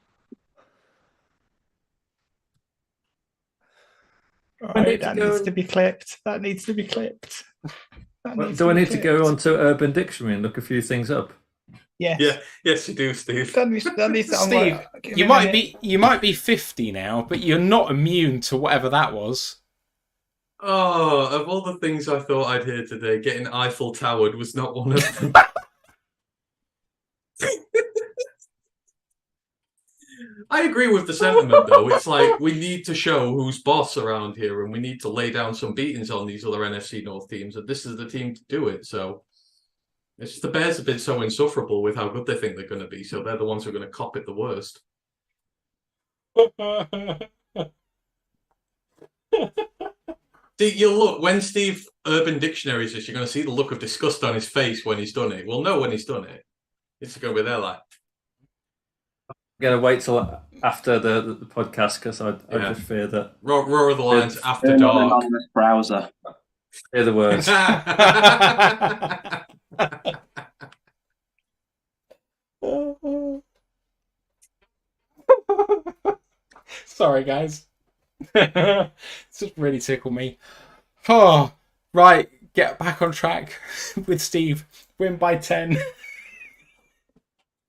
Right, that needs to be clipped. That needs to be clipped. Do I need to go onto Urban Dictionary and look a few things up? Yes. Yeah, yes, you do, Steve. That needs to, Steve, like, you might be 50 now, but you're not immune to whatever that was. Oh, of all the things I thought I'd hear today, getting Eiffel Towered was not one of them. I agree with the sentiment, though. It's like we need to show who's boss around here, and we need to lay down some beatings on these other NFC North teams, and this is the team to do it. So it's just the Bears have been so insufferable with how good they think they're going to be, so they're the ones who are going to cop it the worst. See, you'll look when Steve Urban Dictionaries this, you're going to see the look of disgust on his face when he's done it. We'll know when he's done it. It's going to be there like. I'm going to wait till after the podcast because I just fear that. Roar of the Lions after dark. On this browser. Hear the words. Sorry, guys. It's just really tickled me. Oh, right. Get back on track with Steve. Win by 10.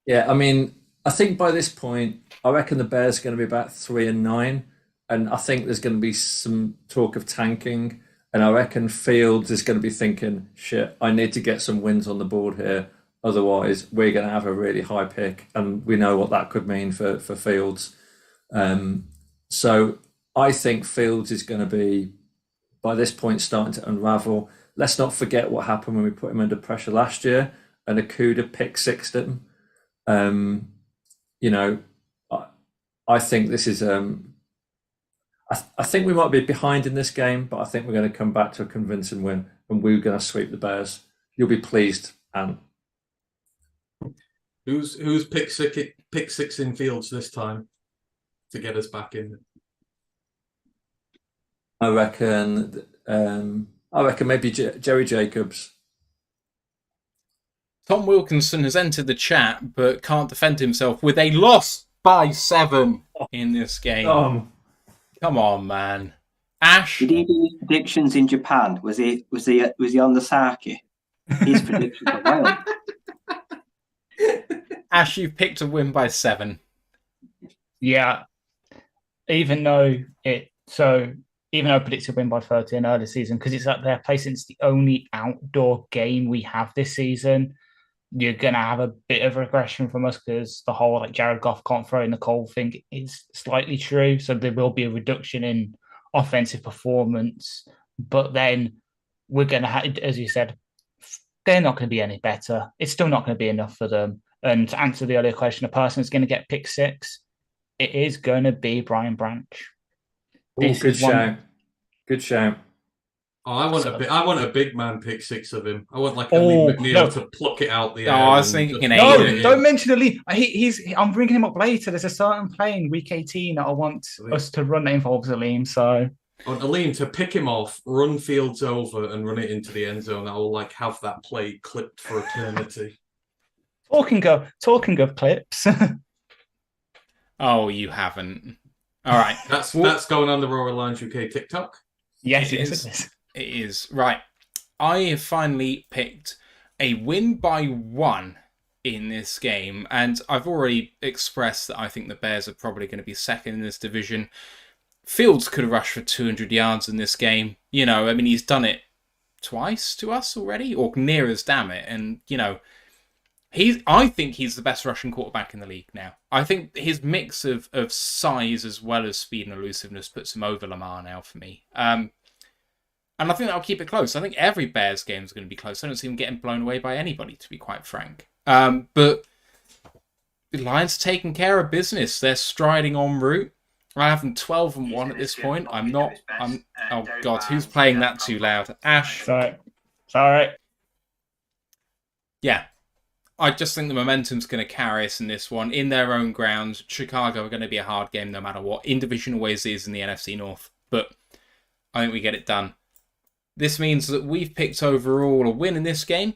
Yeah, I mean, I think by this point, I reckon the Bears are going to be about 3-9, and I think there's going to be some talk of tanking, and I reckon Fields is going to be thinking, shit, I need to get some wins on the board here, otherwise we're going to have a really high pick, and we know what that could mean for Fields. So I think Fields is going to be, by this point, starting to unravel. Let's not forget what happened when we put him under pressure last year, and Akuda pick-sixed him. I think this is. I think we might be behind in this game, but I think we're going to come back to a convincing win, and we're going to sweep the Bears. You'll be pleased, Anne. Who's pick six in Fields this time to get us back in? I reckon maybe Jerry Jacobs. Tom Wilkinson has entered the chat, but can't defend himself with a loss by 7 in this game. Come on, man. Ash, Did he do his predictions in Japan? Was he on the Saki? His predictions are wild. Ash, you've picked a win by 7. Yeah. Even though I predicted a win by 30 in early season, because it's like their place, it's the only outdoor game we have this season. You're going to have a bit of regression from us because the whole Jared Goff can't throw in the cold thing is slightly true. So there will be a reduction in offensive performance. But then we're going to have, as you said, they're not going to be any better. It's still not going to be enough for them. And to answer the earlier question, a person is going to get pick 6. It is going to be Brian Branch. Good shout. Good shout. Oh, I want a big man pick 6 of him. I want Lee McNeil to pluck it out the air. I was thinking don't mention Lee. I'm bringing him up later. There's a certain play in week 18 that I want us to run that involves Aleem. So I want Aleem to pick him off, run Fields over, and run it into the end zone. I will have that play clipped for eternity. Talking of clips. Oh, you haven't. All right. That's going on the Royal Lions UK TikTok. Yes, it is. It is. Right. I have finally picked a win by 1 in this game, and I've already expressed that I think the Bears are probably going to be second in this division. Fields could have rushed for 200 yards in this game. He's done it twice to us already, or near as damn it. And, I think he's the best Russian quarterback in the league now. I think his mix of size as well as speed and elusiveness puts him over Lamar now for me. And I think that'll keep it close. I think every Bears game is going to be close. I don't see him getting blown away by anybody, to be quite frank. But the Lions are taking care of business. They're striding en route. I have them 12-1 at this point. Oh God, who's playing that too loud? Ash. Sorry. Yeah. I just think the momentum's going to carry us in this one. In their own grounds, Chicago are going to be a hard game no matter what. In division always is in the NFC North. But I think we get it done. This means that we've picked overall a win in this game.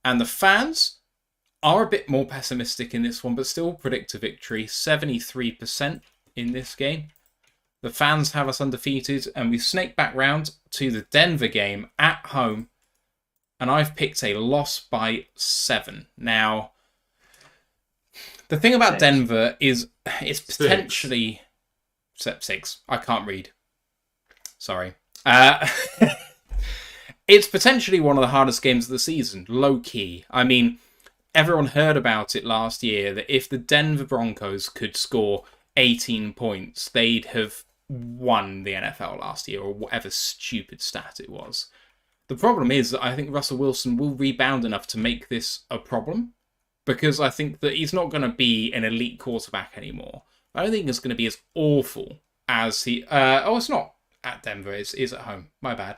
And the fans are a bit more pessimistic in this one, but still predict a victory. 73% in this game. The fans have us undefeated. And we snake back round to the Denver game at home. And I've picked a loss by 7. Now, the thing about Denver is it's potentially... 6. I can't read. Sorry. It's potentially one of the hardest games of the season, low-key. I mean, everyone heard about it last year, that if the Denver Broncos could score 18 points, they'd have won the NFL last year, or whatever stupid stat it was. The problem is that I think Russell Wilson will rebound enough to make this a problem, because I think that he's not going to be an elite quarterback anymore. I don't think it's going to be as awful as he... it's not at Denver. It's at home. My bad.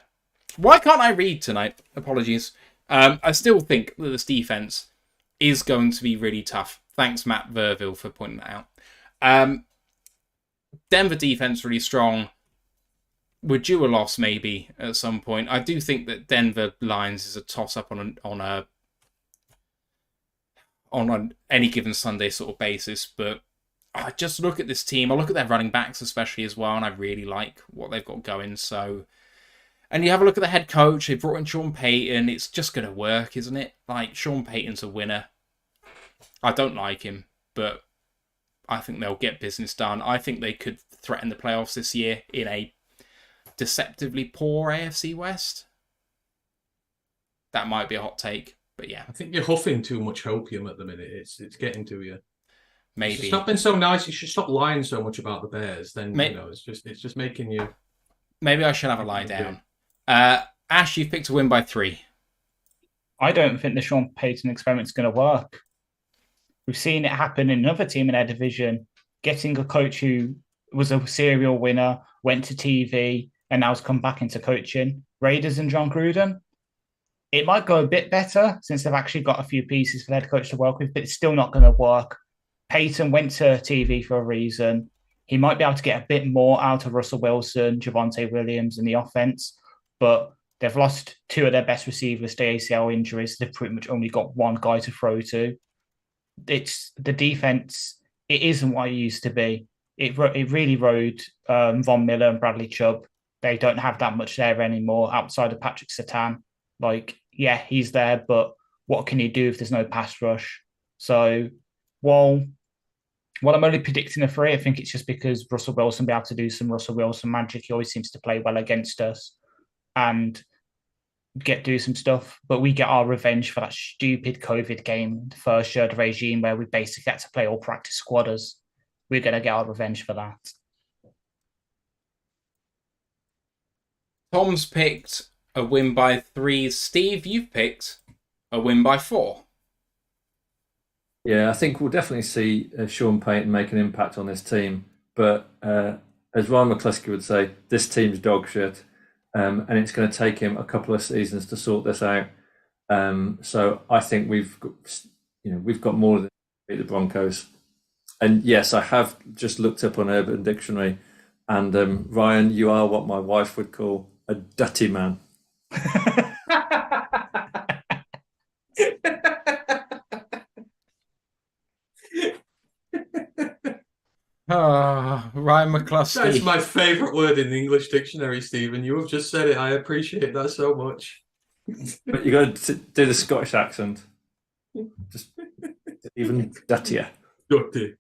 Why can't I read tonight? Apologies. I still think that this defense is going to be really tough. Thanks, Matt Verville, for pointing that out. Denver defense really strong. We're due a loss maybe at some point. I do think that Denver Lions is a toss-up on any given Sunday sort of basis, but I just look at this team. I look at their running backs especially as well, and I really like what they've got going. So, and you have a look at the head coach. They brought in Sean Payton. It's just going to work, isn't it? Like, Sean Payton's a winner. I don't like him, but I think they'll get business done. I think they could threaten the playoffs this year in a deceptively poor AFC West. That might be a hot take, but yeah. I think you're huffing too much opium at the minute. It's getting to you. Maybe. It's not been so nice. You should stop lying so much about the Bears. Then it's just making you. Maybe I should have a lie down. Ash, you've picked a win by 3. I don't think the Sean Payton experiment is going to work. We've seen it happen in another team in our division, getting a coach who was a serial winner, went to TV, and now has come back into coaching. Raiders and John Gruden. It might go a bit better since they've actually got a few pieces for their coach to work with, but it's still not going to work. Payton went to TV for a reason. He might be able to get a bit more out of Russell Wilson, Javonte Williams in the offense, but they've lost 2 of their best receivers to ACL injuries. They've pretty much only got one guy to throw to. It's the defense. It isn't what it used to be. It really rode Von Miller and Bradley Chubb. They don't have that much there anymore outside of Patrick Surtain. Like, yeah, he's there, but what can he do if there's no pass rush? So, while I'm only predicting a 3, I think it's just because Russell Wilson will be able to do some Russell Wilson magic. He always seems to play well against us and do some stuff. But we get our revenge for that stupid COVID game, the first year of the regime, where we basically had to play all practice squatters. We're going to get our revenge for that. Tom's picked a win by 3. Steve, you've picked a win by 4. Yeah, I think we'll definitely see Sean Payton make an impact on this team. But as Ryan McCluskey would say, this team's dog shit. And it's going to take him a couple of seasons to sort this out. So I think we've got more than beat the Broncos. And yes, I have just looked up on Urban Dictionary, and Ryan, you are what my wife would call a dutty man. Ryan McCluskey. That's my favourite word in the English dictionary, Stephen. You have just said it. I appreciate that so much. But you got to do the Scottish accent. Just even duttier. Dutty.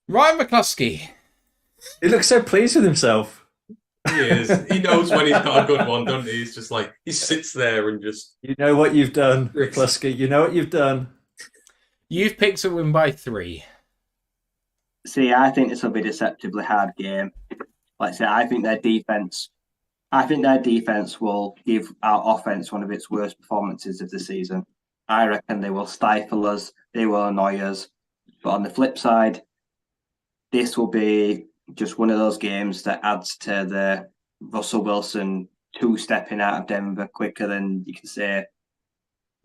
Ryan McCluskey. He looks so pleased with himself. He is. He knows when he's got a good one, doesn't he? He's just like, he sits there and just... You know what you've done, Repluski. You know what you've done. You've picked a win by 3. See, I think this will be a deceptively hard game. Like I say, I think their defense will give our offense one of its worst performances of the season. I reckon they will stifle us, they will annoy us. But on the flip side, this will be just one of those games that adds to the Russell Wilson two-stepping out of Denver quicker than you can say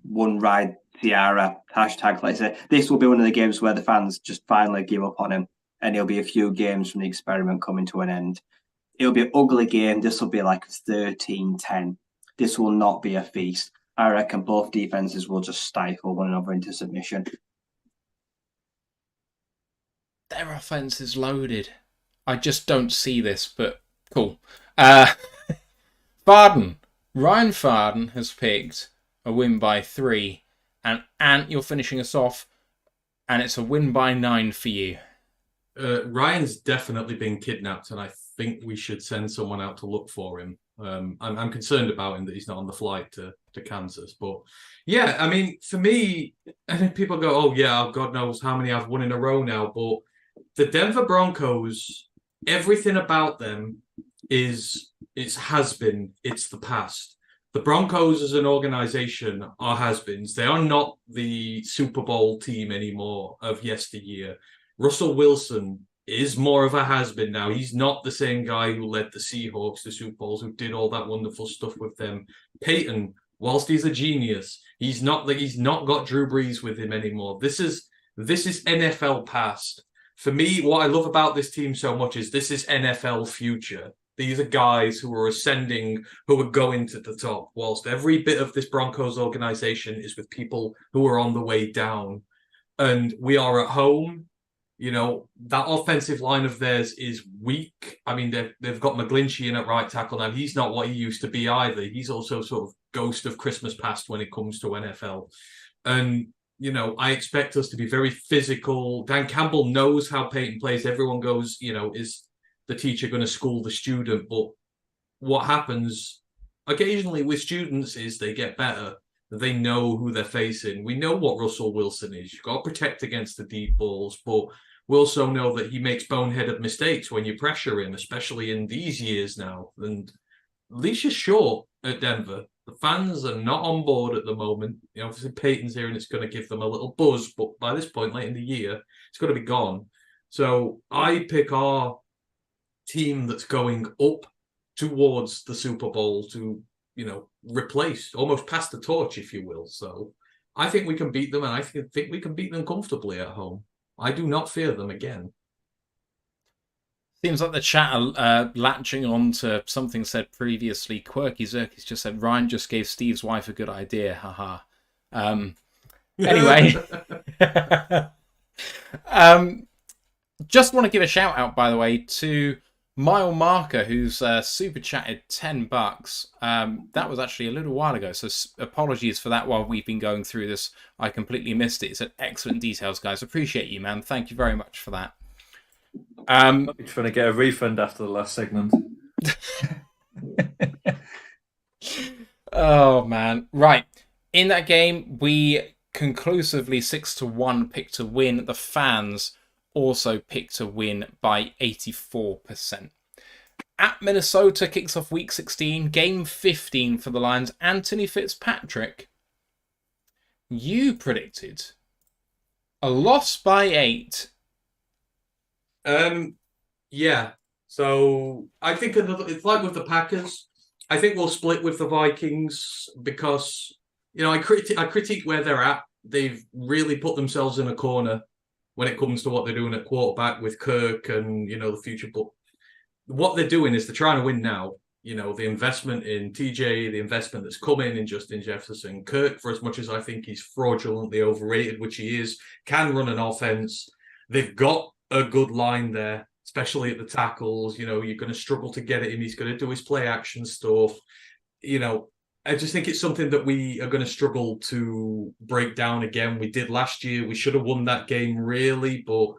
one ride Tiara hashtag. Like I say, this will be one of the games where the fans just finally give up on him, and it'll be a few games from the experiment coming to an end. It'll be an ugly game. This will be like 13-10. This will not be a feast. I reckon both defenses will just stifle one another into submission. Their offense is loaded. I just don't see this, but cool. Ryan Farden has picked a win by 3, and Ant, you're finishing us off, and it's a win by 9 for you. Ryan's definitely been kidnapped, and I think we should send someone out to look for him. I'm concerned about him that he's not on the flight to Kansas. But yeah, I mean, for me, I think people go, oh yeah, God knows how many I've won in a row now. But the Denver Broncos, everything about them it's the past. The Broncos as an organization are has-beens. They are not the Super Bowl team anymore of yesteryear. Russell Wilson is more of a has-been now. He's not the same guy who led the Seahawks to Super Bowls, who did all that wonderful stuff with them. Peyton, whilst he's a genius, he's not got Drew Brees with him anymore. This is NFL past. For me, what I love about this team so much is this is NFL future. These are guys who are ascending, who are going to the top, whilst every bit of this Broncos organization is with people who are on the way down. And we are at home. You know, that offensive line of theirs is weak. I mean, they've got McGlinchey in at right tackle now. He's not what he used to be either. He's also sort of ghost of Christmas past when it comes to NFL. And, you know, I expect us to be very physical. Dan Campbell knows how Peyton plays. Everyone goes, you know, is the teacher going to school the student? But what happens occasionally with students is they get better. They know who they're facing. We know what Russell Wilson is. You've got to protect against the deep balls, but we also know that he makes boneheaded mistakes when you pressure him, especially in these years now. And leash is short at Denver. The fans are not on board at the moment. You know, obviously Peyton's here and it's going to give them a little buzz, but by this point, late in the year, it's going to be gone. So I pick our team that's going up towards the Super Bowl to, you know, replace, almost pass the torch, if you will. So I think we can beat them, and I think we can beat them comfortably at home. I do not fear them again. Seems like the chat are latching on to something said previously. Quirky Zerkis just said, Ryan just gave Steve's wife a good idea. Haha. Anyway. Just want to give a shout out, by the way, to Mile Marker, who's super chatted $10. That was actually a little while ago, so apologies for that while we've been going through this. I completely missed it. It's an excellent details, guys. Appreciate you, man. Thank you very much for that. I'm trying to get a refund after the last segment. Oh, man. Right. In that game, we conclusively 6-1 picked to win. The fans also picked to win by 84%. At Minnesota kicks off week 16, game 15 for the Lions. Anthony Fitzpatrick, you predicted a loss by 8. Yeah. So I think it's like with the Packers. I think we'll split with the Vikings because, you know, I critique where they're at. They've really put themselves in a corner when it comes to what they're doing at quarterback with Kirk and, you know, the future. But what they're doing is they're trying to win now. You know, the investment in TJ, the investment that's coming in Justin Jefferson. Kirk, for as much as I think he's fraudulently overrated, which he is, can run an offense. They've got a good line there, especially at the tackles. You know, you're going to struggle to get at him. He's going to do his play action stuff. You know, I just think it's something that we are going to struggle to break down again. We did last year. We should have won that game, really, but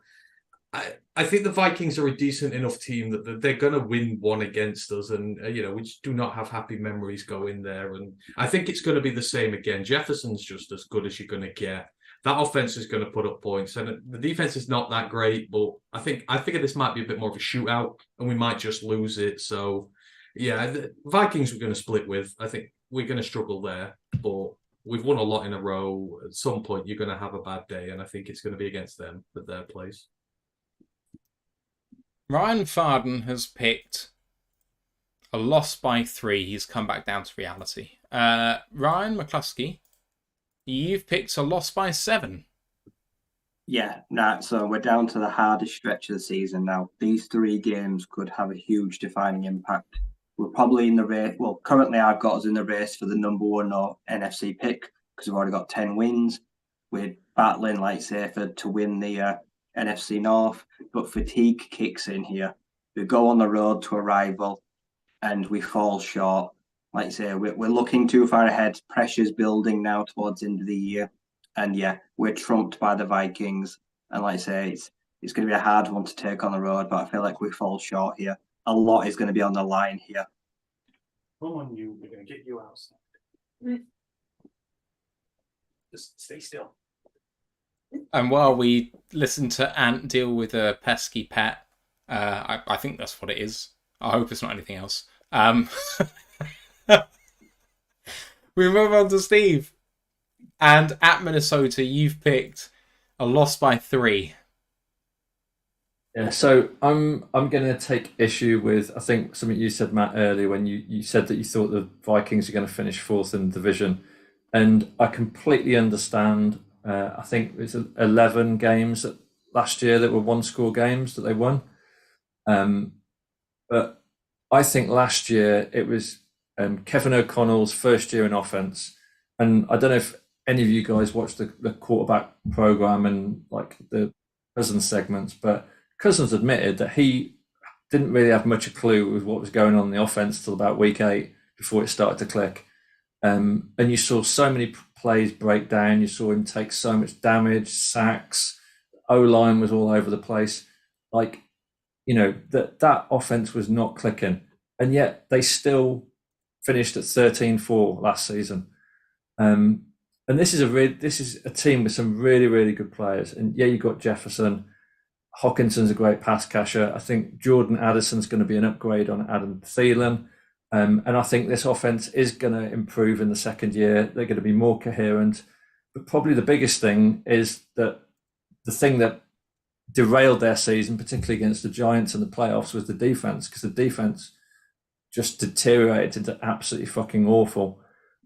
I think the Vikings are a decent enough team that they're going to win one against us, and we just do not have happy memories going there. And I think it's going to be the same again. Jefferson's just as good as you're going to get. That offense is going to put up points, and the defense is not that great. But I figure this might be a bit more of a shootout, and we might just lose it. So, yeah, the Vikings we're going to split with. I think we're going to struggle there, but we've won a lot in a row. At some point, you're going to have a bad day, and I think it's going to be against them at their place. Ryan Farden has picked a loss by 3. He's come back down to reality. Ryan McCluskey, you've picked a loss by 7. Yeah, so we're down to the hardest stretch of the season now. These 3 games could have a huge defining impact. We're probably in the race. Well, currently I've got us in the race for the number 1 NFC pick because we've already got 10 wins. We're battling, like say, to win the NFC North, but fatigue kicks in here. We go on the road to a rival and we fall short. Like I say, we're looking too far ahead. Pressure's building now towards the end of the year. And yeah, we're trumped by the Vikings. And like I say, it's going to be a hard one to take on the road, but I feel like we fall short here. A lot is going to be on the line here. Come on, we're going to get you outside. Just stay still. And while we listen to Ant deal with a pesky pet, I think that's what it is. I hope it's not anything else. We move on to Steve. And at Minnesota, you've picked a loss by 3. Yeah, so I'm going to take issue with, I think, something you said, Matt, earlier when you said that you thought the Vikings are going to finish 4th in the division. And I completely understand. I think it was 11 games last year that were 1-score games that they won. But I think last year it was Kevin O'Connell's first year in offense. And I don't know if any of you guys watched the quarterback program and like the Cousins segments, but Cousins admitted that he didn't really have much a clue with what was going on in the offense till about week 8 before it started to click. And you saw so many plays break down. You saw him take so much damage, sacks. O-line was all over the place. Like, that offense was not clicking. And yet they still finished at 13-4 last season. And this is a team with some really, really good players. And yeah, you've got Jefferson. Hockenson's a great pass catcher. I think Jordan Addison's going to be an upgrade on Adam Thielen. And I think this offense is going to improve in the second year. They're going to be more coherent. But probably the biggest thing is that the thing that derailed their season, particularly against the Giants in the playoffs, was the defense, because the defense just deteriorated into absolutely fucking awful.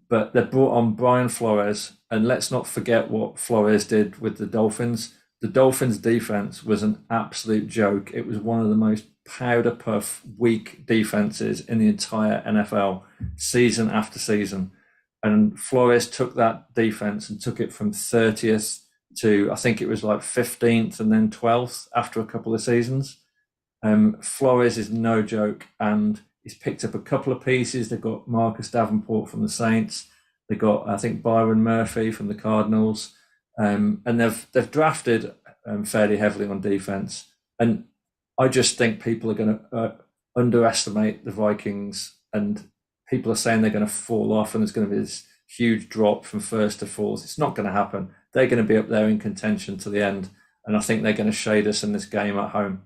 But they brought on Brian Flores, and let's not forget what Flores did with the Dolphins. The Dolphins' defense was an absolute joke. It was one of the most powder puff, weak defenses in the entire NFL, season after season. And Flores took that defense and took it from 30th to, I think it was like 15th and then 12th after a couple of seasons. Flores is no joke, and he's picked up a couple of pieces. They've got Marcus Davenport from the Saints. They've got, I think, Byron Murphy from the Cardinals. And they've drafted fairly heavily on defense. And I just think people are going to underestimate the Vikings, and people are saying they're going to fall off and there's going to be this huge drop from 1st to 4th. It's not going to happen. They're going to be up there in contention to the end. And I think they're going to shade us in this game at home.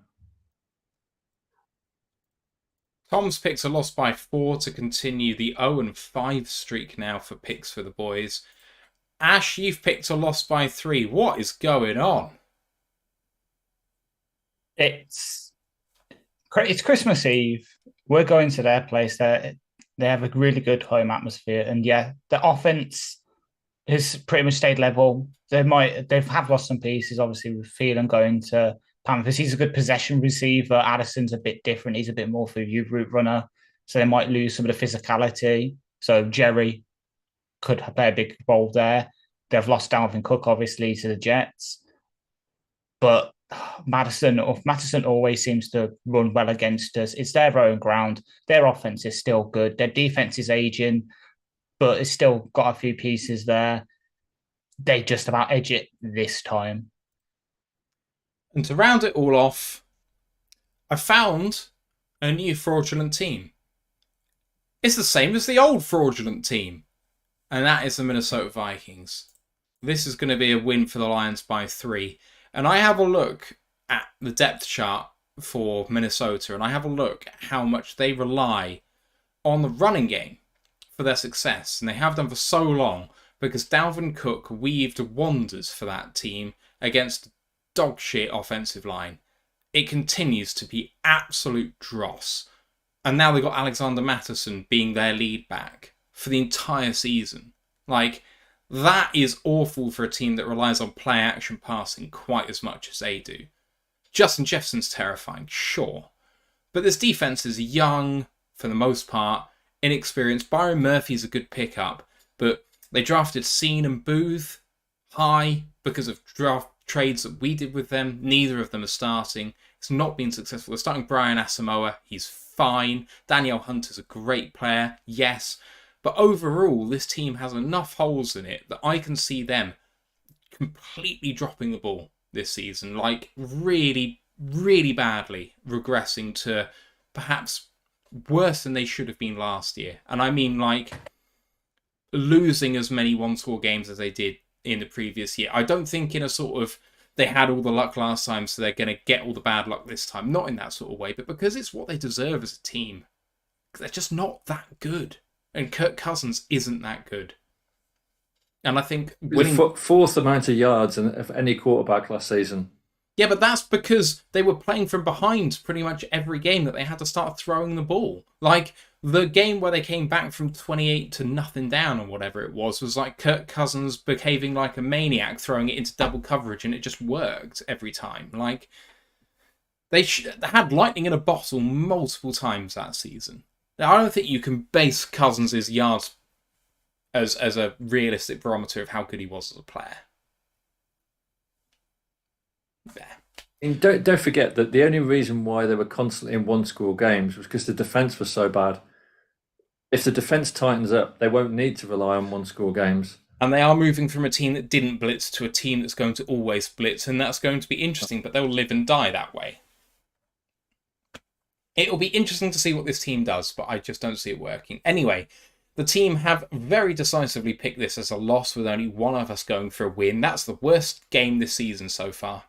Tom's picked a loss by 4 to continue the 0-5 streak now for picks for the boys. Ash, you've picked a loss by 3. What is going on? It's Christmas Eve. We're going to their place. They have a really good home atmosphere, and yeah, the offense has pretty much stayed level. They've lost some pieces, obviously, with Thielen going to Panthers. He's a good possession receiver. Addison's a bit different. He's a bit more for you route runner, so they might lose some of the physicality. So Jerry could play a big role there. They've lost Dalvin Cook, obviously, to the Jets, but Madison always seems to run well against us. It's their own ground. Their offense is still good. Their defense is aging, but it's still got a few pieces there. They just about edge it this time. And to round it all off, I found a new fraudulent team. It's the same as the old fraudulent team, and that is the Minnesota Vikings. This is going to be a win for the Lions by 3. And I have a look at the depth chart for Minnesota, and I have a look at how much they rely on the running game for their success. And they have done for so long, because Dalvin Cook weaved wonders for that team against dog shit offensive line. It continues to be absolute dross. And now they've got Alexander Mattison being their lead back for the entire season. Like, that is awful for a team that relies on play action passing quite as much as they do. Justin Jefferson's terrifying, sure. But this defense is young, for the most part, inexperienced. Byron Murphy's a good pickup, but they drafted Seen and Booth high because of draft trades that we did with them. Neither of them are starting. It's not been successful. They're starting Brian Asamoah. He's fine. Danielle Hunter's a great player, yes. But overall, this team has enough holes in it that I can see them completely dropping the ball this season. Like, really, really badly regressing to perhaps worse than they should have been last year. And I mean, like, losing as many one-score games as they did in the previous year. I don't think in a sort of, they had all the luck last time, so they're going to get all the bad luck this time. Not in that sort of way, but because it's what they deserve as a team. They're just not that good. And Kirk Cousins isn't that good. And I think winning... fourth amount of yards of any quarterback last season. Yeah, but that's because they were playing from behind pretty much every game that they had to start throwing the ball. Like, the game where they came back from 28 to nothing down or whatever it was like Kirk Cousins behaving like a maniac, throwing it into double coverage, and it just worked every time. Like, they had lightning in a bottle multiple times that season. Now, I don't think you can base Cousins' yards as a realistic barometer of how good he was as a player. There. And don't forget that the only reason why they were constantly in one-score games was because the defense was so bad. If the defense tightens up, they won't need to rely on one-score games. And they are moving from a team that didn't blitz to a team that's going to always blitz, and that's going to be interesting, but they'll live and die that way. It'll be interesting to see what this team does, but I just don't see it working. Anyway, the team have very decisively picked this as a loss, with only one of us going for a win. That's the worst game this season so far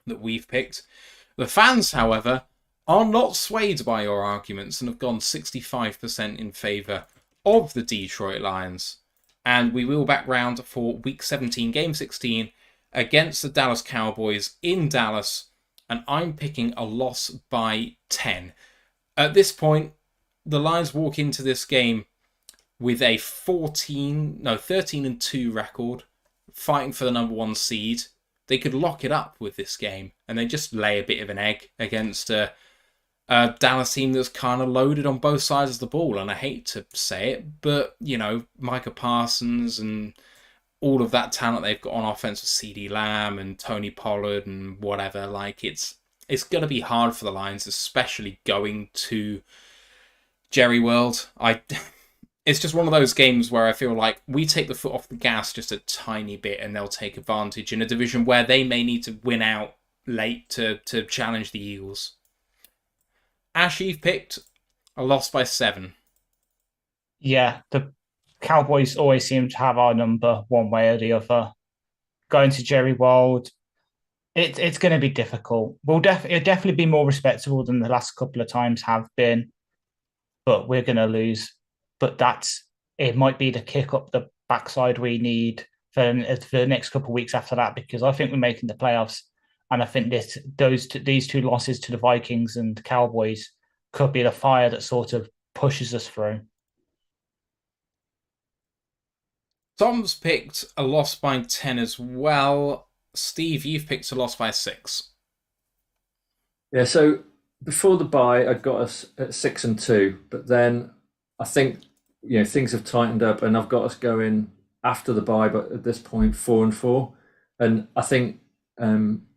that we've picked. The fans, however, are not swayed by your arguments and have gone 65% in favour of the Detroit Lions. And we will back round for Week 17, Game 16, against the Dallas Cowboys in Dallas. And I'm picking a loss by 10. At this point, the Lions walk into this game with a 13-2 record, fighting for the number 1 seed. They could lock it up with this game, and they just lay a bit of an egg against a Dallas team that's kind of loaded on both sides of the ball. And I hate to say it, but, you know, Micah Parsons and all of that talent they've got on offense with CeeDee Lamb and Tony Pollard and whatever, like, it's going to be hard for the Lions, especially going to Jerry World. It's just one of those games where I feel like we take the foot off the gas just a tiny bit and they'll take advantage in a division where they may need to win out late to challenge the Eagles. Ash, you've picked a loss by 7. Yeah, the Cowboys always seem to have our number one way or the other. Going to Jerry World, it's going to be difficult. It'll definitely be more respectable than the last couple of times have been, but we're going to lose. But it might be the kick up the backside we need for the next couple of weeks after that, because I think we're making the playoffs, and I think these two losses to the Vikings and Cowboys could be the fire that sort of pushes us through. Tom's picked a loss by 10 as well. Steve, you've picked a loss by 6. Yeah, so before the bye, I'd got us at 6-2, but then I think, you know, things have tightened up, and I've got us going after the bye, but at this point 4-4. And I think,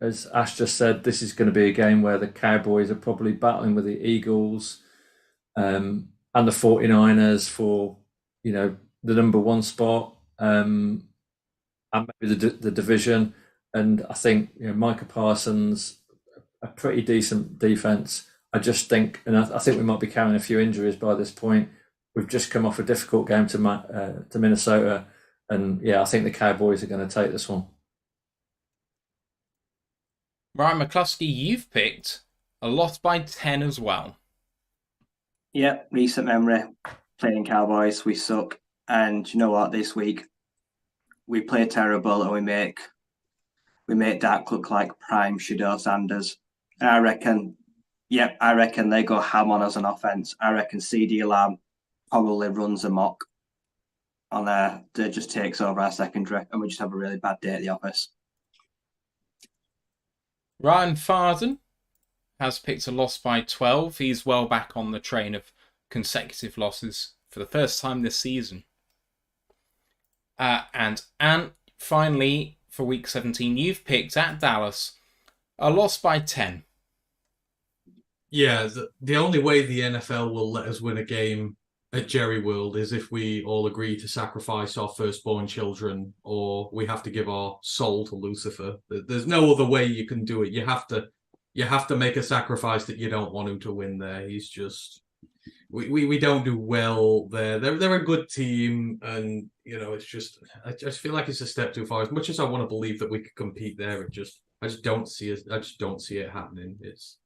as Ash just said, this is going to be a game where the Cowboys are probably battling with the Eagles and the 49ers for, you know, the number 1 spot, and maybe the division. And I think Micah Parsons, a pretty decent defense. I just think, and I think we might be carrying a few injuries by this point. We've just come off a difficult game to Minnesota, and I think the Cowboys are going to take this one. Ryan McCluskey, you've picked a loss by 10 as well. Yep, recent memory. Playing Cowboys, we suck. And you know what? This week, we play terrible and we make Dak look like prime Shedeur Sanders. And I reckon they go ham on us on offense. I reckon CeeDee Lamb probably runs amok on there. That just takes over our secondary and we just have a really bad day at the office. Ryan Farden has picked a loss by 12. He's well back on the train of consecutive losses for the first time this season. And Ant, finally, for week 17, you've picked at Dallas a loss by 10. Yeah, the only way the NFL will let us win a game at Jerry World is if we all agree to sacrifice our firstborn children, or we have to give our soul to Lucifer. There's no other way you can do it. You have to make a sacrifice that you don't want him to win there. He's just we don't do well there. They're a good team, and it's just I just feel like it's a step too far. As much as I want to believe that we could compete there, I just don't see it happening.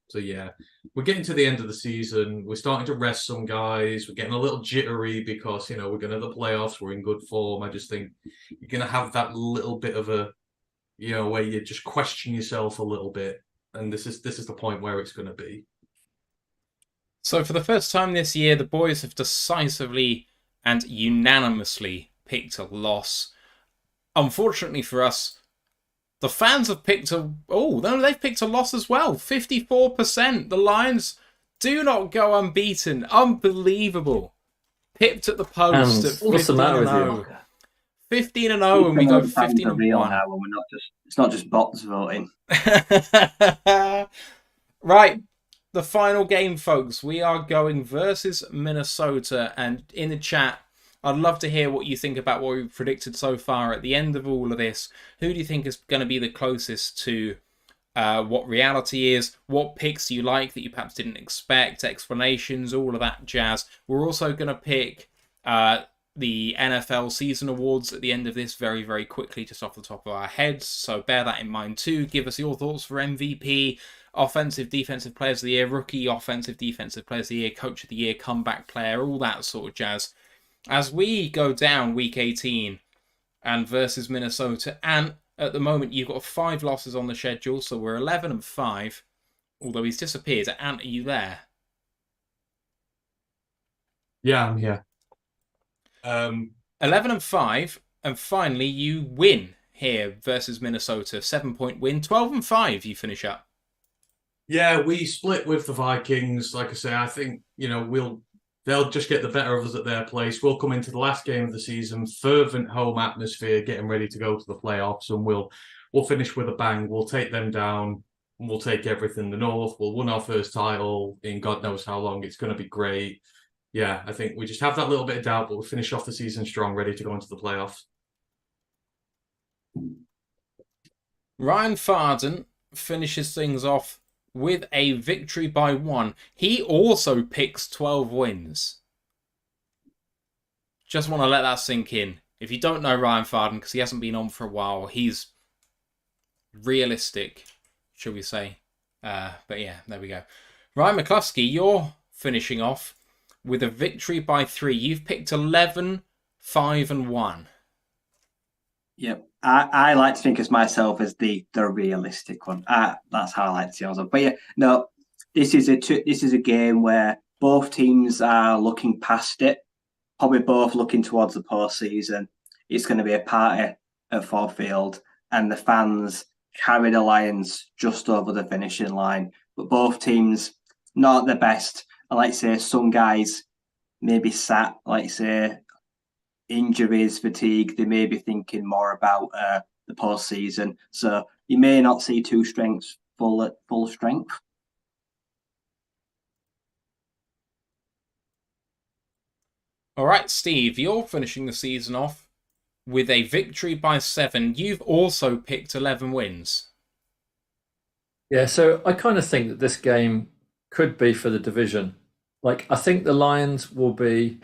So yeah, we're getting to the end of the season. We're starting to rest some guys. We're getting a little jittery because we're going to the playoffs. We're in good form. I just think you're going to have that little bit of a where you just question yourself a little bit, and this is the point where it's going to be. So for the first time this year, the boys have decisively and unanimously picked a loss. Unfortunately for us, the fans have picked they've picked a loss as well. 54%. The Lions do not go unbeaten. Unbelievable. Pipped at the post at 15-0. 15-0 and we go 15-1. It's not just bots voting. Right. The final game, folks. We are going versus Minnesota, and in the chat, I'd love to hear what you think about what we've predicted so far at the end of all of this. Who do you think is going to be the closest to what reality is? What picks you like that you perhaps didn't expect? Explanations, all of that jazz. We're also going to pick the NFL season awards at the end of this very, very quickly, just off the top of our heads. So bear that in mind too. Give us your thoughts for MVP, offensive, defensive players of the year, rookie, offensive, defensive players of the year, coach of the year, comeback player, all that sort of jazz. As we go down week 18 and versus Minnesota, and at the moment you've got 5 losses on the schedule, so we're 11-5. Although he's disappeared. Ant, are you there? Yeah, I'm here. 11-5, and finally you win here versus Minnesota. 7-point win. 12-5 you finish up. Yeah, we split with the Vikings. Like I say, I think they'll just get the better of us at their place. We'll come into the last game of the season, fervent home atmosphere, getting ready to go to the playoffs, and we'll finish with a bang. We'll take them down, and we'll take everything the North. We'll win our first title in God knows how long. It's going to be great. Yeah, I think we just have that little bit of doubt, but we'll finish off the season strong, ready to go into the playoffs. Ryan Farden finishes things off with a victory by 1. He also picks 12 wins. Just want to let that sink in. If you don't know Ryan Farden, because he hasn't been on for a while, he's realistic, shall we say. But yeah, there we go. Ryan McCluskey, you're finishing off with a victory by 3. You've picked 11, 5, and 1. Yep. I like to think of myself as the realistic one. That's how I like to see myself. But yeah, no, this is a game where both teams are looking past it, probably both looking towards the postseason. It's going to be a party at Ford Field, and the fans carry the Lions just over the finishing line. But both teams not the best. I like to say some guys maybe sat, like say, injuries, fatigue. They may be thinking more about the postseason. So you may not see two strengths full strength. All right, Steve, you're finishing the season off with a victory by 7. You've also picked 11 wins. Yeah, so I kind of think that this game could be for the division. Like, I think the Lions will be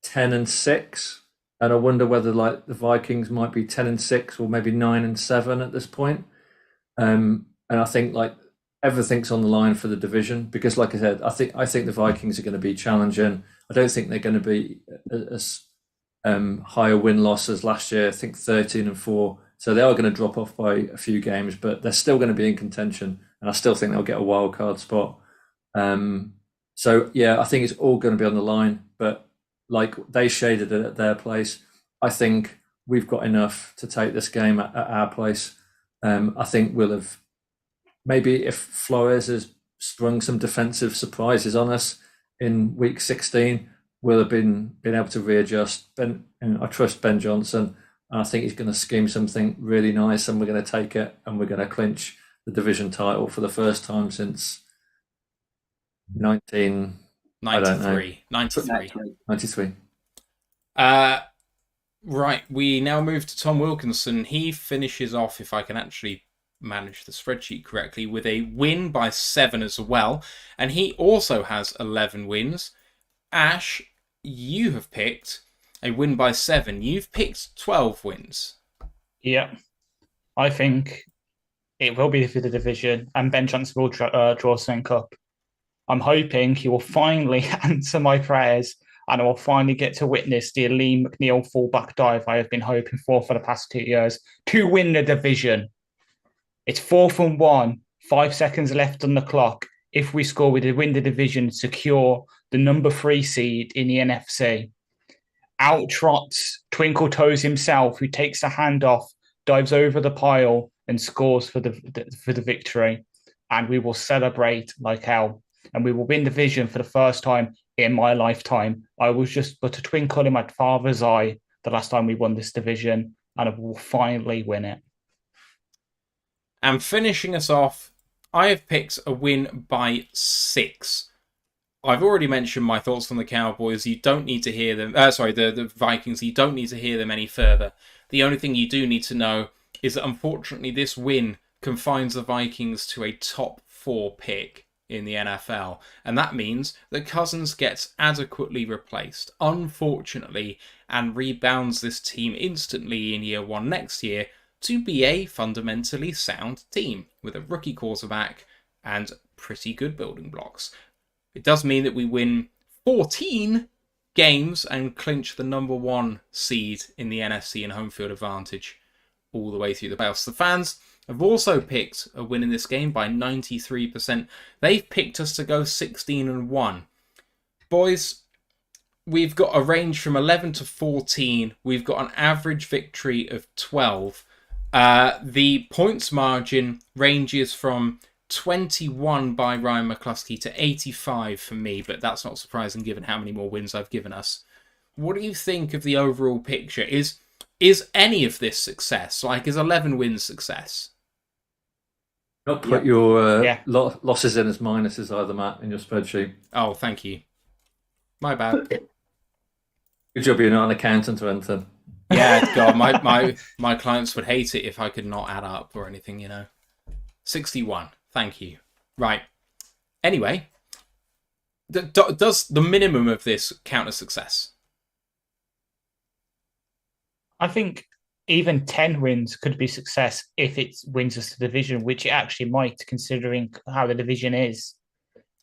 10-6, and I wonder whether like the Vikings might be 10-6 or maybe 9-7 at this point. And I think like everything's on the line for the division because, like I said, I think the Vikings are going to be challenging. I don't think they're going to be as higher win loss as last year. I think 13-4. So they are going to drop off by a few games, but they're still going to be in contention, and I still think they'll get a wild card spot. So yeah, I think it's all going to be on the line. But like they shaded it at their place, I think we've got enough to take this game at our place. I think we'll have maybe if Flores has sprung some defensive surprises on us in week 16, we'll have been able to readjust. I trust Ben Johnson. I think he's going to scheme something really nice, and we're going to take it, and we're going to clinch the division title for the first time since 93. 93. Right, we now move to Tom Wilkinson. He finishes off, if I can actually manage the spreadsheet correctly, with a win by 7 as well. And he also has 11 wins. Ash, you have picked a win by 7. You've picked 12 wins. Yeah. I think it will be for the division, and Ben Johnson will draw something up. I'm hoping he will finally answer my prayers, and I will finally get to witness the Aleem McNeil fullback dive I have been hoping for the past 2 years to win the division. It's 4th and 1, 5 seconds left on the clock. If we score, we win the division, secure the number 3 seed in the NFC. Out trots Twinkle Toes himself, who takes the handoff, dives over the pile, and scores for the victory. And we will celebrate like hell. And we will win the division for the first time in my lifetime. I was just but a twinkle in my father's eye the last time we won this division, and I will finally win it. And finishing us off, I have picked a win by 6. I've already mentioned my thoughts on the Cowboys. You don't need to hear them. The Vikings. You don't need to hear them any further. The only thing you do need to know is that unfortunately this win confines the Vikings to a top 4 pick in the NFL. And that means that Cousins gets adequately replaced, unfortunately, and rebounds this team instantly in year 1 next year to be a fundamentally sound team with a rookie quarterback and pretty good building blocks. It does mean that we win 14 games and clinch the number 1 seed in the NFC and home field advantage all the way through the playoffs. The fans have also picked a win in this game by 93%. They've picked us to go 16-1. Boys, we've got a range from 11 to 14. We've got an average victory of 12. The points margin ranges from 21 by Ryan McCluskey to 85 for me, but that's not surprising given how many more wins I've given us. What do you think of the overall picture? Is any of this success? Like, is 11 wins success? Not put your losses in as minuses either, Matt, in your spreadsheet. Oh, thank you. My bad. Good job you're not an accountant or anything. Yeah, God, my clients would hate it if I could not add up or anything, 61. Thank you. Right. Anyway, does the minimum of this count as success? I think even 10 wins could be success if it wins us the division, which it actually might, considering how the division is.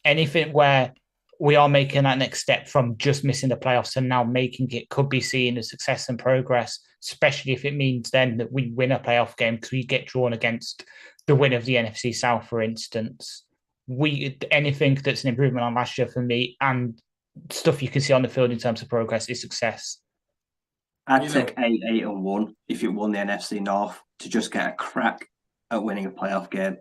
Anything where we are making that next step from just missing the playoffs and now making it could be seen as success and progress, especially if it means then that we win a playoff game because we get drawn against the winner of the NFC South, for instance. Anything that's an improvement on last year for me and stuff you can see on the field in terms of progress is success. I'd take 8-1 if you won the NFC North to just get a crack at winning a playoff game.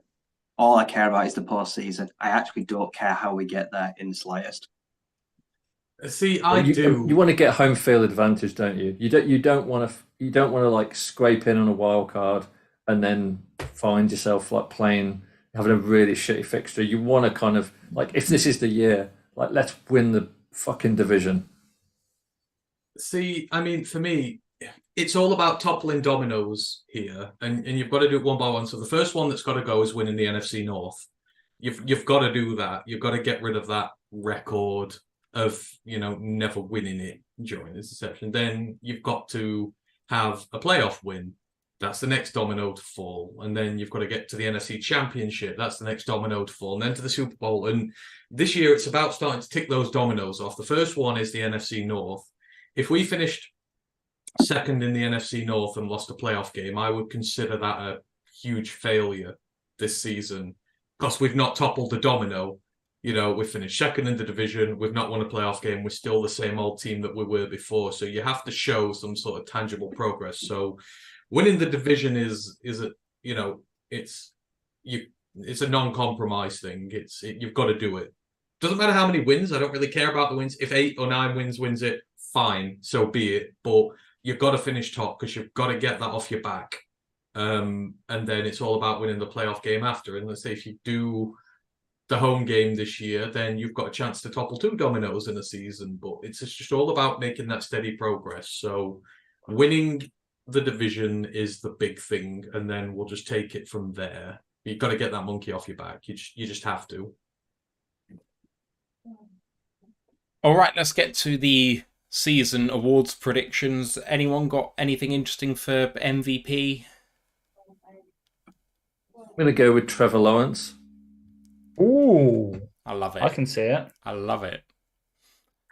All I care about is the postseason. I actually don't care how we get there in the slightest. See, You want to get home field advantage, don't you? You don't want to like scrape in on a wild card and then find yourself like having a really shitty fixture. You want to kind of like, if this is the year, like let's win the fucking division. See, I mean, for me, it's all about toppling dominoes here, and you've got to do it one by one. So the first one that's got to go is winning the NFC North. You've got to do that. You've got to get rid of that record of never winning it during this inception. Then you've got to have a playoff win. That's the next domino to fall. And then you've got to get to the NFC Championship. That's the next domino to fall. And then to the Super Bowl. And this year, it's about starting to tick those dominoes off. The first one is the NFC North. If we finished second in the NFC North and lost a playoff game, I would consider that a huge failure this season because we've not toppled the domino. We've finished second in the division. We've not won a playoff game. We're still the same old team that we were before. So you have to show some sort of tangible progress. So winning the division is it's a non-compromise thing. You've got to do it. Doesn't matter how many wins. I don't really care about the wins. If 8 or 9 wins it, fine. So be it. But you've got to finish top because you've got to get that off your back. And then it's all about winning the playoff game after. And let's say if you do the home game this year, then you've got a chance to topple 2 dominoes in a season. But it's just all about making that steady progress. So winning the division is the big thing, and then we'll just take it from there. You've got to get that monkey off your back. You just have to. All right, let's get to the season awards predictions. Anyone got anything interesting for MVP? I'm going to go with Trevor Lawrence. Ooh, I love it. I can see it. I love it.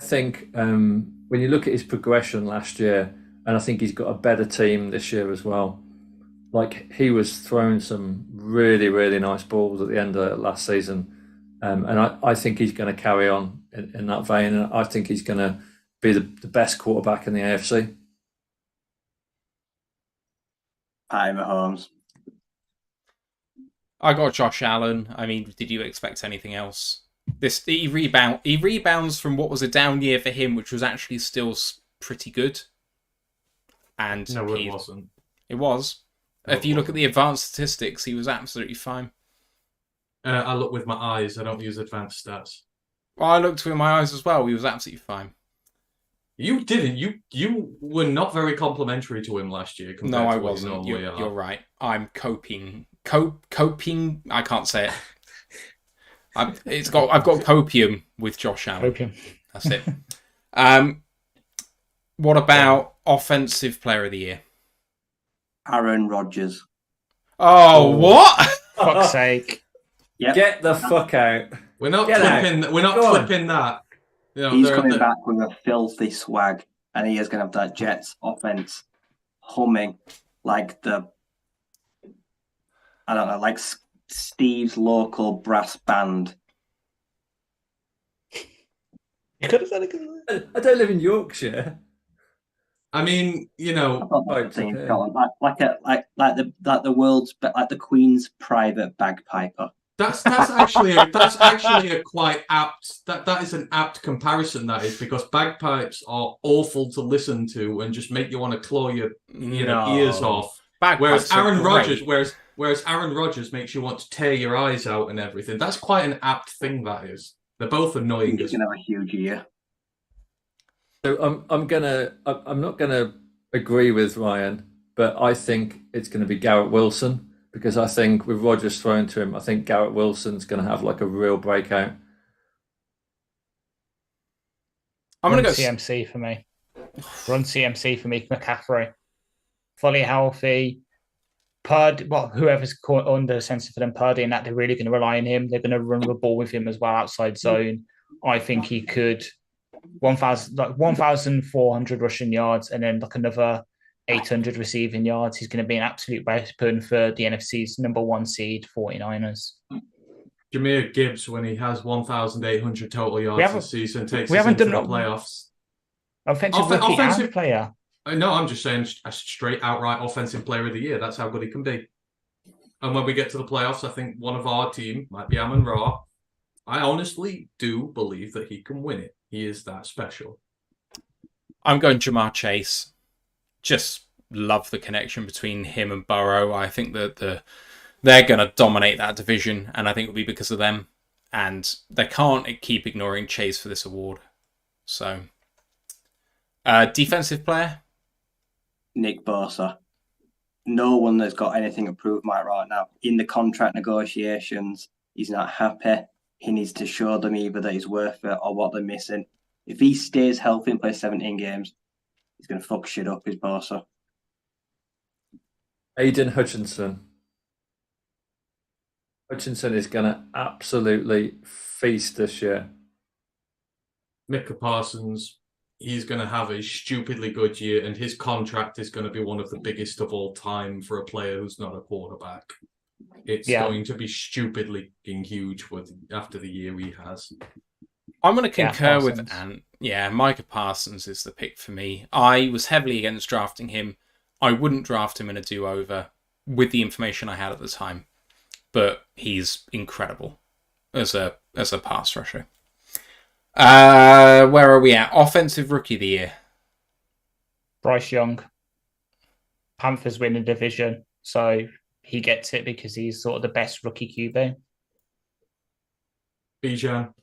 I think when you look at his progression last year, and I think he's got a better team this year as well. Like, he was throwing some really, really nice balls at the end of last season. And I think he's going to carry on in that vein. And I think he's going to be the best quarterback in the AFC. Patty Mahomes. I got Josh Allen. I mean, did you expect anything else? He rebounds from what was a down year for him, which was actually still pretty good. And no, it wasn't. It was. No, if you look at the advanced statistics, he was absolutely fine. I look with my eyes. I don't use advanced stats. Well, I looked with my eyes as well. He was absolutely fine. You didn't. You were not very complimentary to him last year. No, I wasn't. You're right. I'm coping. Coping. I can't say it. I've got copium with Josh Allen. Copium. That's it. What about offensive player of the year? Aaron Rodgers. Oh, what? Fuck's sake. Yep. Get the fuck out. We're not flipping. We're not flipping that. He's coming back with a filthy swag, and he is going to have that Jets offense humming like like Steve's local brass band. You could have said it. I don't live in Yorkshire. I mean, like the world's, like the Queen's private bagpiper. That's actually a quite apt. That is an apt comparison. That is, because bagpipes are awful to listen to and just make you want to claw your ears off. Whereas Aaron Rodgers makes you want to tear your eyes out and everything. That's quite an apt thing. That is. They're both annoying. He's gonna have a huge year. So I'm not gonna agree with Ryan, but I think it's going to be Garrett Wilson, because I think with Rodgers thrown to him, I think Garrett Wilson's going to have like a real breakout. I'm going to go CMC for me. Run CMC for me. McCaffrey, fully healthy. Whoever's under center for them, Purdy, and that they're really going to rely on him. They're going to run the ball with him as well outside zone. I think he could 1,400 rushing yards and then like another 800 receiving yards. He's going to be an absolute weapon for the NFC's number 1 seed 49ers. Jahmyr Gibbs, when he has 1,800 total yards this season, takes us into the playoffs. Offensive player. No, I'm just saying a straight outright offensive player of the year. That's how good he can be. And when we get to the playoffs, I think one of our team might be Amon-Ra. I honestly do believe that he can win it. He is that special. I'm going Jamar Chase. Just love the connection between him and Burrow. I think that they're going to dominate that division, and I think it'll be because of them. And they can't keep ignoring Chase for this award. So, defensive player? Nick Bosa. No one has got anything approved Mike right now. In the contract negotiations, he's not happy. He needs to show them either that he's worth it or what they're missing. If he stays healthy and plays 17 games, he's going to fuck shit up, his Bosa. Aiden Hutchinson. Hutchinson is going to absolutely feast this year. Micah Parsons, he's going to have a stupidly good year, and his contract is going to be one of the biggest of all time for a player who's not a quarterback. It's going to be stupidly huge after the year he has. I'm going to concur with Ant. Yeah, Micah Parsons is the pick for me. I was heavily against drafting him. I wouldn't draft him in a do-over with the information I had at the time. But he's incredible as a pass rusher. Where are we at? Offensive Rookie of the Year. Bryce Young. Panthers win the division, so he gets it because he's sort of the best rookie QB. Bijan.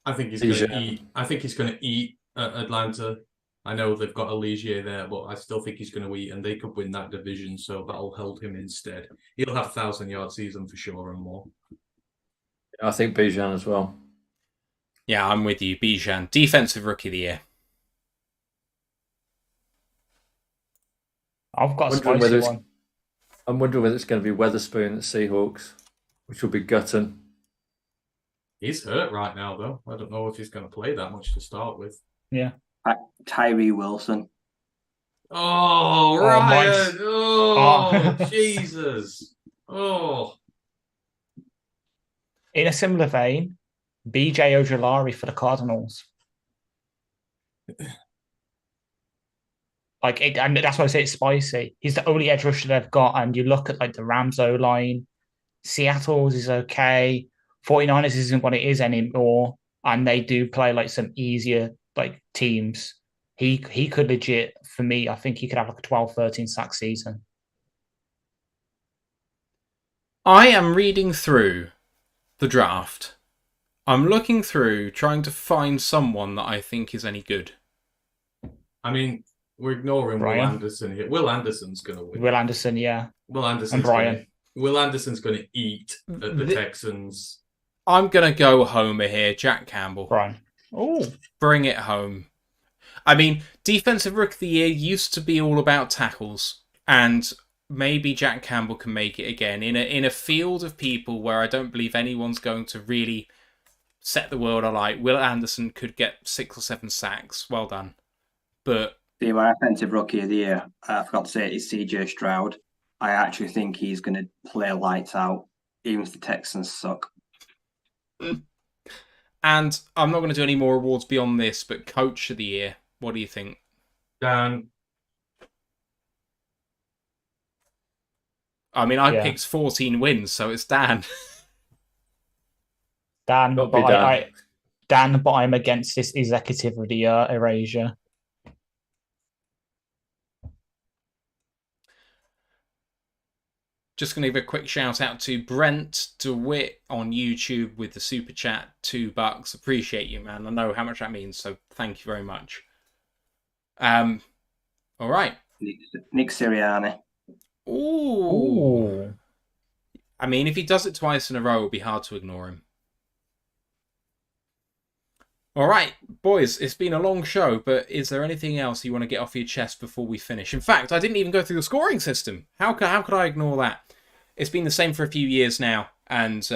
I think he's going to eat. I think he's going to eat at Atlanta. I know they've got Aligier there, but I still think he's going to eat, and they could win that division, so that'll hold him instead. He'll have 1,000-yard season for sure and more. I think Bijan as well. Yeah, I'm with you. Bijan. Defensive Rookie of the Year. I've got a spicy one. I'm wondering whether it's going to be Weatherspoon at Seahawks, which will be gutting. He's hurt right now, though. I don't know if he's going to play that much to start with. Yeah. Tyree Wilson. Oh, Ryan. Oh, Jesus. Oh. In a similar vein, BJ Ojolari for the Cardinals. And that's why I say it's spicy. He's the only edge rusher they've got, and you look at the Rams O-line, Seattle's is okay, 49ers isn't what it is anymore, and they do play some easier teams. He could legit, for me, I think he could have a 12-13 sack season. I am reading through the draft. I'm looking through, trying to find someone that I think is any good. I mean, we're ignoring Will Anderson here. Will Anderson's going to win. Will Anderson, yeah. Will Anderson and Brian. Will Anderson's going to eat at the Texans. I'm going to go homer here. Jack Campbell. Brian. Oh. Bring it home. I mean, Defensive Rookie of the Year used to be all about tackles, and maybe Jack Campbell can make it again in a field of people where I don't believe anyone's going to really set the world alight. Will Anderson could get 6 or 7 sacks. Well done. But my offensive Rookie of the Year, I forgot to say it, is CJ Stroud. I actually think he's going to play lights out, even if the Texans suck. And I'm not going to do any more awards beyond this, but Coach of the Year, what do you think? Dan. I mean, I picked 14 wins, so it's Dan. Dan, but I'm against this Executive of the Year erasure. Just going to give a quick shout out to Brent DeWitt on YouTube with the super chat, $2. Appreciate you, man. I know how much that means, so thank you very much. All right. Nick Sirianni. Ooh. I mean, if he does it twice in a row, it'll be hard to ignore him. All right, boys, it's been a long show, but is there anything else you want to get off your chest before we finish? In fact, I didn't even go through the scoring system. How could I ignore that? It's been the same for a few years now, and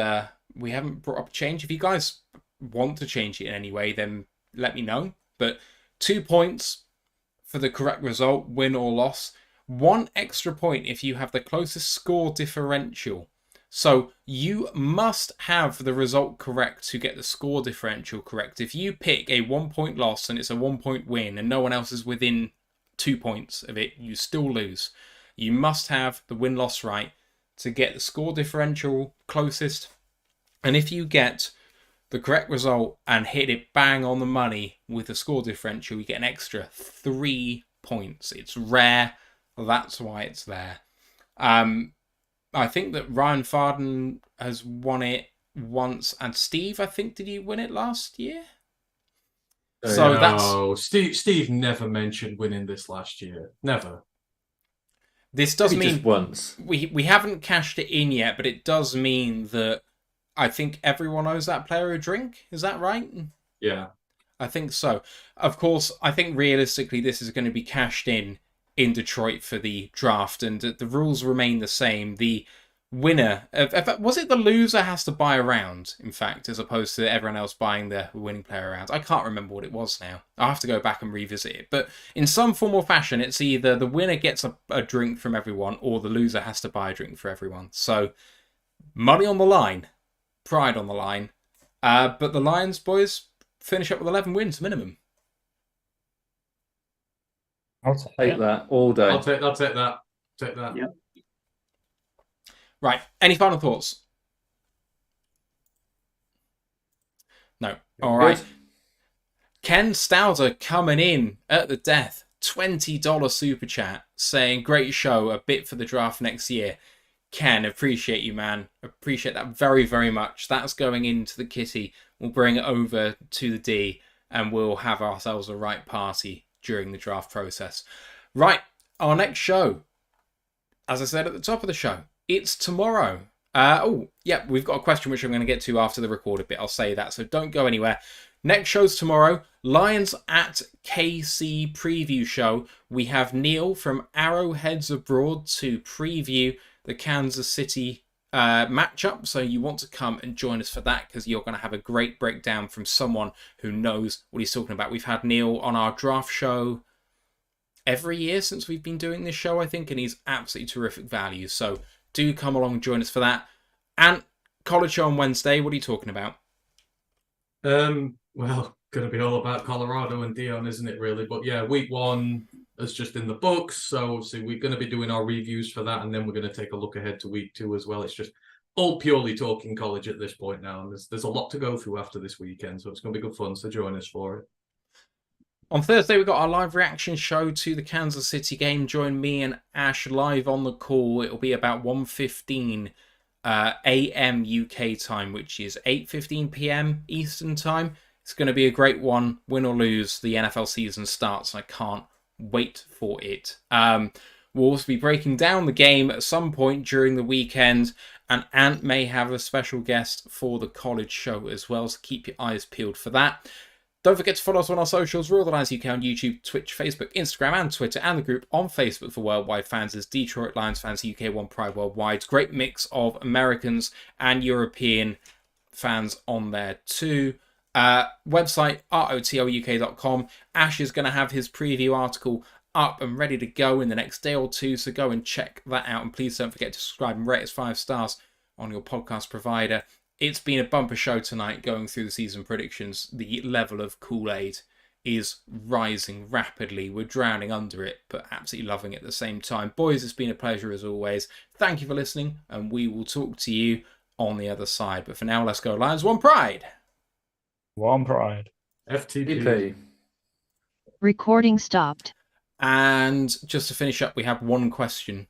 we haven't brought up a change. If you guys want to change it in any way, then let me know. But 2 points for the correct result, win or loss. 1 extra point if you have the closest score differential. So you must have the result correct to get the score differential correct. If you pick a 1-point loss and it's a 1-point win and no one else is within 2 points of it, you still lose. You must have the win-loss right to get the score differential closest. And if you get the correct result and hit it bang on the money with the score differential, you get an extra 3 points. It's rare. That's why it's there. I think that Ryan Farden has won it once, and Steve, I think, did you win it last year? So Steve never mentioned winning this last year. Never. This does Maybe mean just once. we haven't cashed it in yet, but it does mean that I think everyone owes that player a drink. Is that right? Yeah. I think so. Of course, I think realistically this is going to be cashed in Detroit for the draft, and the rules remain the same. The winner, was it the loser has to buy a round, in fact, as opposed to everyone else buying the winning player round? I can't remember what it was now. I'll have to go back and revisit it. But in some form or fashion, it's either the winner gets a drink from everyone or the loser has to buy a drink for everyone. So, money on the line, pride on the line. But the Lions, boys, finish up with 11 wins minimum. I'll Take that all day. I'll take that. Take that. Yep. Right. Any final thoughts? No. All right. Ken Stouser coming in at the death. $20 super chat saying, great show, a bit for the draft next year. Ken, appreciate you, man. Appreciate that very, very much. That's going into the kitty. We'll bring it over to the D and we'll have ourselves a right party during the draft process. Right. Our next show, as I said at the top of the show, it's tomorrow. We've got a question which I'm going to get to after the recorded bit. I'll say that, so don't go anywhere. Next show's tomorrow. Lions at KC preview show. We have Neil from Arrowheads Abroad to preview the Kansas City matchup. So you want to come and join us for that because you're going to have a great breakdown from someone who knows what he's talking about. We've had Neil on our draft show every year since we've been doing this show, I think, and he's absolutely terrific value. So do come along and join us for that. And college show on Wednesday, what are you talking about? Well, going to be all about Colorado and Dion, isn't it, really? But yeah, week 1 is just in the books. So obviously we're going to be doing our reviews for that. And then we're going to take a look ahead to week 2 as well. It's just all purely talking college at this point now. And there's a lot to go through after this weekend. So it's going to be good fun. So join us for it. On Thursday, we've got our live reaction show to the Kansas City game. Join me and Ash live on the call. It'll be about 1:15 a.m. UK time, which is 8:15 p.m. Eastern time. It's going to be a great one. Win or lose, the NFL season starts. I can't wait for it. We'll also be breaking down the game at some point during the weekend, and Ant may have a special guest for the college show as well, so keep your eyes peeled for that. Don't forget to follow us on our socials. We're all the Lions UK on YouTube, Twitch, Facebook, Instagram, and Twitter, and the group on Facebook for Worldwide Fans is Detroit Lions Fans UK One Pride Worldwide. Great mix of Americans and European fans on there too. Website rotluk.com. Ash is going to have his preview article up and ready to go in the next day or two, so go and check that out. And please don't forget to subscribe and rate us 5 stars on your podcast provider. It's been a bumper show tonight going through the season predictions. The level of Kool-Aid is rising rapidly. We're drowning under it, but absolutely loving it at the same time. Boys, it's been a pleasure as always. Thank you for listening, and we will talk to you on the other side. But for now, let's go Lions. One Pride. One Pride. FTP. Recording stopped. And just to finish up, we have one question,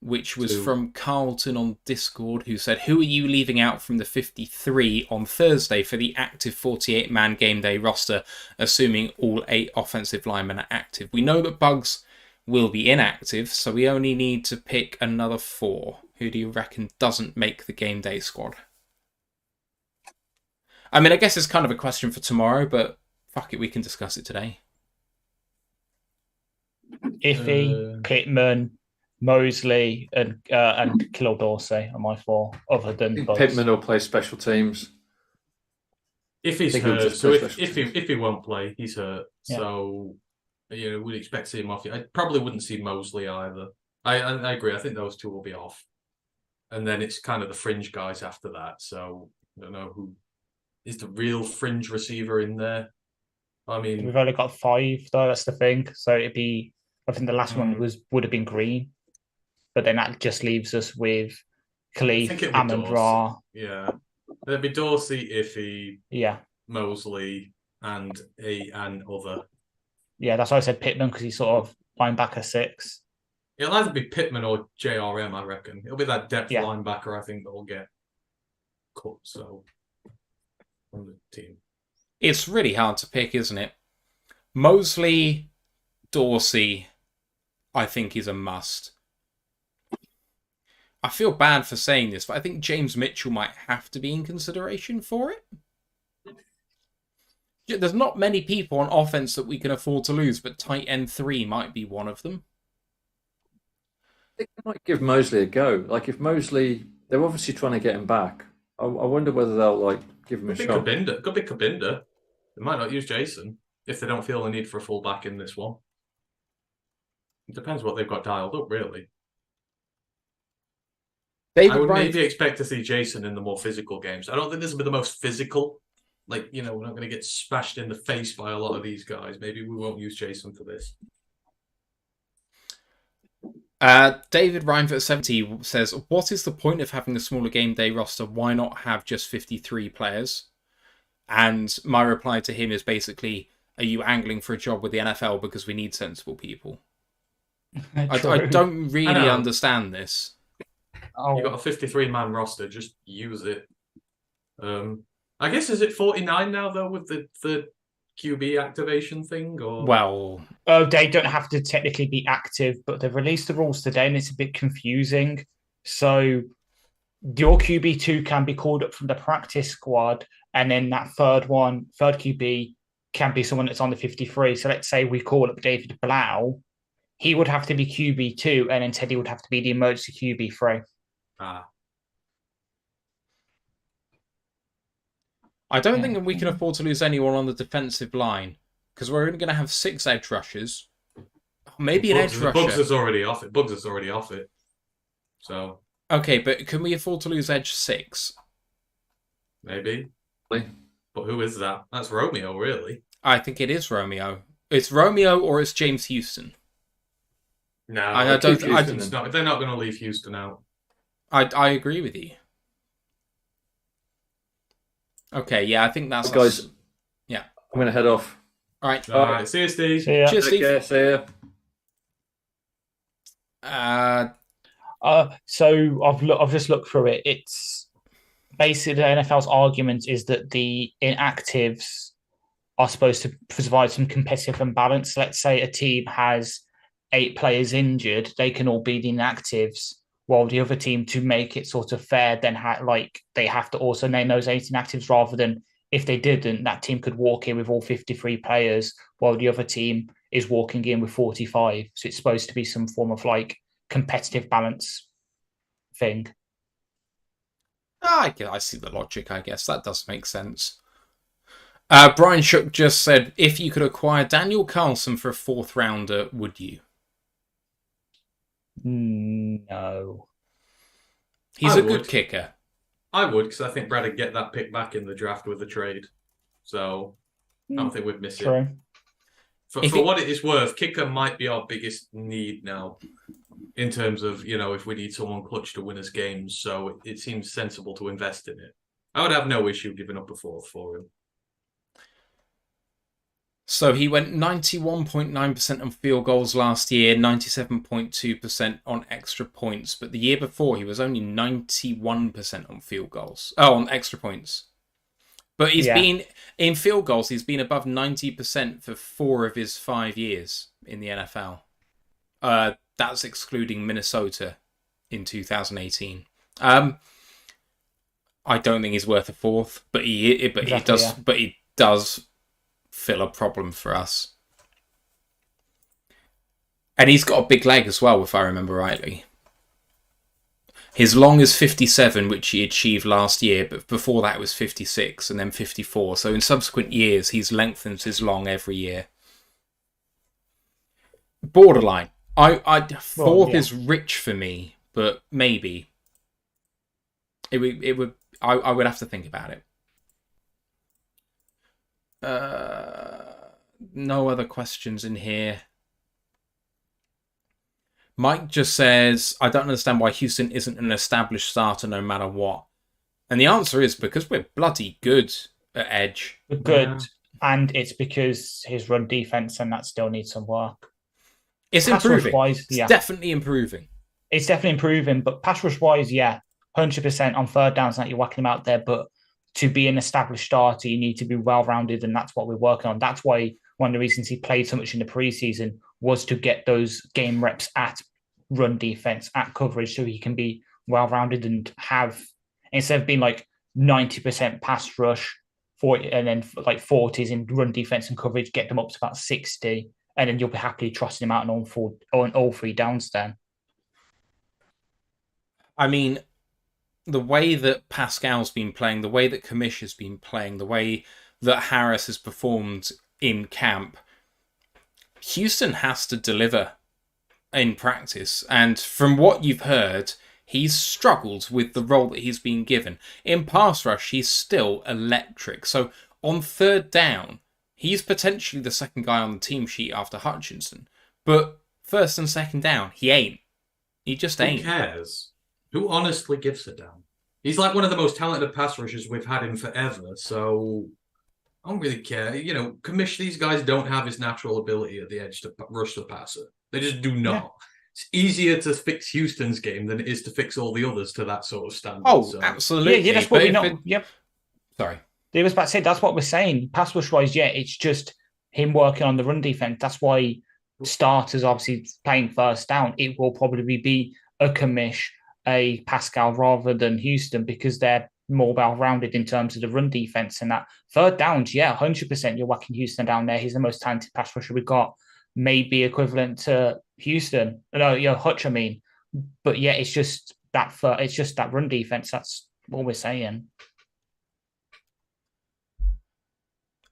which was from Carlton on Discord, who said, who are you leaving out from the 53 on Thursday for the active 48-man game day roster, assuming all 8 offensive linemen are active? We know that Bugs will be inactive, so we only need to pick another 4. Who do you reckon doesn't make the game day squad? I mean, I guess it's kind of a question for tomorrow, but fuck it, we can discuss it today. Iffy, Pittman, Mosley, and Khalil Dorsey are my 4, other than Bugs. Pittman will play special teams. If he's hurt, so if he won't play, he's hurt. Yeah. So we'd expect to see him off. I probably wouldn't see Mosley either. I agree. I think those 2 will be off, and then it's kind of the fringe guys after that. So I don't know who is the real fringe receiver in there. I mean, we've only got 5 though. That's the thing. So it'd be. I think the last one would have been Green, but then that just leaves us with Khalif, Amon-Ra. Yeah, there'd be Dorsey, Iffy, Mosley, and other. Yeah, that's why I said Pittman, because he's sort of linebacker 6. It'll either be Pittman or JRM, I reckon. It'll be that depth linebacker, I think, that will get cut. So on the team, it's really hard to pick, isn't it? Mosley, Dorsey, I think is a must. I feel bad for saying this, but I think James Mitchell might have to be in consideration for it. There's not many people on offense that we can afford to lose, but tight end 3 might be one of them. I think they might give Mosley a go. Like if Mosley, they're obviously trying to get him back. I wonder whether they'll give him a shot. Could be Kabinda. They might not use Jason if they don't feel the need for a fullback in this one. It depends what they've got dialed up, really. I would maybe expect to see Jason in the more physical games. I don't think this will be the most physical. Like, we're not going to get smashed in the face by a lot of these guys. Maybe we won't use Jason for this. David Reinford 70 says, what is the point of having a smaller game day roster? Why not have just 53 players? And my reply to him is basically, are you angling for a job with the NFL because we need sensible people? I don't really understand this. You've got a 53-man roster, just use it. I guess, is it 49 now, though, with the QB activation thing? Or well, they don't have to technically be active, but they've released the rules today, and it's a bit confusing. So your QB2 can be called up from the practice squad, and then that third QB, can be someone that's on the 53. So let's say we call up David Blau, he would have to be QB2, and then Teddy would have to be the emergency QB3. I don't think we can afford to lose anyone on the defensive line because we're only going to have 6 edge rushers. Maybe an edge rusher. Bugs is already off it. So okay, but can we afford to lose edge 6? Maybe. But who is that? That's Romeo, really. I think it is Romeo. It's Romeo or it's James Houston. No, they're not going to leave Houston out. I agree with you. Okay, yeah, I think that's... Guys, yeah. I'm going to head off. All right. All right. See you, Steve. See ya. Cheers, Steve. Care, see ya. So I've just looked through it. It's basically the NFL's argument is that the inactives are supposed to provide some competitive imbalance. Let's say a team has 8 players injured, they can all be the inactives, while the other team, to make it sort of fair, then they have to also name those 8 inactives, rather than if they didn't, that team could walk in with all 53 players, while the other team is walking in with 45. So it's supposed to be some form of competitive balance thing. I see the logic, I guess. That does make sense. Brian Shook just said, if you could acquire Daniel Carlson for a 4th rounder, would you? No. He's a good kicker. I would, because I think Brad would get that pick back in the draft with a trade. So I don't think we'd miss it. For what it is worth, kicker might be our biggest need now in terms of, if we need someone clutch to win us games. So it seems sensible to invest in it. I would have no issue giving up a 4th for him. So he went 91.9% on field goals last year, 97.2% on extra points. But the year before, he was only 91% on field goals. Oh, on extra points. But he's been, in field goals, he's been above 90% for 4 of his 5 years in the NFL. That's excluding Minnesota in 2018. I don't think he's worth a 4th, but he does fill a problem for us. And he's got a big leg as well, if I remember rightly. His long is 57, which he achieved last year, but before that it was 56 and then 54. So in subsequent years, he's lengthened his long every year. Borderline. Fourth is rich for me, but maybe. I would have to think about it. No other questions in here. Mike just says, I don't understand why Houston isn't an established starter no matter what. And the answer is because we're bloody good at edge. We're good. And it's because his run defense and that still needs some work. It's improving. It's definitely improving. It's definitely improving, but pass rush wise, 100% on 3rd downs that you're whacking them out there. But to be an established starter, you need to be well-rounded, and that's what we're working on. That's why one of the reasons he played so much in the preseason was to get those game reps at run defense, at coverage, so he can be well-rounded and have, instead of being like 90% pass rush, 40, and then like 40s in run defense and coverage, get them up to about 60, and then you'll be happily trusting him out on all 3 downs then. I mean, the way that Pascal's been playing, the way that Kamish has been playing, the way that Harris has performed in camp, Houston has to deliver in practice. And from what you've heard, he's struggled with the role that he's been given. In pass rush, he's still electric. So on 3rd down, he's potentially the second guy on the team sheet after Hutchinson. But 1st and 2nd down, he ain't. He just ain't. Who cares? Who honestly gives a damn? He's like one of the most talented pass rushers we've had in forever, so I don't really care. You know, Kamish, these guys don't have his natural ability at the edge to rush the passer. They just do not. Yeah. It's easier to fix Houston's game than it is to fix all the others to that sort of standard. Oh, so. Absolutely. Yeah, that's what we know. Yep. Sorry. I was about to say, that's what we're saying. Pass rush-wise, yeah, it's just him working on the run defense. That's why starters, obviously, playing 1st down, it will probably be a Kamish, a Pascal rather than Houston, because they're more well-rounded in terms of the run defense. And that 3rd downs, yeah, 100% you're whacking Houston down there. He's the most talented pass rusher we've got, maybe equivalent to Houston. No, Hutch, I mean. But yeah, it's just that run defense. That's what we're saying.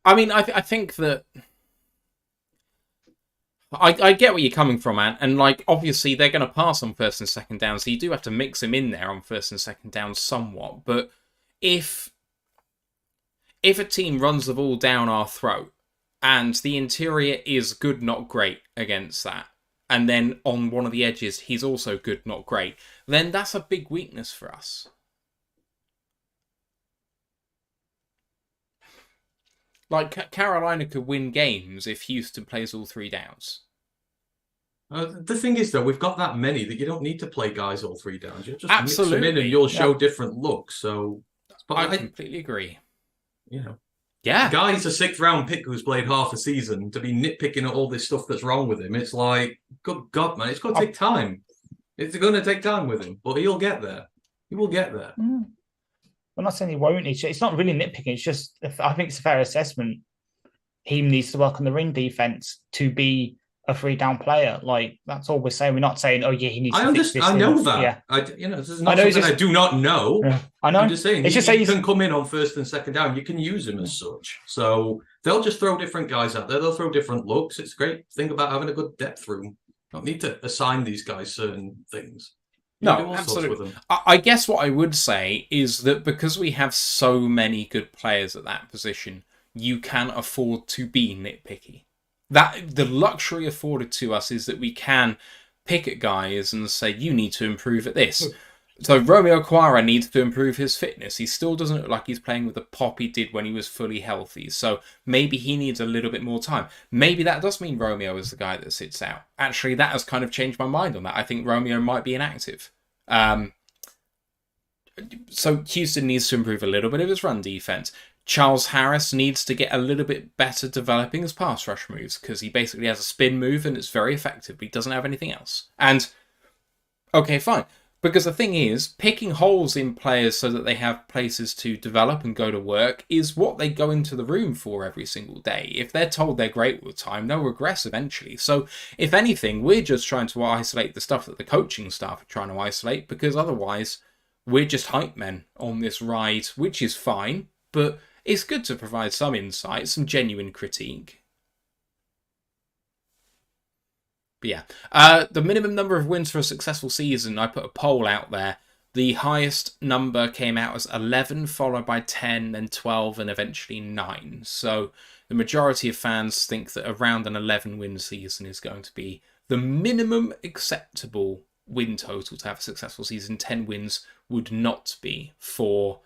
I mean, I think that I get where you're coming from, man. And, like, obviously they're going to pass on 1st and 2nd down, so you do have to mix him in there on 1st and 2nd down somewhat. But if a team runs the ball down our throat and the interior is good, not great against that, and then on one of the edges he's also good, not great, then that's a big weakness for us. Like, Carolina could win games if Houston plays all 3 downs. The thing is, though, we've got that many that you don't need to play guys all 3 downs. You'll just Absolutely. mix them in and you'll show different looks. So, I completely agree. You know, yeah, the guy's a 6th-round pick who's played half a season to be nitpicking at all this stuff that's wrong with him. It's like, good God, man, it's going to take time. It's going to take time with him, but he'll get there. He will get there. I'm not saying he won't. It's not really nitpicking. It's just, I think it's a fair assessment. He needs to work on the ring defense to be a 3-down player. Like, that's all we're saying. We're not saying, oh yeah, he needs to fix this. I know that. Yeah. This is not something I do not know. Yeah. I know. I'm just saying, he can come in on 1st and 2nd down. You can use him as such. So they'll just throw different guys out there. They'll throw different looks. It's great. Think about having a good depth room. Don't need to assign these guys certain things. No, absolutely. I guess what I would say is that because we have so many good players at that position, you can afford to be nitpicky. That the luxury afforded to us is that we can pick at guys and say, you need to improve at this. So Romeo Okwara needs to improve his fitness. He still doesn't look like he's playing with the pop he did when he was fully healthy. So maybe he needs a little bit more time. Maybe that does mean Romeo is the guy that sits out. Actually, that has kind of changed my mind on that. I think Romeo might be inactive. So Houston needs to improve a little bit of his run defense. Charles Harris needs to get a little bit better developing his pass rush moves, because he basically has a spin move and it's very effective, but he doesn't have anything else. And, okay, fine. Because the thing is, picking holes in players so that they have places to develop and go to work is what they go into the room for every single day. If they're told they're great all the time, they'll regress eventually. So, if anything, we're just trying to isolate the stuff that the coaching staff are trying to isolate, because otherwise we're just hype men on this ride, which is fine, but it's good to provide some insight, some genuine critique. But yeah, the minimum number of wins for a successful season, I put a poll out there. The highest number came out as 11, followed by 10, then 12, and eventually 9. So the majority of fans think that around an 11-win season is going to be the minimum acceptable win total to have a successful season. 10 wins would not be for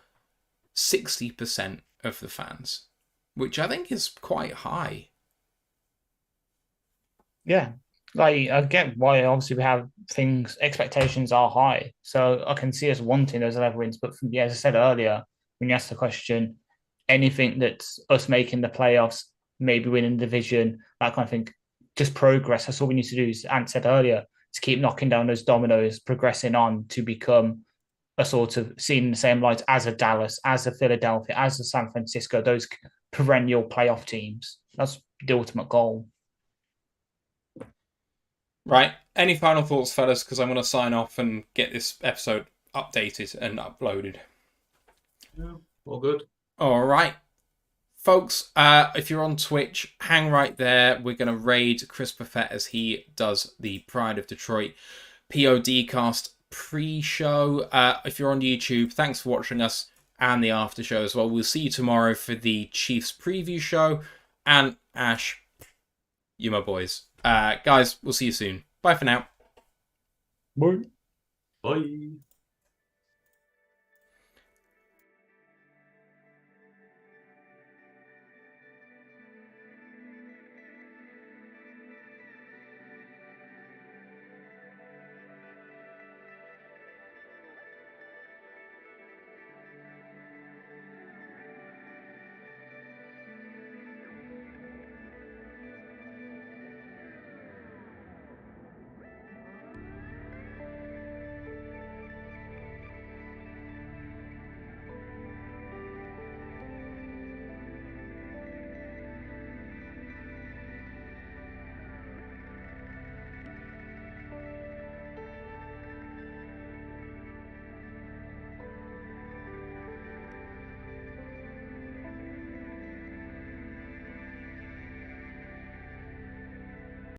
60% of the fans, which I think is quite high. Yeah. Like, I get why obviously we have expectations are high. So I can see us wanting those 11 wins. But yeah, as I said earlier, when you asked the question, anything that's us making the playoffs, maybe winning the division, that kind of thing, just progress. That's all we need to do, as Ant said earlier, to keep knocking down those dominoes, progressing on to become a sort of seen in the same light as a Dallas, as a Philadelphia, as a San Francisco, those perennial playoff teams. That's the ultimate goal. Right. Any final thoughts, fellas? Because I'm going to sign off and get this episode updated and uploaded. Yeah, all good. All right. Folks, if you're on Twitch, hang right there. We're going to raid Chris Buffett as he does the Pride of Detroit PODcast pre-show. If you're on YouTube, thanks for watching us and the after show as well. We'll see you tomorrow for the Chiefs preview show. And Ash, you my boys. Guys, we'll see you soon. Bye for now. Bye. Bye.